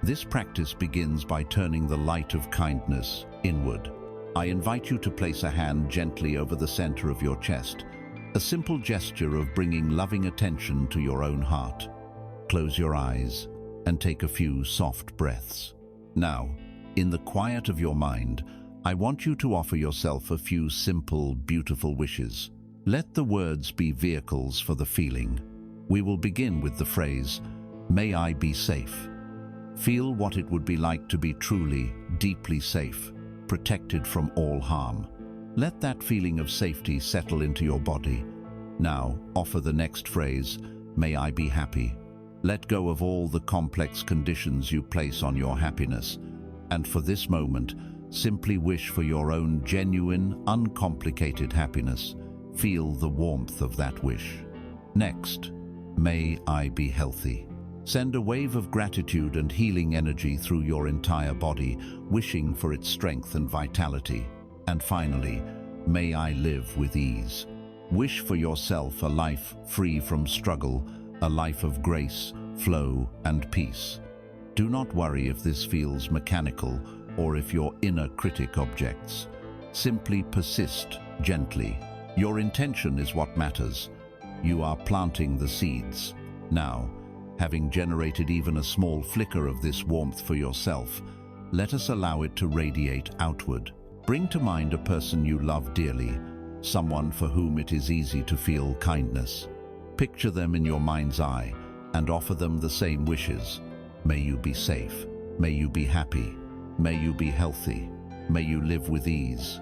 This practice begins by turning the light of kindness inward. I invite you to place a hand gently over the center of your chest, a simple gesture of bringing loving attention to your own heart. Close your eyes and take a few soft breaths. Now, in the quiet of your mind, I want you to offer yourself a few simple, beautiful wishes. Let the words be vehicles for the feeling. We will begin with the phrase, "May I be safe." Feel what it would be like to be truly, deeply safe, protected from all harm. Let that feeling of safety settle into your body. Now, offer the next phrase, "May I be happy." Let go of all the complex conditions you place on your happiness, and for this moment, simply wish for your own genuine, uncomplicated happiness. Feel the warmth of that wish. Next, "May I be healthy." Send a wave of gratitude and healing energy through your entire body, wishing for its strength and vitality. And finally, "May I live with ease." Wish for yourself a life free from struggle, a life of grace, flow, and peace. Do not worry if this feels mechanical or if your inner critic objects. Simply persist gently. Your intention is what matters. You are planting the seeds. Now, having generated even a small flicker of this warmth for yourself, let us allow it to radiate outward. Bring to mind a person you love dearly, someone for whom it is easy to feel kindness. Picture them in your mind's eye and offer them the same wishes. May you be safe. May you be happy. May you be healthy. May you live with ease.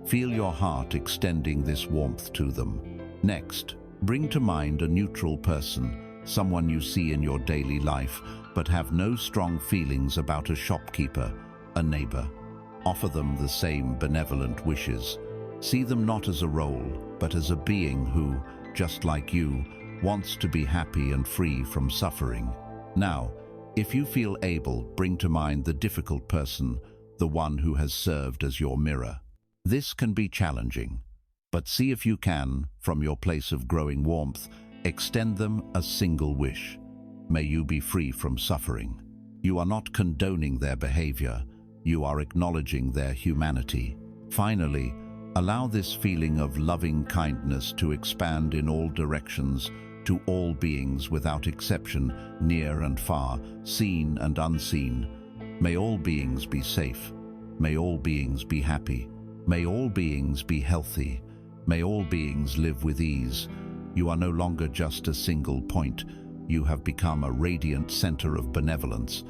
Feel your heart extending this warmth to them. Next, bring to mind a neutral person, someone you see in your daily life but have no strong feelings about: a shopkeeper, a neighbor. Offer them the same benevolent wishes. See them not as a role, but as a being who, just like you, wants to be happy and free from suffering. Now, if you feel able, bring to mind the difficult person, the one who has served as your mirror. This can be challenging, but see if you can, from your place of growing warmth, extend them a single wish. May you be free from suffering. You are not condoning their behavior, you are acknowledging their humanity. Finally, allow this feeling of loving kindness to expand in all directions, to all beings without exception, near and far, seen and unseen. May all beings be safe. May all beings be happy. May all beings be healthy. May all beings live with ease. You are no longer just a single point. You have become a radiant center of benevolence.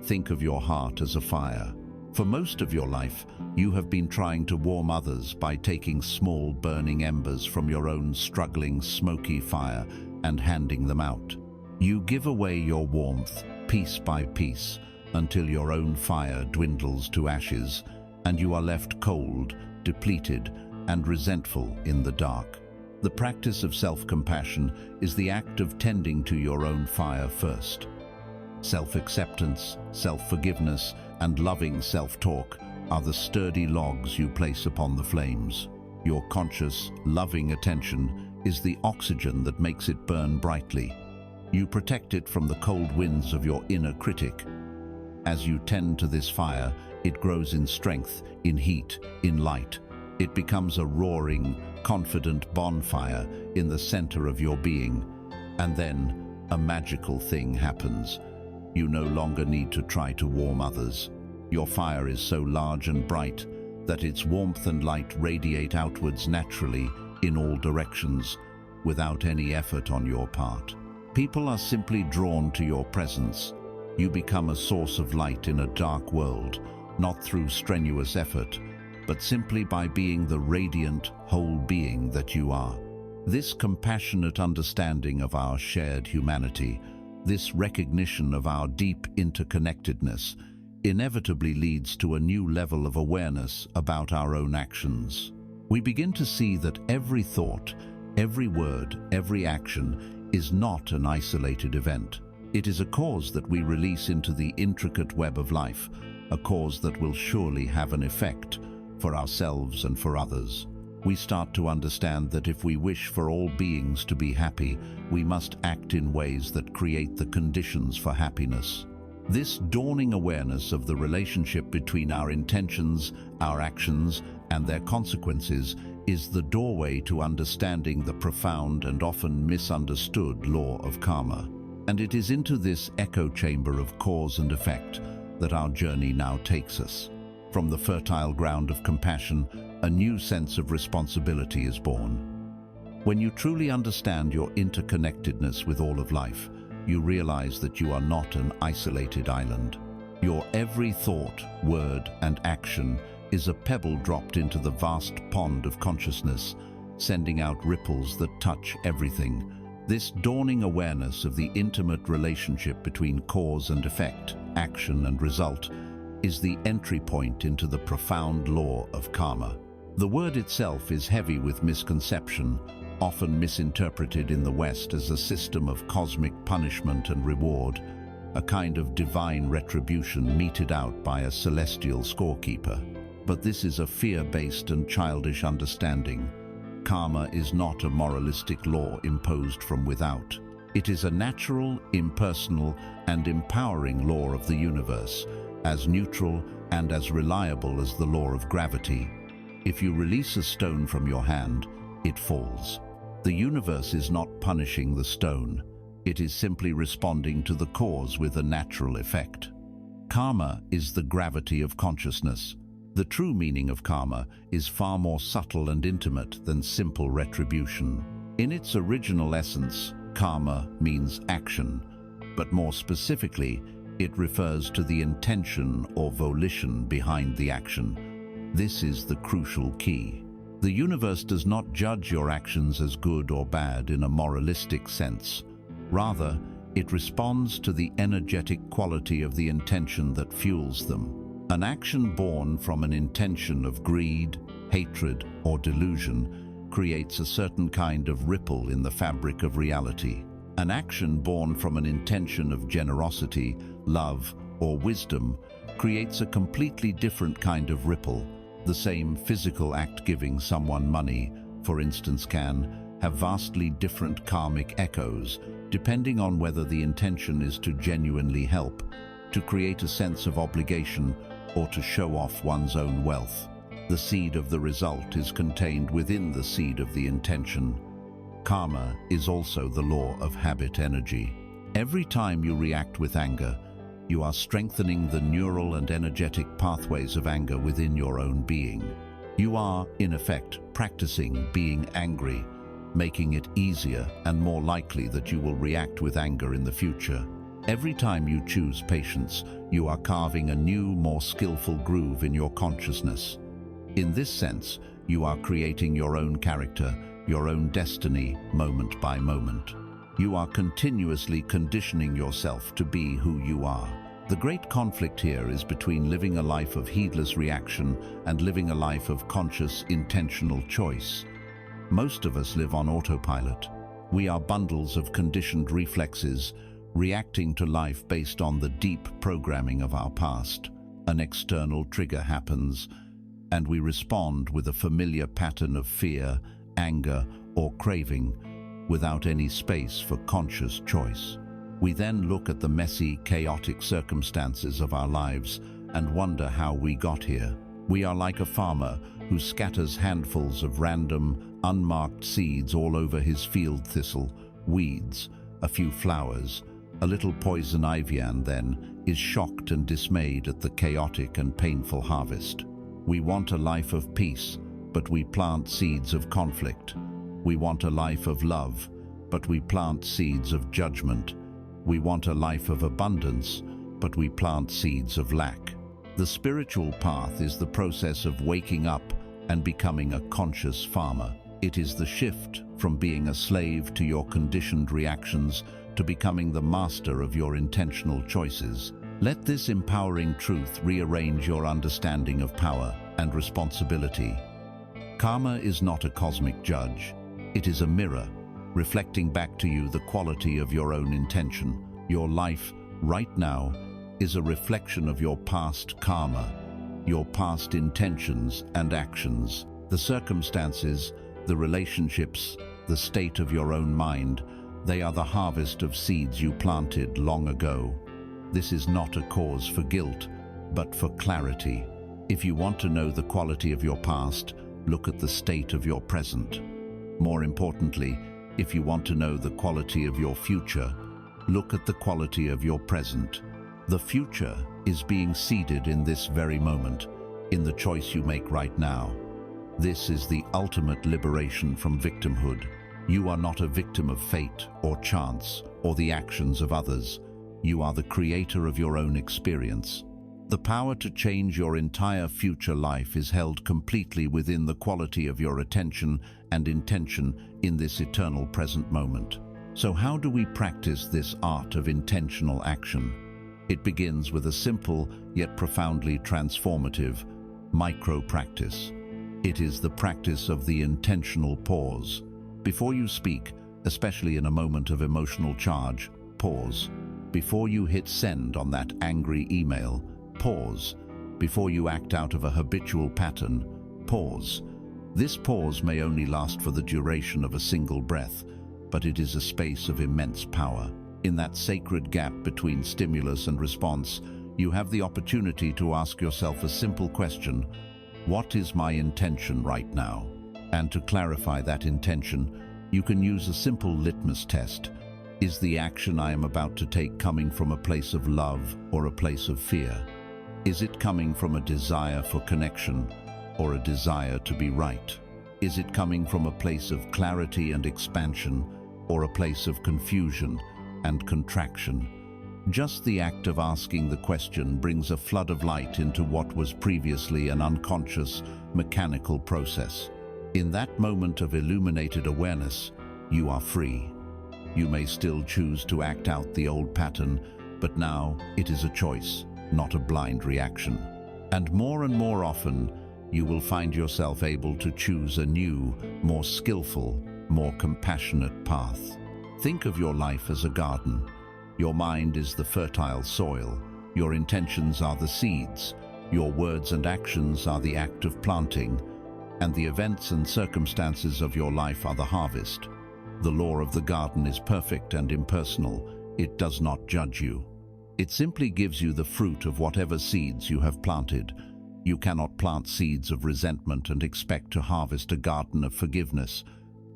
Think of your heart as a fire. For most of your life, you have been trying to warm others by taking small burning embers from your own struggling, smoky fire and handing them out. You give away your warmth, piece by piece, until your own fire dwindles to ashes, and you are left cold, depleted, and resentful in the dark. The practice of self-compassion is the act of tending to your own fire first. Self-acceptance, self-forgiveness, and loving self-talk are the sturdy logs you place upon the flames. Your conscious, loving attention is the oxygen that makes it burn brightly. You protect it from the cold winds of your inner critic. As you tend to this fire, it grows in strength, in heat, in light. It becomes a roaring, confident bonfire in the center of your being. And then, a magical thing happens. You no longer need to try to warm others. Your fire is so large and bright that its warmth and light radiate outwards naturally in all directions, without any effort on your part. People are simply drawn to your presence. You become a source of light in a dark world, not through strenuous effort, but simply by being the radiant, whole being that you are. This compassionate understanding of our shared humanity, this recognition of our deep interconnectedness, inevitably leads to a new level of awareness about our own actions. We begin to see that every thought, every word, every action is not an isolated event. It is a cause that we release into the intricate web of life, a cause that will surely have an effect for ourselves and for others. We start to understand that if we wish for all beings to be happy, we must act in ways that create the conditions for happiness. This dawning awareness of the relationship between our intentions, our actions, and their consequences is the doorway to understanding the profound and often misunderstood law of karma. And it is into this echo chamber of cause and effect that our journey now takes us. From the fertile ground of compassion, a new sense of responsibility is born. When you truly understand your interconnectedness with all of life, you realize that you are not an isolated island. Your every thought, word, and action is a pebble dropped into the vast pond of consciousness, sending out ripples that touch everything. This dawning awareness of the intimate relationship between cause and effect, action and result, is the entry point into the profound law of karma. The word itself is heavy with misconception, often misinterpreted in the West as a system of cosmic punishment and reward, a kind of divine retribution meted out by a celestial scorekeeper. But this is a fear-based and childish understanding. Karma is not a moralistic law imposed from without. It is a natural, impersonal, and empowering law of the universe, as neutral and as reliable as the law of gravity. If you release a stone from your hand, it falls. The universe is not punishing the stone. It is simply responding to the cause with a natural effect. Karma is the gravity of consciousness. The true meaning of karma is far more subtle and intimate than simple retribution. In its original essence, karma means action, but more specifically, it refers to the intention or volition behind the action. This is the crucial key. The universe does not judge your actions as good or bad in a moralistic sense. Rather, it responds to the energetic quality of the intention that fuels them. An action born from an intention of greed, hatred, or delusion creates a certain kind of ripple in the fabric of reality. An action born from an intention of generosity, love, or wisdom creates a completely different kind of ripple. The same physical act giving someone money, for instance, can have vastly different karmic echoes, depending on whether the intention is to genuinely help, to create a sense of obligation, or to show off one's own wealth. The seed of the result is contained within the seed of the intention. Karma is also the law of habit energy. Every time you react with anger, you are strengthening the neural and energetic pathways of anger within your own being. You are, in effect, practicing being angry, making it easier and more likely that you will react with anger in the future. Every time you choose patience, you are carving a new, more skillful groove in your consciousness. In this sense, you are creating your own character, your own destiny, moment by moment. You are continuously conditioning yourself to be who you are. The great conflict here is between living a life of heedless reaction and living a life of conscious, intentional choice. Most of us live on autopilot. We are bundles of conditioned reflexes, reacting to life based on the deep programming of our past. An external trigger happens, and we respond with a familiar pattern of fear, anger, or craving, without any space for conscious choice. We then look at the messy, chaotic circumstances of our lives and wonder how we got here. We are like a farmer who scatters handfuls of random, unmarked seeds all over his field thistle, weeds, a few flowers, a little poison ivy, and then is shocked and dismayed at the chaotic and painful harvest. We want a life of peace, but we plant seeds of conflict. We want a life of love, but we plant seeds of judgment. We want a life of abundance, but we plant seeds of lack. The spiritual path is the process of waking up and becoming a conscious farmer. It is the shift from being a slave to your conditioned reactions to becoming the master of your intentional choices. Let this empowering truth rearrange your understanding of power and responsibility. Karma is not a cosmic judge. It is a mirror, reflecting back to you the quality of your own intention. Your life, right now, is a reflection of your past karma, your past intentions and actions. The circumstances, the relationships, the state of your own mind, they are the harvest of seeds you planted long ago. This is not a cause for guilt, but for clarity. If you want to know the quality of your past, look at the state of your present. More importantly, if you want to know the quality of your future, look at the quality of your present. The future is being seeded in this very moment, in the choice you make right now. This is the ultimate liberation from victimhood. You are not a victim of fate or chance or the actions of others. You are the creator of your own experience. The power to change your entire future life is held completely within the quality of your attention and intention in this eternal present moment. So how do we practice this art of intentional action? It begins with a simple yet profoundly transformative micro-practice. It is the practice of the intentional pause. Before you speak, especially in a moment of emotional charge, pause. Before you hit send on that angry email, pause. Before you act out of a habitual pattern, pause. This pause may only last for the duration of a single breath, but it is a space of immense power. In that sacred gap between stimulus and response, you have the opportunity to ask yourself a simple question: what is my intention right now? And to clarify that intention, you can use a simple litmus test. Is the action I am about to take coming from a place of love or a place of fear? Is it coming from a desire for connection or a desire to be right? Is it coming from a place of clarity and expansion, or a place of confusion and contraction? Just the act of asking the question brings a flood of light into what was previously an unconscious, mechanical process. In that moment of illuminated awareness, you are free. You may still choose to act out the old pattern, but now it is a choice, not a blind reaction. And more often, you will find yourself able to choose a new, more skillful, more compassionate path. Think of your life as a garden. Your mind is the fertile soil. Your intentions are the seeds. Your words and actions are the act of planting. And the events and circumstances of your life are the harvest. The law of the garden is perfect and impersonal. It does not judge you. It simply gives you the fruit of whatever seeds you have planted. You cannot plant seeds of resentment and expect to harvest a garden of forgiveness.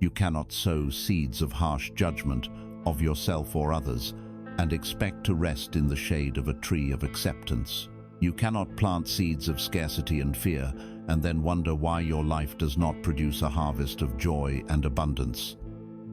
You cannot sow seeds of harsh judgment of yourself or others and expect to rest in the shade of a tree of acceptance. You cannot plant seeds of scarcity and fear and then wonder why your life does not produce a harvest of joy and abundance.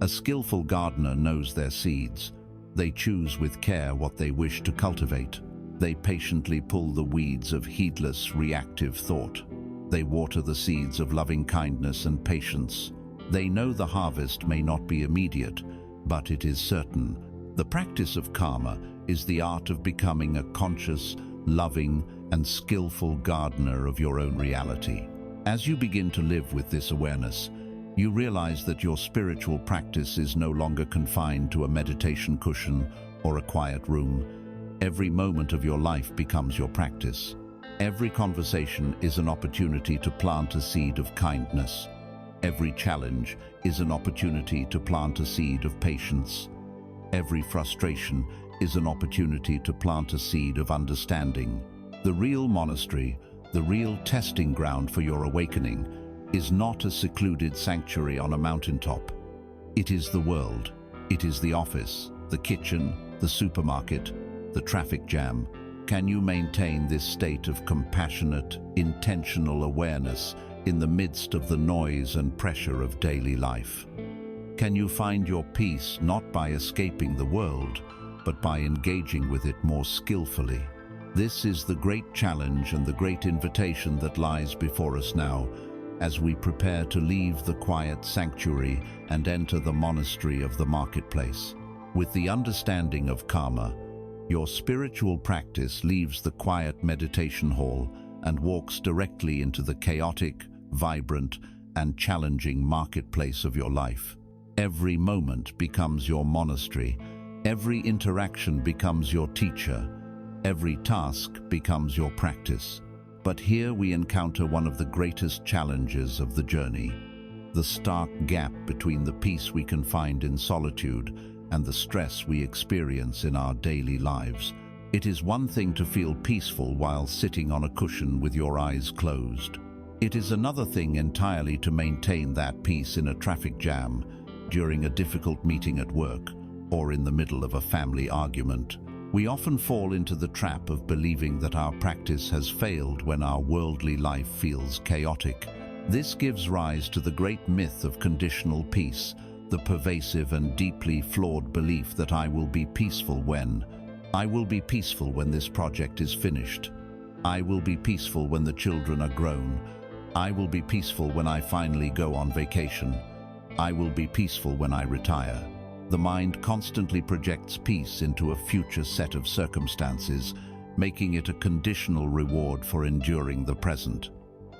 A skillful gardener knows their seeds. They choose with care what they wish to cultivate. They patiently pull the weeds of heedless, reactive thought. They water the seeds of loving kindness and patience. They know the harvest may not be immediate, but it is certain. The practice of karma is the art of becoming a conscious, loving, and skillful gardener of your own reality. As you begin to live with this awareness, you realize that your spiritual practice is no longer confined to a meditation cushion or a quiet room. Every moment of your life becomes your practice. Every conversation is an opportunity to plant a seed of kindness. Every challenge is an opportunity to plant a seed of patience. Every frustration is an opportunity to plant a seed of understanding. The real monastery, the real testing ground for your awakening, is not a secluded sanctuary on a mountaintop. It is the world. It is the office, the kitchen, the supermarket, the traffic jam. Can you maintain this state of compassionate, intentional awareness in the midst of the noise and pressure of daily life? Can you find your peace not by escaping the world, but by engaging with it more skillfully? This is the great challenge and the great invitation that lies before us now, as we prepare to leave the quiet sanctuary and enter the monastery of the marketplace. With the understanding of karma, your spiritual practice leaves the quiet meditation hall and walks directly into the chaotic, vibrant, and challenging marketplace of your life. Every moment becomes your monastery. Every interaction becomes your teacher. Every task becomes your practice. But here we encounter one of the greatest challenges of the journey: the stark gap between the peace we can find in solitude and the stress we experience in our daily lives. It is one thing to feel peaceful while sitting on a cushion with your eyes closed. It is another thing entirely to maintain that peace in a traffic jam, during a difficult meeting at work, or in the middle of a family argument. We often fall into the trap of believing that our practice has failed when our worldly life feels chaotic. This gives rise to the great myth of conditional peace, the pervasive and deeply flawed belief that I will be peaceful when this project is finished. I will be peaceful when the children are grown. I will be peaceful when I finally go on vacation. I will be peaceful when I retire. The mind constantly projects peace into a future set of circumstances, making it a conditional reward for enduring the present.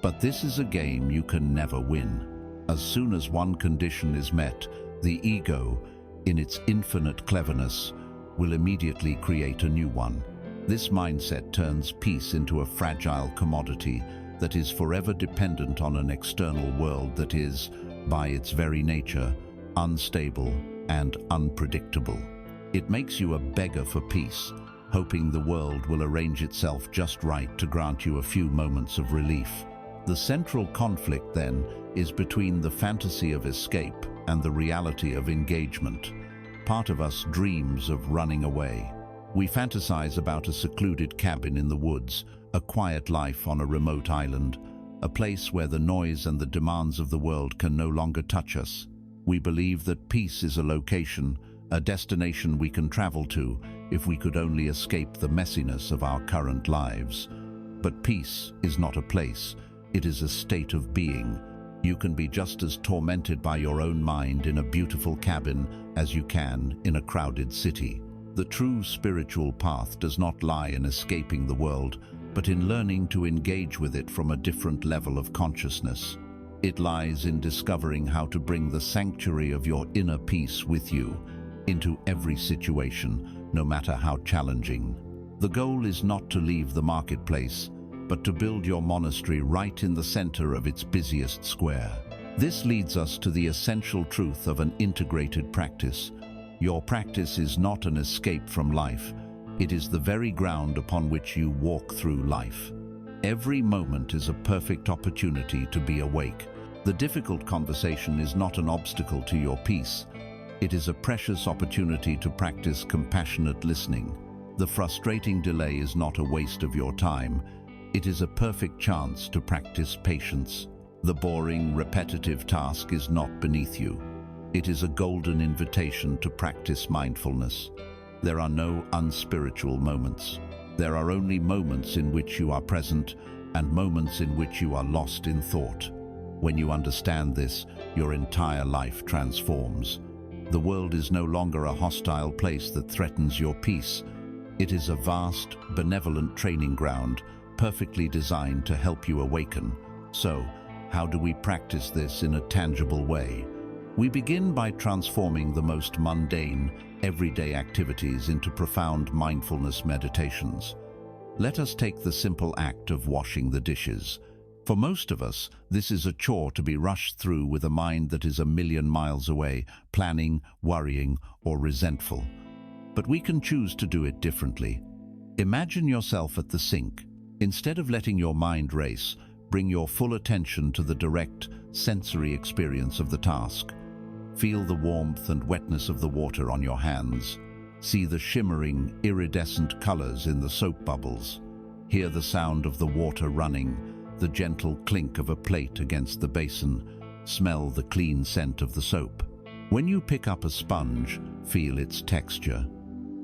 But this is a game you can never win. As soon as one condition is met, the ego, in its infinite cleverness, will immediately create a new one. This mindset turns peace into a fragile commodity that is forever dependent on an external world that is, by its very nature, unstable and unpredictable. It makes you a beggar for peace, hoping the world will arrange itself just right to grant you a few moments of relief. The central conflict, then, is between the fantasy of escape and the reality of engagement. Part of us dreams of running away. We fantasize about a secluded cabin in the woods, a quiet life on a remote island, a place where the noise and the demands of the world can no longer touch us. We believe that peace is a location, a destination we can travel to if we could only escape the messiness of our current lives. But peace is not a place, it is a state of being. You can be just as tormented by your own mind in a beautiful cabin as you can in a crowded city. The true spiritual path does not lie in escaping the world, but in learning to engage with it from a different level of consciousness. It lies in discovering how to bring the sanctuary of your inner peace with you into every situation, no matter how challenging. The goal is not to leave the marketplace, but to build your monastery right in the center of its busiest square. This leads us to the essential truth of an integrated practice. Your practice is not an escape from life. It is the very ground upon which you walk through life. Every moment is a perfect opportunity to be awake. The difficult conversation is not an obstacle to your peace. It is a precious opportunity to practice compassionate listening. The frustrating delay is not a waste of your time. It is a perfect chance to practice patience. The boring, repetitive task is not beneath you. It is a golden invitation to practice mindfulness. There are no unspiritual moments. There are only moments in which you are present and moments in which you are lost in thought. When you understand this, your entire life transforms. The world is no longer a hostile place that threatens your peace. It is a vast, benevolent training ground, perfectly designed to help you awaken. So, how do we practice this in a tangible way? We begin by transforming the most mundane, everyday activities into profound mindfulness meditations. Let us take the simple act of washing the dishes. For most of us, this is a chore to be rushed through with a mind that is a million miles away, planning, worrying, or resentful. But we can choose to do it differently. Imagine yourself at the sink. Instead of letting your mind race, bring your full attention to the direct, sensory experience of the task. Feel the warmth and wetness of the water on your hands. See the shimmering, iridescent colors in the soap bubbles. Hear the sound of the water running, the gentle clink of a plate against the basin. Smell the clean scent of the soap. When you pick up a sponge, feel its texture.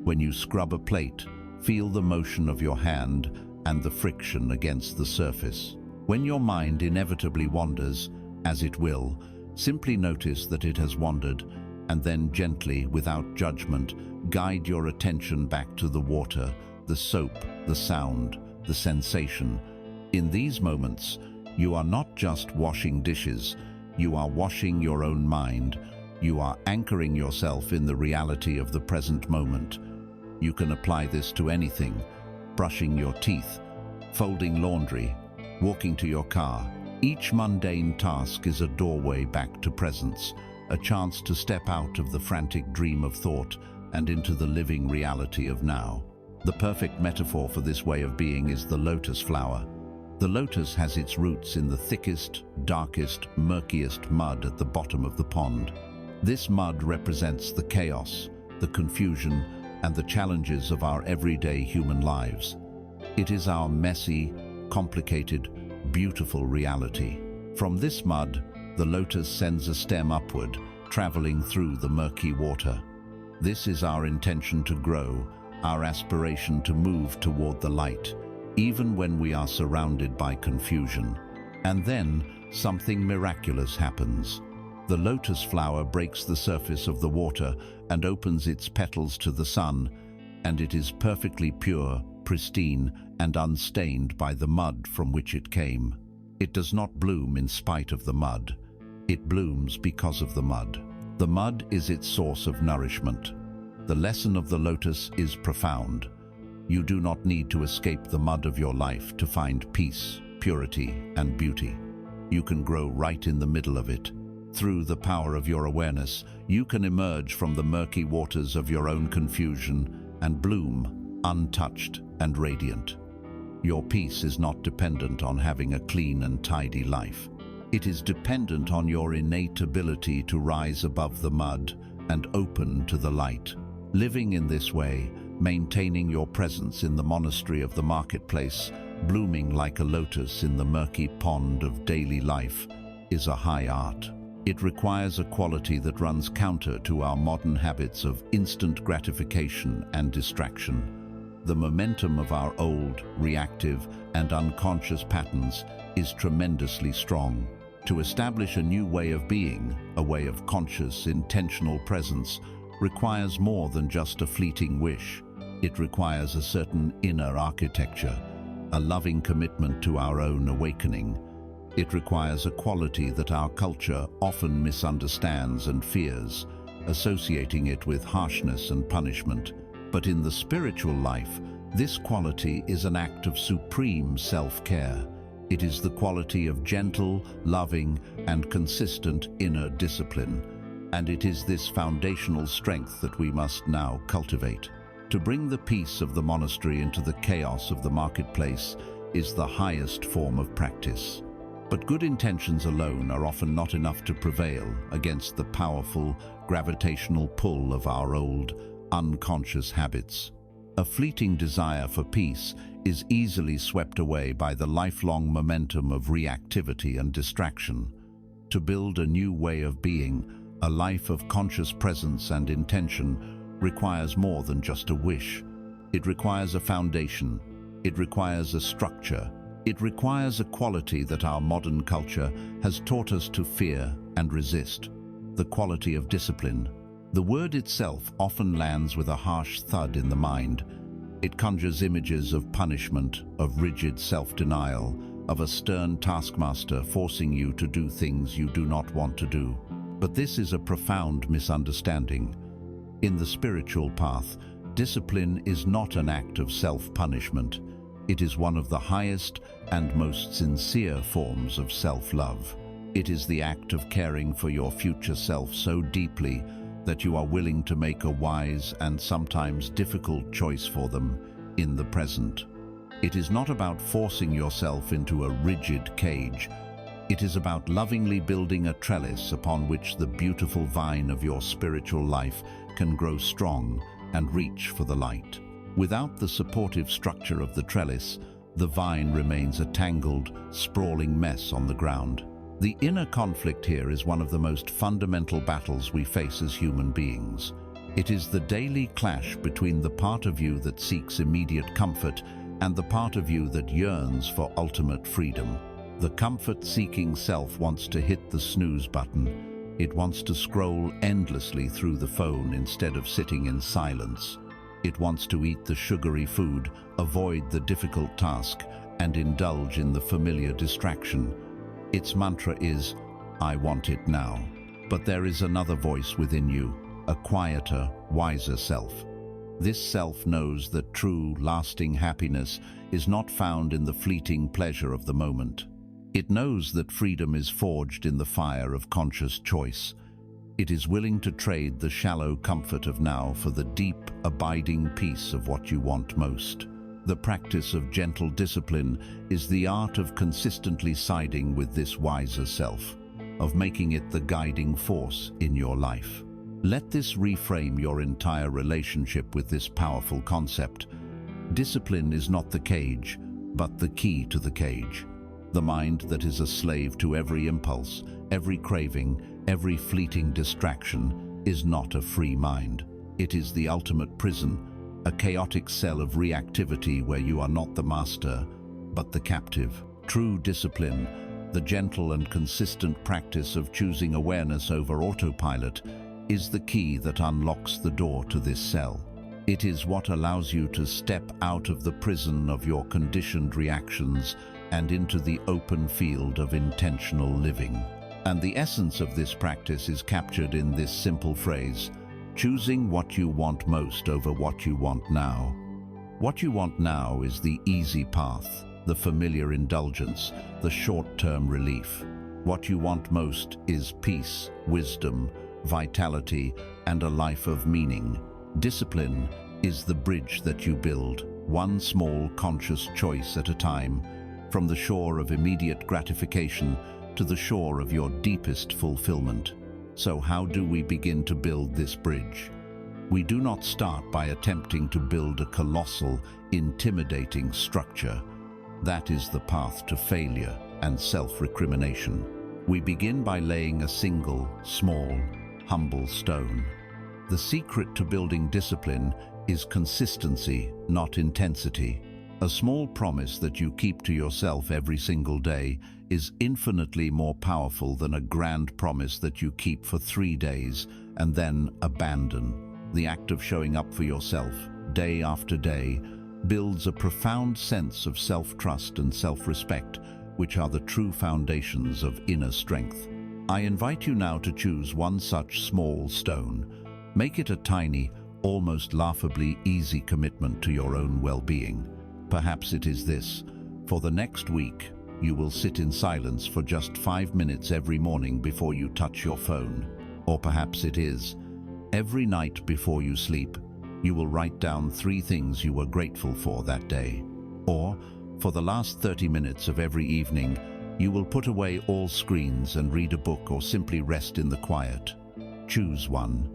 When you scrub a plate, feel the motion of your hand and the friction against the surface. When your mind inevitably wanders, as it will, simply notice that it has wandered, and then gently, without judgment, guide your attention back to the water, the soap, the sound, the sensation. In these moments, you are not just washing dishes, you are washing your own mind. You are anchoring yourself in the reality of the present moment. You can apply this to anything: brushing your teeth, folding laundry, walking to your car. Each mundane task is a doorway back to presence, a chance to step out of the frantic dream of thought and into the living reality of now. The perfect metaphor for this way of being is the lotus flower. The lotus has its roots in the thickest, darkest, murkiest mud at the bottom of the pond. This mud represents the chaos, the confusion, and the challenges of our everyday human lives. It is our messy, complicated, beautiful reality. From this mud, the lotus sends a stem upward, traveling through the murky water. This is our intention to grow, our aspiration to move toward the light, even when we are surrounded by confusion. And then, something miraculous happens. The lotus flower breaks the surface of the water and opens its petals to the sun, and it is perfectly pure, pristine, and unstained by the mud from which it came. It does not bloom in spite of the mud. It blooms because of the mud. The mud is its source of nourishment. The lesson of the lotus is profound. You do not need to escape the mud of your life to find peace, purity, and beauty. You can grow right in the middle of it. Through the power of your awareness, you can emerge from the murky waters of your own confusion and bloom, untouched and radiant. Your peace is not dependent on having a clean and tidy life. It is dependent on your innate ability to rise above the mud and open to the light. Living in this way, maintaining your presence in the monastery of the marketplace, blooming like a lotus in the murky pond of daily life, is a high art. It requires a quality that runs counter to our modern habits of instant gratification and distraction. The momentum of our old, reactive, and unconscious patterns is tremendously strong. To establish a new way of being, a way of conscious, intentional presence, requires more than just a fleeting wish. It requires a certain inner architecture, a loving commitment to our own awakening. It requires a quality that our culture often misunderstands and fears, associating it with harshness and punishment. But in the spiritual life, this quality is an act of supreme self-care. It is the quality of gentle, loving, and consistent inner discipline. And it is this foundational strength that we must now cultivate. To bring the peace of the monastery into the chaos of the marketplace is the highest form of practice. But good intentions alone are often not enough to prevail against the powerful, gravitational pull of our old, unconscious habits. A fleeting desire for peace is easily swept away by the lifelong momentum of reactivity and distraction. To build a new way of being, a life of conscious presence and intention, requires more than just a wish. It requires a foundation. It requires a structure. It requires a quality that our modern culture has taught us to fear and resist: the quality of discipline. The word itself often lands with a harsh thud in the mind. It conjures images of punishment, of rigid self-denial, of a stern taskmaster forcing you to do things you do not want to do. But this is a profound misunderstanding. In the spiritual path, discipline is not an act of self-punishment. It is one of the highest and most sincere forms of self-love. It is the act of caring for your future self so deeply that you are willing to make a wise and sometimes difficult choice for them in the present. It is not about forcing yourself into a rigid cage. It is about lovingly building a trellis upon which the beautiful vine of your spiritual life can grow strong and reach for the light. Without the supportive structure of the trellis, the vine remains a tangled, sprawling mess on the ground. The inner conflict here is one of the most fundamental battles we face as human beings. It is the daily clash between the part of you that seeks immediate comfort and the part of you that yearns for ultimate freedom. The comfort-seeking self wants to hit the snooze button. It wants to scroll endlessly through the phone instead of sitting in silence. It wants to eat the sugary food, avoid the difficult task, and indulge in the familiar distraction. Its mantra is, "I want it now." But there is another voice within you, a quieter, wiser self. This self knows that true, lasting happiness is not found in the fleeting pleasure of the moment. It knows that freedom is forged in the fire of conscious choice. It is willing to trade the shallow comfort of now for the deep, abiding peace of what you want most. The practice of gentle discipline is the art of consistently siding with this wiser self, of making it the guiding force in your life. Let this reframe your entire relationship with this powerful concept. Discipline is not the cage, but the key to the cage. The mind that is a slave to every impulse, every craving, every fleeting distraction is not a free mind. It is the ultimate prison, a chaotic cell of reactivity where you are not the master, but the captive. True discipline, the gentle and consistent practice of choosing awareness over autopilot, is the key that unlocks the door to this cell. It is what allows you to step out of the prison of your conditioned reactions and into the open field of intentional living. And the essence of this practice is captured in this simple phrase: choosing what you want most over what you want now. What you want now is the easy path, the familiar indulgence, the short-term relief. What you want most is peace, wisdom, vitality, and a life of meaning. Discipline is the bridge that you build, one small conscious choice at a time, from the shore of immediate gratification to the shore of your deepest fulfillment. So how do we begin to build this bridge? We do not start by attempting to build a colossal, intimidating structure. That is the path to failure and self-recrimination. We begin by laying a single, small, humble stone. The secret to building discipline is consistency, not intensity. A small promise that you keep to yourself every single day is infinitely more powerful than a grand promise that you keep for 3 days and then abandon. The act of showing up for yourself, day after day, builds a profound sense of self-trust and self-respect, which are the true foundations of inner strength. I invite you now to choose one such small stone. Make it a tiny, almost laughably easy commitment to your own well-being. Perhaps it is this: for the next week, you will sit in silence for just 5 minutes every morning before you touch your phone. Or perhaps it is: every night before you sleep, you will write down 3 things you were grateful for that day. Or, for the last 30 minutes of every evening, you will put away all screens and read a book or simply rest in the quiet. Choose one.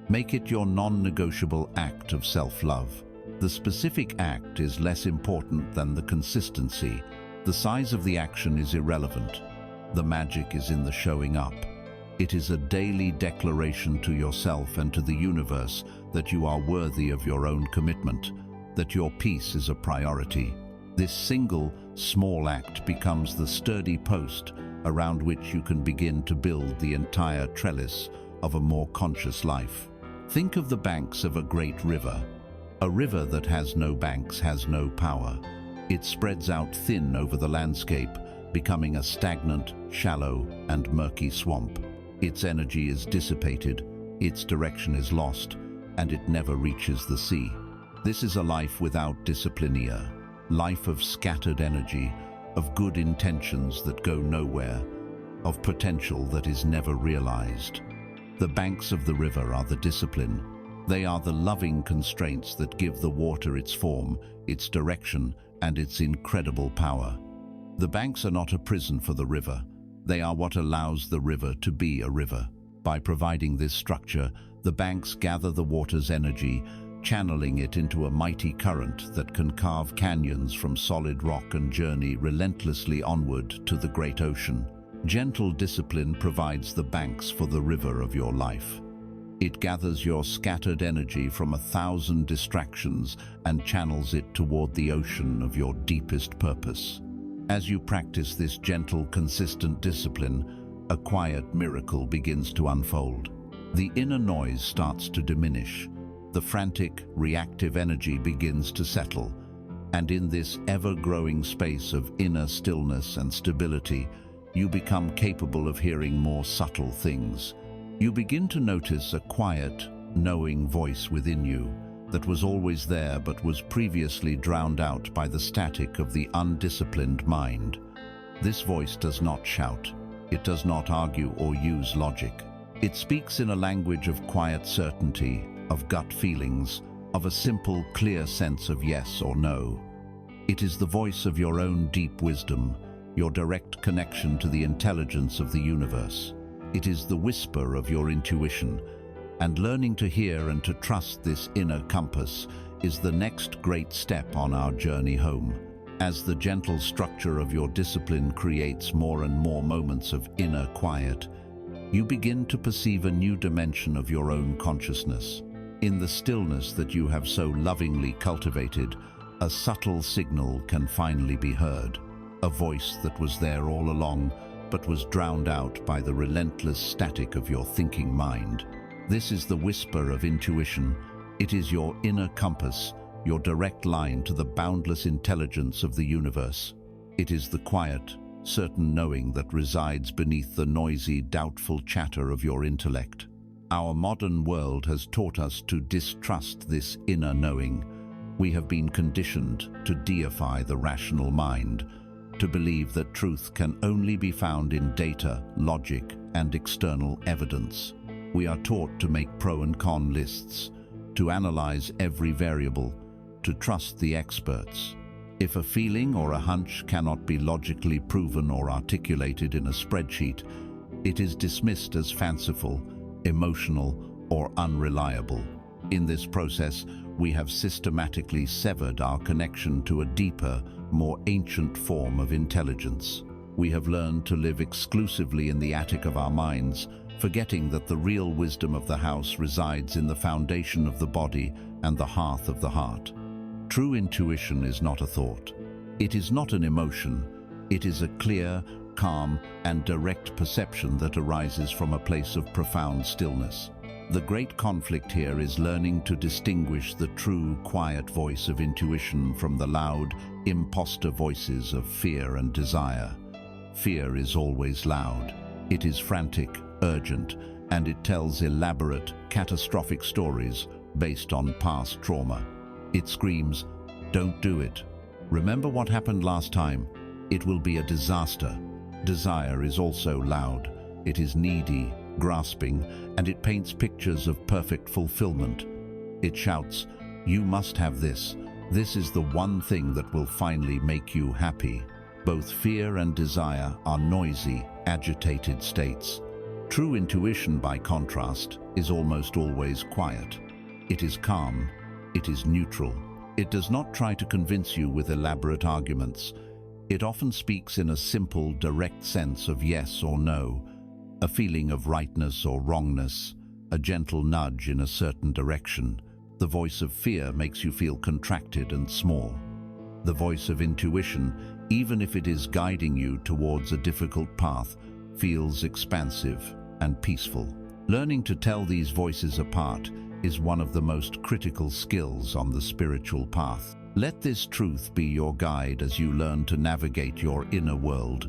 Make it your non-negotiable act of self-love. The specific act is less important than the consistency. The size of the action is irrelevant. The magic is in the showing up. It is a daily declaration to yourself and to the universe that you are worthy of your own commitment, that your peace is a priority. This single, small act becomes the sturdy post around which you can begin to build the entire trellis of a more conscious life. Think of the banks of a great river. A river that has no banks has no power. It spreads out thin over the landscape, becoming a stagnant, shallow, and murky swamp. Its energy is dissipated, its direction is lost, and it never reaches the sea. This is a life without disciplinia, life of scattered energy, of good intentions that go nowhere, of potential that is never realized. The banks of the river are the discipline. They are the loving constraints that give the water its form, its direction, and its incredible power. The banks are not a prison for the river. They are what allows the river to be a river. By providing this structure, the banks gather the water's energy, channeling it into a mighty current that can carve canyons from solid rock and journey relentlessly onward to the great ocean. Gentle discipline provides the banks for the river of your life. It gathers your scattered energy from 1,000 distractions and channels it toward the ocean of your deepest purpose. As you practice this gentle, consistent discipline, a quiet miracle begins to unfold. The inner noise starts to diminish. The frantic, reactive energy begins to settle. And in this ever-growing space of inner stillness and stability, you become capable of hearing more subtle things. You begin to notice a quiet, knowing voice within you that was always there but was previously drowned out by the static of the undisciplined mind. This voice does not shout. It does not argue or use logic. It speaks in a language of quiet certainty, of gut feelings, of a simple, clear sense of yes or no. It is the voice of your own deep wisdom, your direct connection to the intelligence of the universe. It is the whisper of your intuition, and learning to hear and to trust this inner compass is the next great step on our journey home. As the gentle structure of your discipline creates more and more moments of inner quiet, you begin to perceive a new dimension of your own consciousness. In the stillness that you have so lovingly cultivated, a subtle signal can finally be heard, a voice that was there all along, but was drowned out by the relentless static of your thinking mind. This is the whisper of intuition. It is your inner compass, your direct line to the boundless intelligence of the universe. It is the quiet, certain knowing that resides beneath the noisy, doubtful chatter of your intellect. Our modern world has taught us to distrust this inner knowing. We have been conditioned to deify the rational mind, to believe that truth can only be found in data, logic, and external evidence. We are taught to make pro and con lists, to analyze every variable, to trust the experts. If a feeling or a hunch cannot be logically proven or articulated in a spreadsheet, it is dismissed as fanciful, emotional, or unreliable. In this process, we have systematically severed our connection to a deeper, more ancient form of intelligence. We have learned to live exclusively in the attic of our minds, forgetting that the real wisdom of the house resides in the foundation of the body and the hearth of the heart. True intuition is not a thought. It is not an emotion. It is a clear, calm, and direct perception that arises from a place of profound stillness. The great conflict here is learning to distinguish the true, quiet voice of intuition from the loud, imposter voices of fear and desire. Fear is always loud. It is frantic, urgent, and it tells elaborate, catastrophic stories based on past trauma. It screams, "Don't do it. Remember what happened last time? It will be a disaster." Desire is also loud. It is needy, grasping, and it paints pictures of perfect fulfillment. It shouts, "You must have this. This is the one thing that will finally make you happy." Both fear and desire are noisy, agitated states. True intuition, by contrast, is almost always quiet. It is calm. It is neutral. It does not try to convince you with elaborate arguments. It often speaks in a simple, direct sense of yes or no, a feeling of rightness or wrongness, a gentle nudge in a certain direction. The voice of fear makes you feel contracted and small. The voice of intuition, even if it is guiding you towards a difficult path, feels expansive and peaceful. Learning to tell these voices apart is one of the most critical skills on the spiritual path. Let this truth be your guide as you learn to navigate your inner world.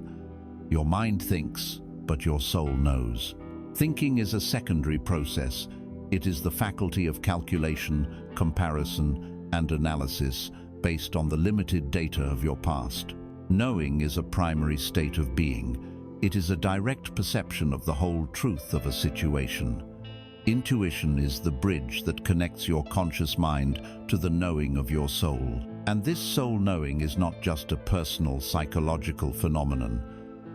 Your mind thinks, but your soul knows. Thinking is a secondary process. It is the faculty of calculation, comparison, and analysis based on the limited data of your past. Knowing is a primary state of being. It is a direct perception of the whole truth of a situation. Intuition is the bridge that connects your conscious mind to the knowing of your soul. And this soul knowing is not just a personal psychological phenomenon.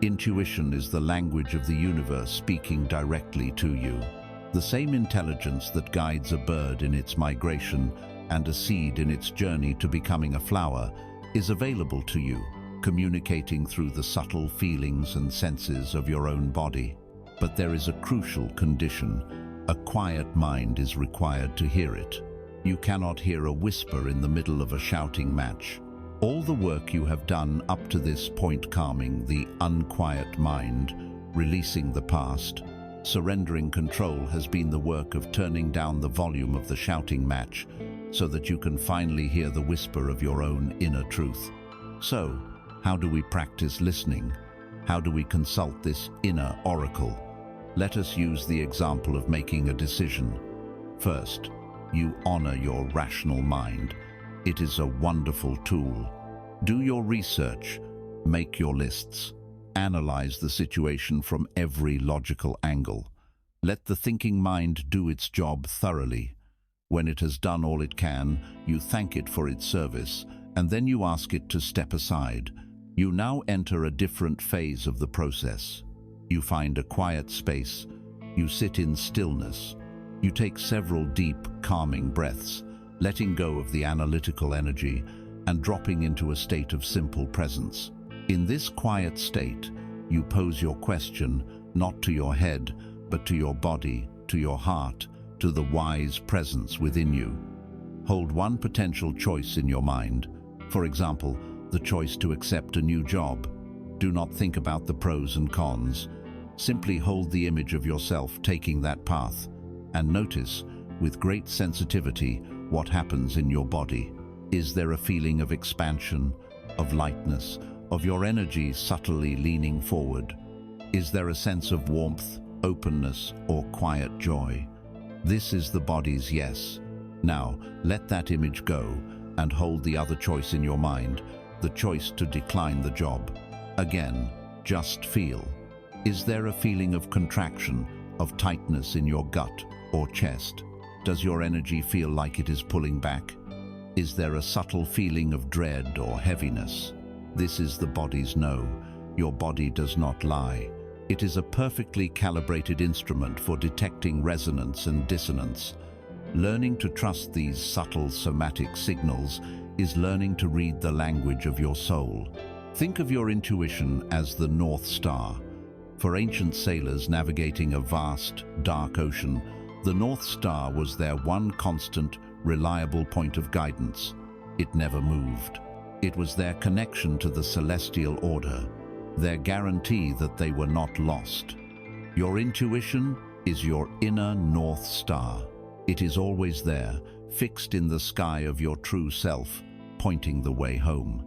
Intuition is the language of the universe speaking directly to you. The same intelligence that guides a bird in its migration and a seed in its journey to becoming a flower is available to you, communicating through the subtle feelings and senses of your own body. But there is a crucial condition. A quiet mind is required to hear it. You cannot hear a whisper in the middle of a shouting match. All the work you have done up to this point, calming the unquiet mind, releasing the past, surrendering control, has been the work of turning down the volume of the shouting match so that you can finally hear the whisper of your own inner truth. So, how do we practice listening? How do we consult this inner oracle? Let us use the example of making a decision. First, you honor your rational mind. It is a wonderful tool. Do your research, make your lists, analyze the situation from every logical angle. Let the thinking mind do its job thoroughly. When it has done all it can, you thank it for its service, and then you ask it to step aside. You now enter a different phase of the process. You find a quiet space. You sit in stillness. You take several deep, calming breaths, letting go of the analytical energy and dropping into a state of simple presence. In this quiet state, you pose your question not to your head, but to your body, to your heart, to the wise presence within you. Hold one potential choice in your mind. For example, the choice to accept a new job. Do not think about the pros and cons. Simply hold the image of yourself taking that path and notice, with great sensitivity, what happens in your body. Is there a feeling of expansion, of lightness, of your energy subtly leaning forward? Is there a sense of warmth, openness, or quiet joy? This is the body's yes. Now, let that image go and hold the other choice in your mind, the choice to decline the job. Again, just feel. Is there a feeling of contraction, of tightness in your gut or chest? Does your energy feel like it is pulling back? Is there a subtle feeling of dread or heaviness? This is the body's no. Your body does not lie. It is a perfectly calibrated instrument for detecting resonance and dissonance. Learning to trust these subtle somatic signals is learning to read the language of your soul. Think of your intuition as the North Star. For ancient sailors navigating a vast, dark ocean, the North Star was their one constant, reliable point of guidance. It never moved. It was their connection to the celestial order, their guarantee that they were not lost. Your intuition is your inner North Star. It is always there, fixed in the sky of your true self, pointing the way home.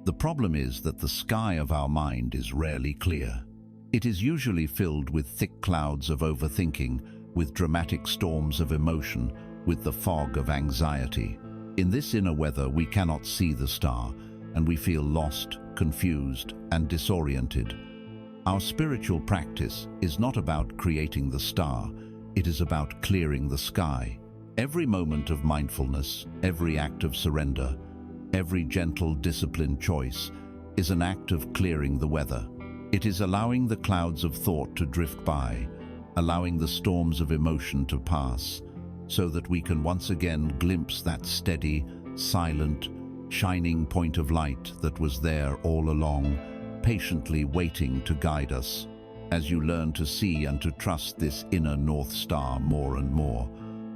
The problem is that the sky of our mind is rarely clear. It is usually filled with thick clouds of overthinking, with dramatic storms of emotion, with the fog of anxiety. In this inner weather, we cannot see the star, and we feel lost, confused, and disoriented. Our spiritual practice is not about creating the star, it is about clearing the sky. Every moment of mindfulness, every act of surrender, every gentle, disciplined choice is an act of clearing the weather. It is allowing the clouds of thought to drift by, allowing the storms of emotion to pass, so that we can once again glimpse that steady, silent, shining point of light that was there all along, patiently waiting to guide us. As you learn to see and to trust this inner North Star more and more,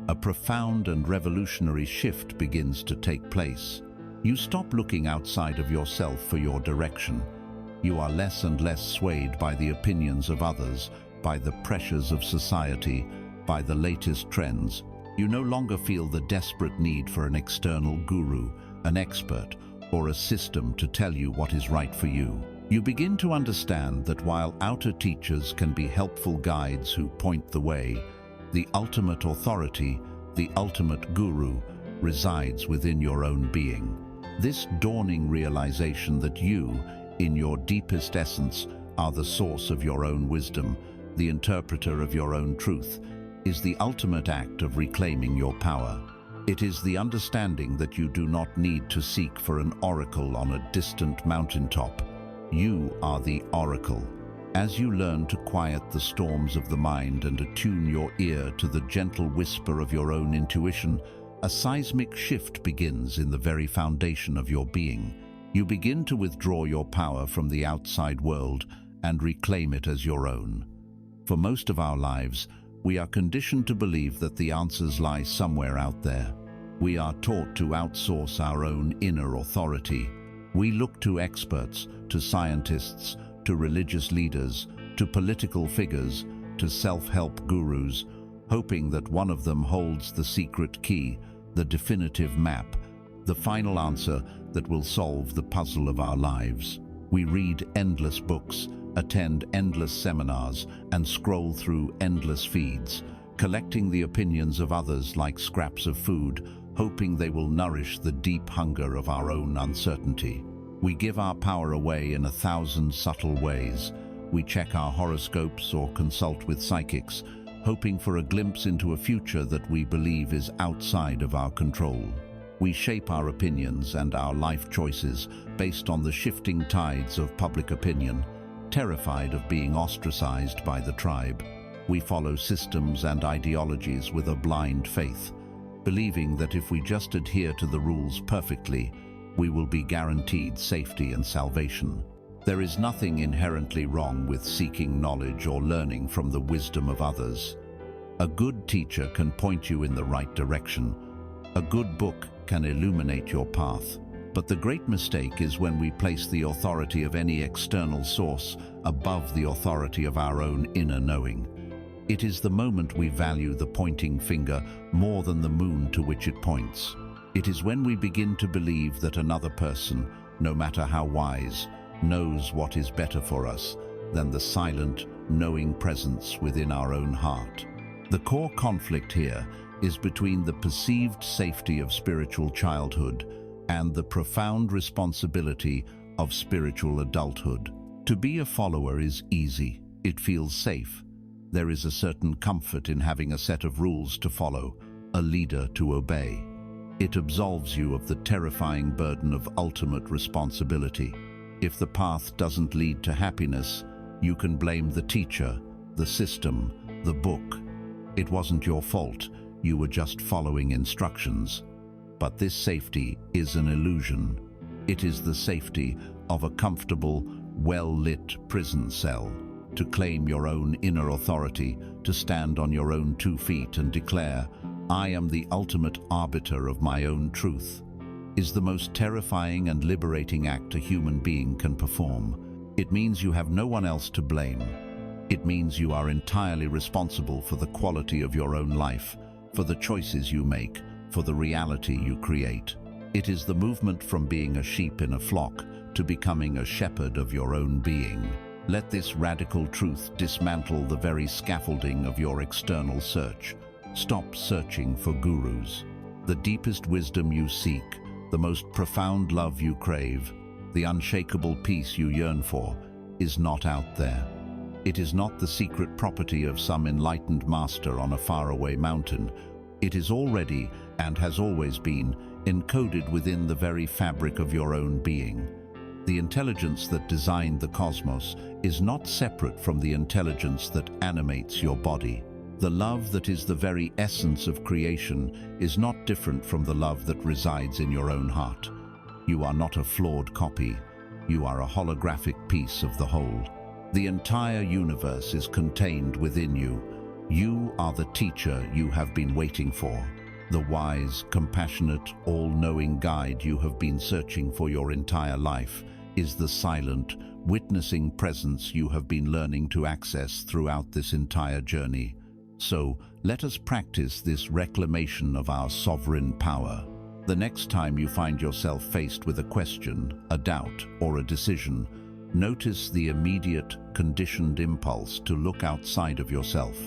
a profound and revolutionary shift begins to take place. You stop looking outside of yourself for your direction. You are less and less swayed by the opinions of others, by the pressures of society, by the latest trends. You no longer feel the desperate need for an external guru, an expert, or a system to tell you what is right for you. You begin to understand that while outer teachers can be helpful guides who point the way, the ultimate authority, the ultimate guru, resides within your own being. This dawning realization that you, in your deepest essence, are the source of your own wisdom, the interpreter of your own truth, is the ultimate act of reclaiming your power. It is the understanding that you do not need to seek for an oracle on a distant mountaintop. You are the oracle. As you learn to quiet the storms of the mind and attune your ear to the gentle whisper of your own intuition, a seismic shift begins in the very foundation of your being. You begin to withdraw your power from the outside world and reclaim it as your own. For most of our lives, we are conditioned to believe that the answers lie somewhere out there. We are taught to outsource our own inner authority. We look to experts, to scientists, to religious leaders, to political figures, to self-help gurus, hoping that one of them holds the secret key, the definitive map, the final answer that will solve the puzzle of our lives. We read endless books, attend endless seminars, and scroll through endless feeds, collecting the opinions of others like scraps of food, hoping they will nourish the deep hunger of our own uncertainty. We give our power away in 1,000 subtle ways. We check our horoscopes or consult with psychics, hoping for a glimpse into a future that we believe is outside of our control. We shape our opinions and our life choices based on the shifting tides of public opinion, terrified of being ostracized by the tribe. We follow systems and ideologies with a blind faith, believing that if we just adhere to the rules perfectly, we will be guaranteed safety and salvation. There is nothing inherently wrong with seeking knowledge or learning from the wisdom of others. A good teacher can point you in the right direction. A good book can illuminate your path. But the great mistake is when we place the authority of any external source above the authority of our own inner knowing. It is the moment we value the pointing finger more than the moon to which it points. It is when we begin to believe that another person, no matter how wise, knows what is better for us than the silent, knowing presence within our own heart. The core conflict here is between the perceived safety of spiritual childhood and the profound responsibility of spiritual adulthood. To be a follower is easy. It feels safe. There is a certain comfort in having a set of rules to follow, a leader to obey. It absolves you of the terrifying burden of ultimate responsibility. If the path doesn't lead to happiness, you can blame the teacher, the system, the book. It wasn't your fault. You were just following instructions. But this safety is an illusion. It is the safety of a comfortable, well-lit prison cell. To claim your own inner authority, to stand on your own 2 feet and declare, "I am the ultimate arbiter of my own truth," is the most terrifying and liberating act a human being can perform. It means you have no one else to blame. It means you are entirely responsible for the quality of your own life, for the choices you make, for the reality you create. It is the movement from being a sheep in a flock to becoming a shepherd of your own being. Let this radical truth dismantle the very scaffolding of your external search. Stop searching for gurus. The deepest wisdom you seek, the most profound love you crave, the unshakable peace you yearn for, is not out there. It is not the secret property of some enlightened master on a faraway mountain. It is already, and has always been, encoded within the very fabric of your own being. The intelligence that designed the cosmos is not separate from the intelligence that animates your body. The love that is the very essence of creation is not different from the love that resides in your own heart. You are not a flawed copy. You are a holographic piece of the whole. The entire universe is contained within you. You are the teacher you have been waiting for, the wise, compassionate, all-knowing guide you have been searching for your entire life, is the silent, witnessing presence you have been learning to access throughout this entire journey. So, let us practice this reclamation of our sovereign power. The next time you find yourself faced with a question, a doubt, or a decision, notice the immediate, conditioned impulse to look outside of yourself.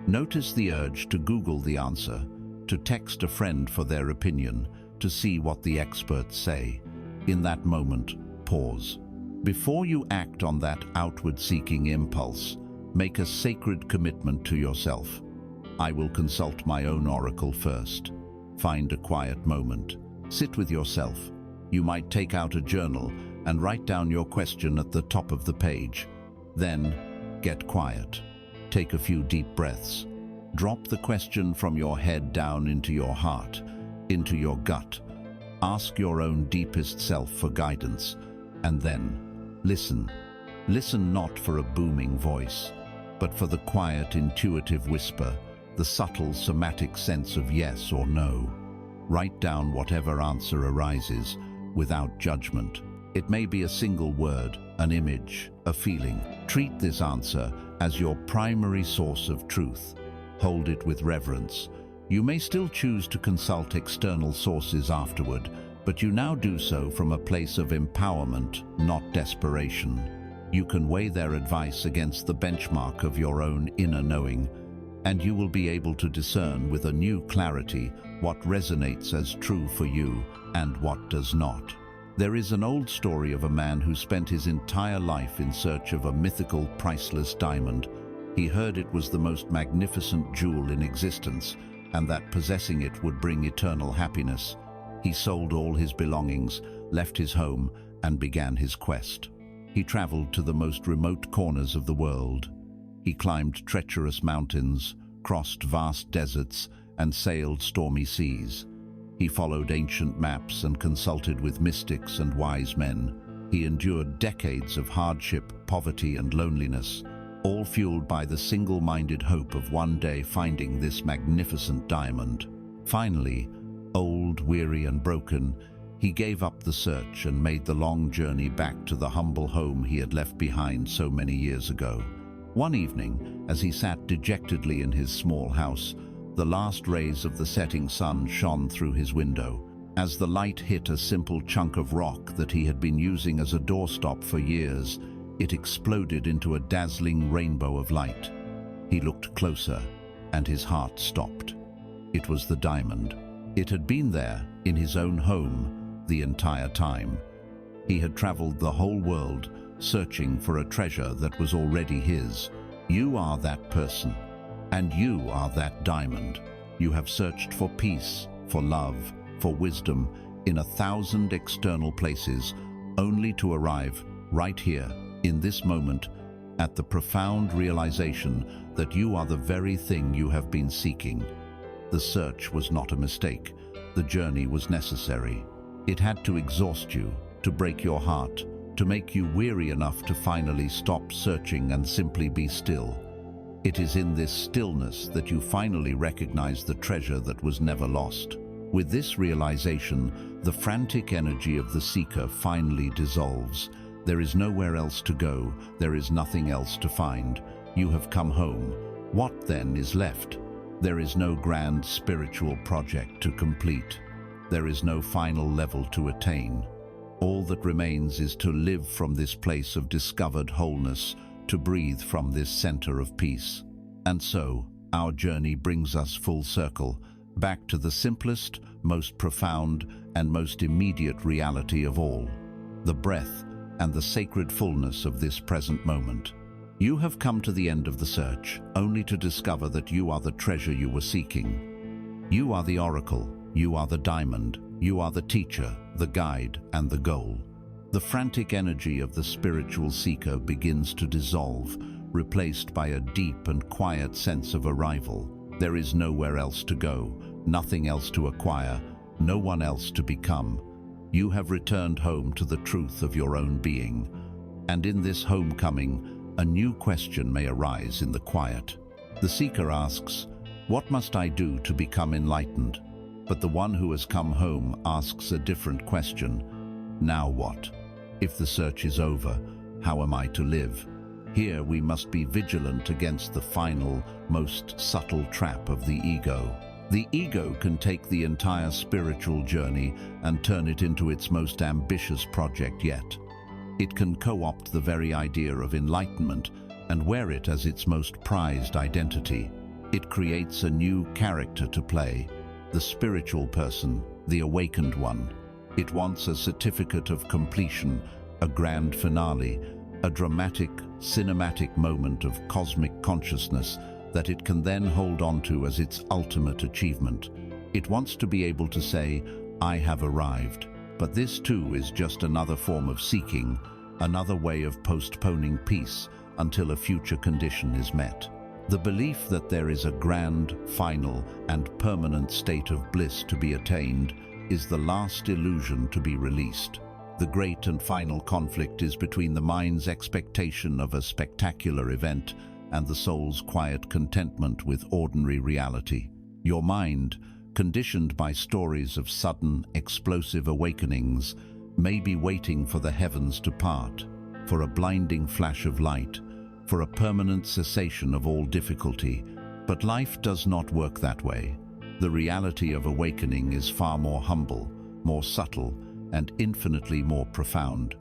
Notice the urge to Google the answer, to text a friend for their opinion, to see what the experts say. In that moment, pause. Before you act on that outward-seeking impulse, make a sacred commitment to yourself. I will consult my own oracle first. Find a quiet moment. Sit with yourself. You might take out a journal and write down your question at the top of the page. Then, get quiet. Take a few deep breaths. Drop the question from your head down into your heart, into your gut. Ask your own deepest self for guidance. And then, listen. Listen not for a booming voice, but for the quiet, intuitive whisper, the subtle, somatic sense of yes or no. Write down whatever answer arises, without judgment. It may be a single word, an image, a feeling. Treat this answer as your primary source of truth. Hold it with reverence. You may still choose to consult external sources afterward, but you now do so from a place of empowerment, not desperation. You can weigh their advice against the benchmark of your own inner knowing, and you will be able to discern with a new clarity what resonates as true for you and what does not. There is an old story of a man who spent his entire life in search of a mythical, priceless diamond. He heard it was the most magnificent jewel in existence, and that possessing it would bring eternal happiness. He sold all his belongings, left his home, and began his quest. He traveled to the most remote corners of the world. He climbed treacherous mountains, crossed vast deserts, and sailed stormy seas. He followed ancient maps and consulted with mystics and wise men. He endured decades of hardship, poverty, and loneliness, all fueled by the single-minded hope of one day finding this magnificent diamond. Finally, old, weary, and broken, he gave up the search and made the long journey back to the humble home he had left behind so many years ago. One evening, as he sat dejectedly in his small house, the last rays of the setting sun shone through his window. As the light hit a simple chunk of rock that he had been using as a doorstop for years, it exploded into a dazzling rainbow of light. He looked closer, and his heart stopped. It was the diamond. It had been there, in his own home, the entire time. He had traveled the whole world, searching for a treasure that was already his. You are that person, and you are that diamond. You have searched for peace, for love, for wisdom, in 1,000 external places, only to arrive right here, in this moment, at the profound realization that you are the very thing you have been seeking. The search was not a mistake. The journey was necessary. It had to exhaust you, to break your heart, to make you weary enough to finally stop searching and simply be still. It is in this stillness that you finally recognize the treasure that was never lost. With this realization, the frantic energy of the seeker finally dissolves. There is nowhere else to go. There is nothing else to find. You have come home. What then is left? There is no grand spiritual project to complete. There is no final level to attain. All that remains is to live from this place of discovered wholeness, to breathe from this center of peace. And so, our journey brings us full circle, back to the simplest, most profound, and most immediate reality of all, the breath and the sacred fullness of this present moment. You have come to the end of the search, only to discover that you are the treasure you were seeking. You are the oracle, you are the diamond, you are the teacher, the guide, and the goal. The frantic energy of the spiritual seeker begins to dissolve, replaced by a deep and quiet sense of arrival. There is nowhere else to go, nothing else to acquire, no one else to become. You have returned home to the truth of your own being. And in this homecoming, a new question may arise in the quiet. The seeker asks, "What must I do to become enlightened?" But the one who has come home asks a different question. Now what? If the search is over, how am I to live? Here we must be vigilant against the final, most subtle trap of the ego. The ego can take the entire spiritual journey and turn it into its most ambitious project yet. It can co-opt the very idea of enlightenment and wear it as its most prized identity. It creates a new character to play, the spiritual person, the awakened one. It wants a certificate of completion, a grand finale, a dramatic, cinematic moment of cosmic consciousness that it can then hold on to as its ultimate achievement. It wants to be able to say, "I have arrived." But this too is just another form of seeking, another way of postponing peace until a future condition is met. The belief that there is a grand, final, and permanent state of bliss to be attained is the last illusion to be released. The great and final conflict is between the mind's expectation of a spectacular event and the soul's quiet contentment with ordinary reality. Your mind, conditioned by stories of sudden, explosive awakenings, may be waiting for the heavens to part, for a blinding flash of light, for a permanent cessation of all difficulty. But life does not work that way. The reality of awakening is far more humble, more subtle, and infinitely more profound.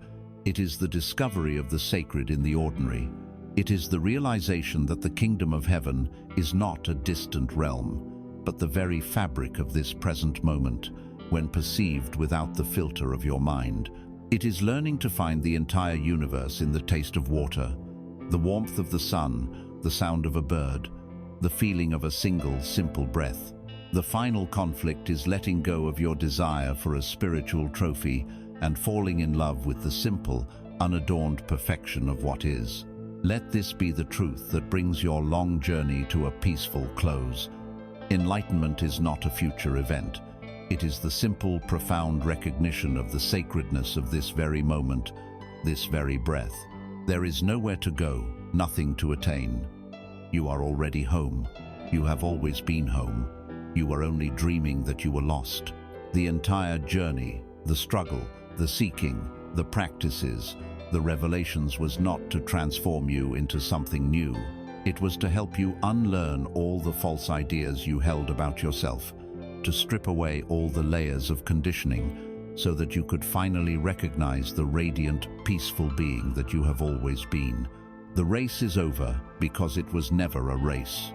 It is the discovery of the sacred in the ordinary. It is the realization that the kingdom of heaven is not a distant realm, but the very fabric of this present moment, when perceived without the filter of your mind. It is learning to find the entire universe in the taste of water, the warmth of the sun, the sound of a bird, the feeling of a single, simple breath. The final conflict is letting go of your desire for a spiritual trophy and falling in love with the simple, unadorned perfection of what is. Let this be the truth that brings your long journey to a peaceful close. Enlightenment is not a future event. It is the simple, profound recognition of the sacredness of this very moment, this very breath. There is nowhere to go, nothing to attain. You are already home. You have always been home. You were only dreaming that you were lost. The entire journey, the struggle, the seeking, the practices, the revelations was not to transform you into something new. It was to help you unlearn all the false ideas you held about yourself, to strip away all the layers of conditioning so that you could finally recognize the radiant, peaceful being that you have always been. The race is over because it was never a race.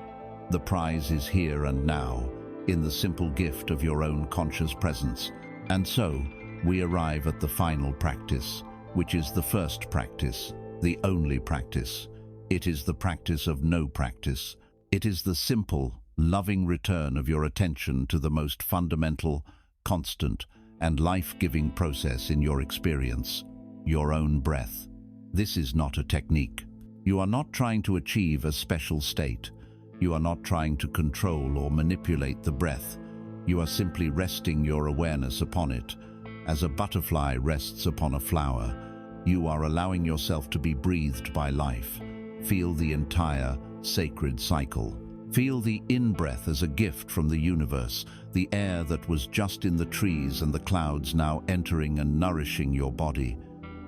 The prize is here and now, in the simple gift of your own conscious presence. And so, we arrive at the final practice, which is the first practice, the only practice. It is the practice of no practice. It is the simple, loving return of your attention to the most fundamental, constant, and life-giving process in your experience, your own breath. This is not a technique. You are not trying to achieve a special state. You are not trying to control or manipulate the breath. You are simply resting your awareness upon it. As a butterfly rests upon a flower, you are allowing yourself to be breathed by life. Feel the entire sacred cycle. Feel the in-breath as a gift from the universe, the air that was just in the trees and the clouds now entering and nourishing your body.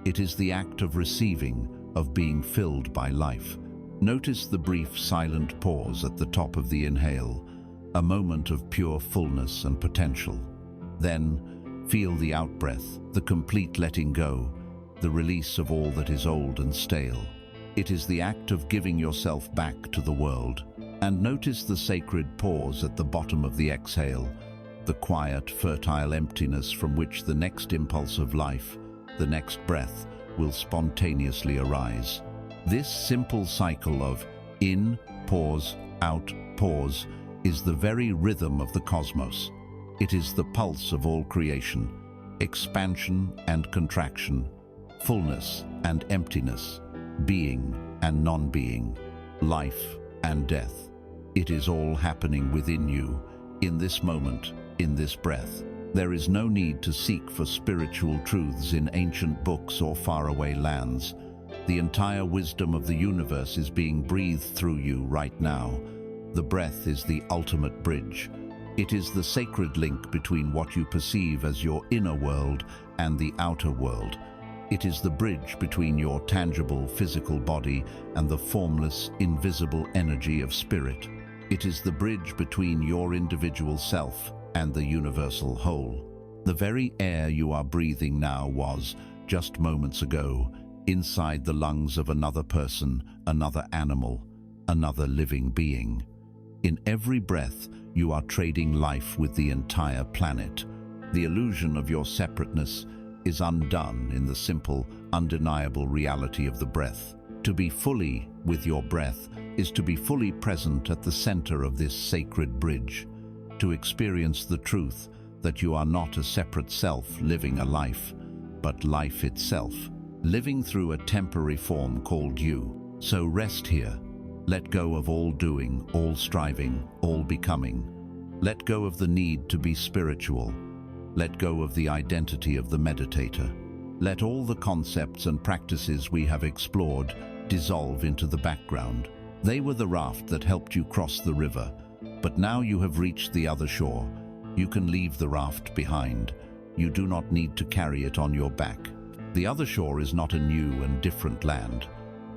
It is the act of receiving, of being filled by life. Notice the brief silent pause at the top of the inhale, a moment of pure fullness and potential. Then, feel the outbreath, the complete letting go, the release of all that is old and stale. It is the act of giving yourself back to the world. And notice the sacred pause at the bottom of the exhale, the quiet, fertile emptiness from which the next impulse of life, the next breath, will spontaneously arise. This simple cycle of in, pause, out, pause is the very rhythm of the cosmos. It is the pulse of all creation, expansion and contraction, fullness and emptiness, being and non-being, life and death. It is all happening within you, in this moment, in this breath. There is no need to seek for spiritual truths in ancient books or faraway lands. The entire wisdom of the universe is being breathed through you right now. The breath is the ultimate bridge. It is the sacred link between what you perceive as your inner world and the outer world. It is the bridge between your tangible physical body and the formless, invisible energy of spirit. It is the bridge between your individual self and the universal whole. The very air you are breathing now was, just moments ago, inside the lungs of another person, another animal, another living being. In every breath, you are trading life with the entire planet. The illusion of your separateness is undone in the simple, undeniable reality of the breath. To be fully with your breath is to be fully present at the center of this sacred bridge, to experience the truth that you are not a separate self living a life, but life itself, living through a temporary form called you. So rest here. Let go of all doing, all striving, all becoming. Let go of the need to be spiritual. Let go of the identity of the meditator. Let all the concepts and practices we have explored dissolve into the background. They were the raft that helped you cross the river, but now you have reached the other shore. You can leave the raft behind. You do not need to carry it on your back. The other shore is not a new and different land.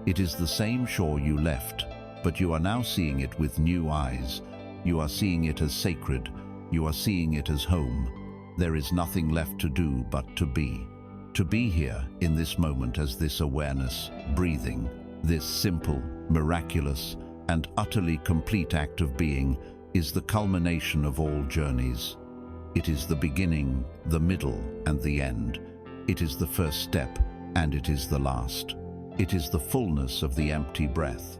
It is the same shore you left, but you are now seeing it with new eyes. You are seeing it as sacred. You are seeing it as home. There is nothing left to do but to be. To be here in this moment as this awareness, breathing, this simple, miraculous, and utterly complete act of being is the culmination of all journeys. It is the beginning, the middle, and the end. It is the first step, and it is the last. It is the fullness of the empty breath.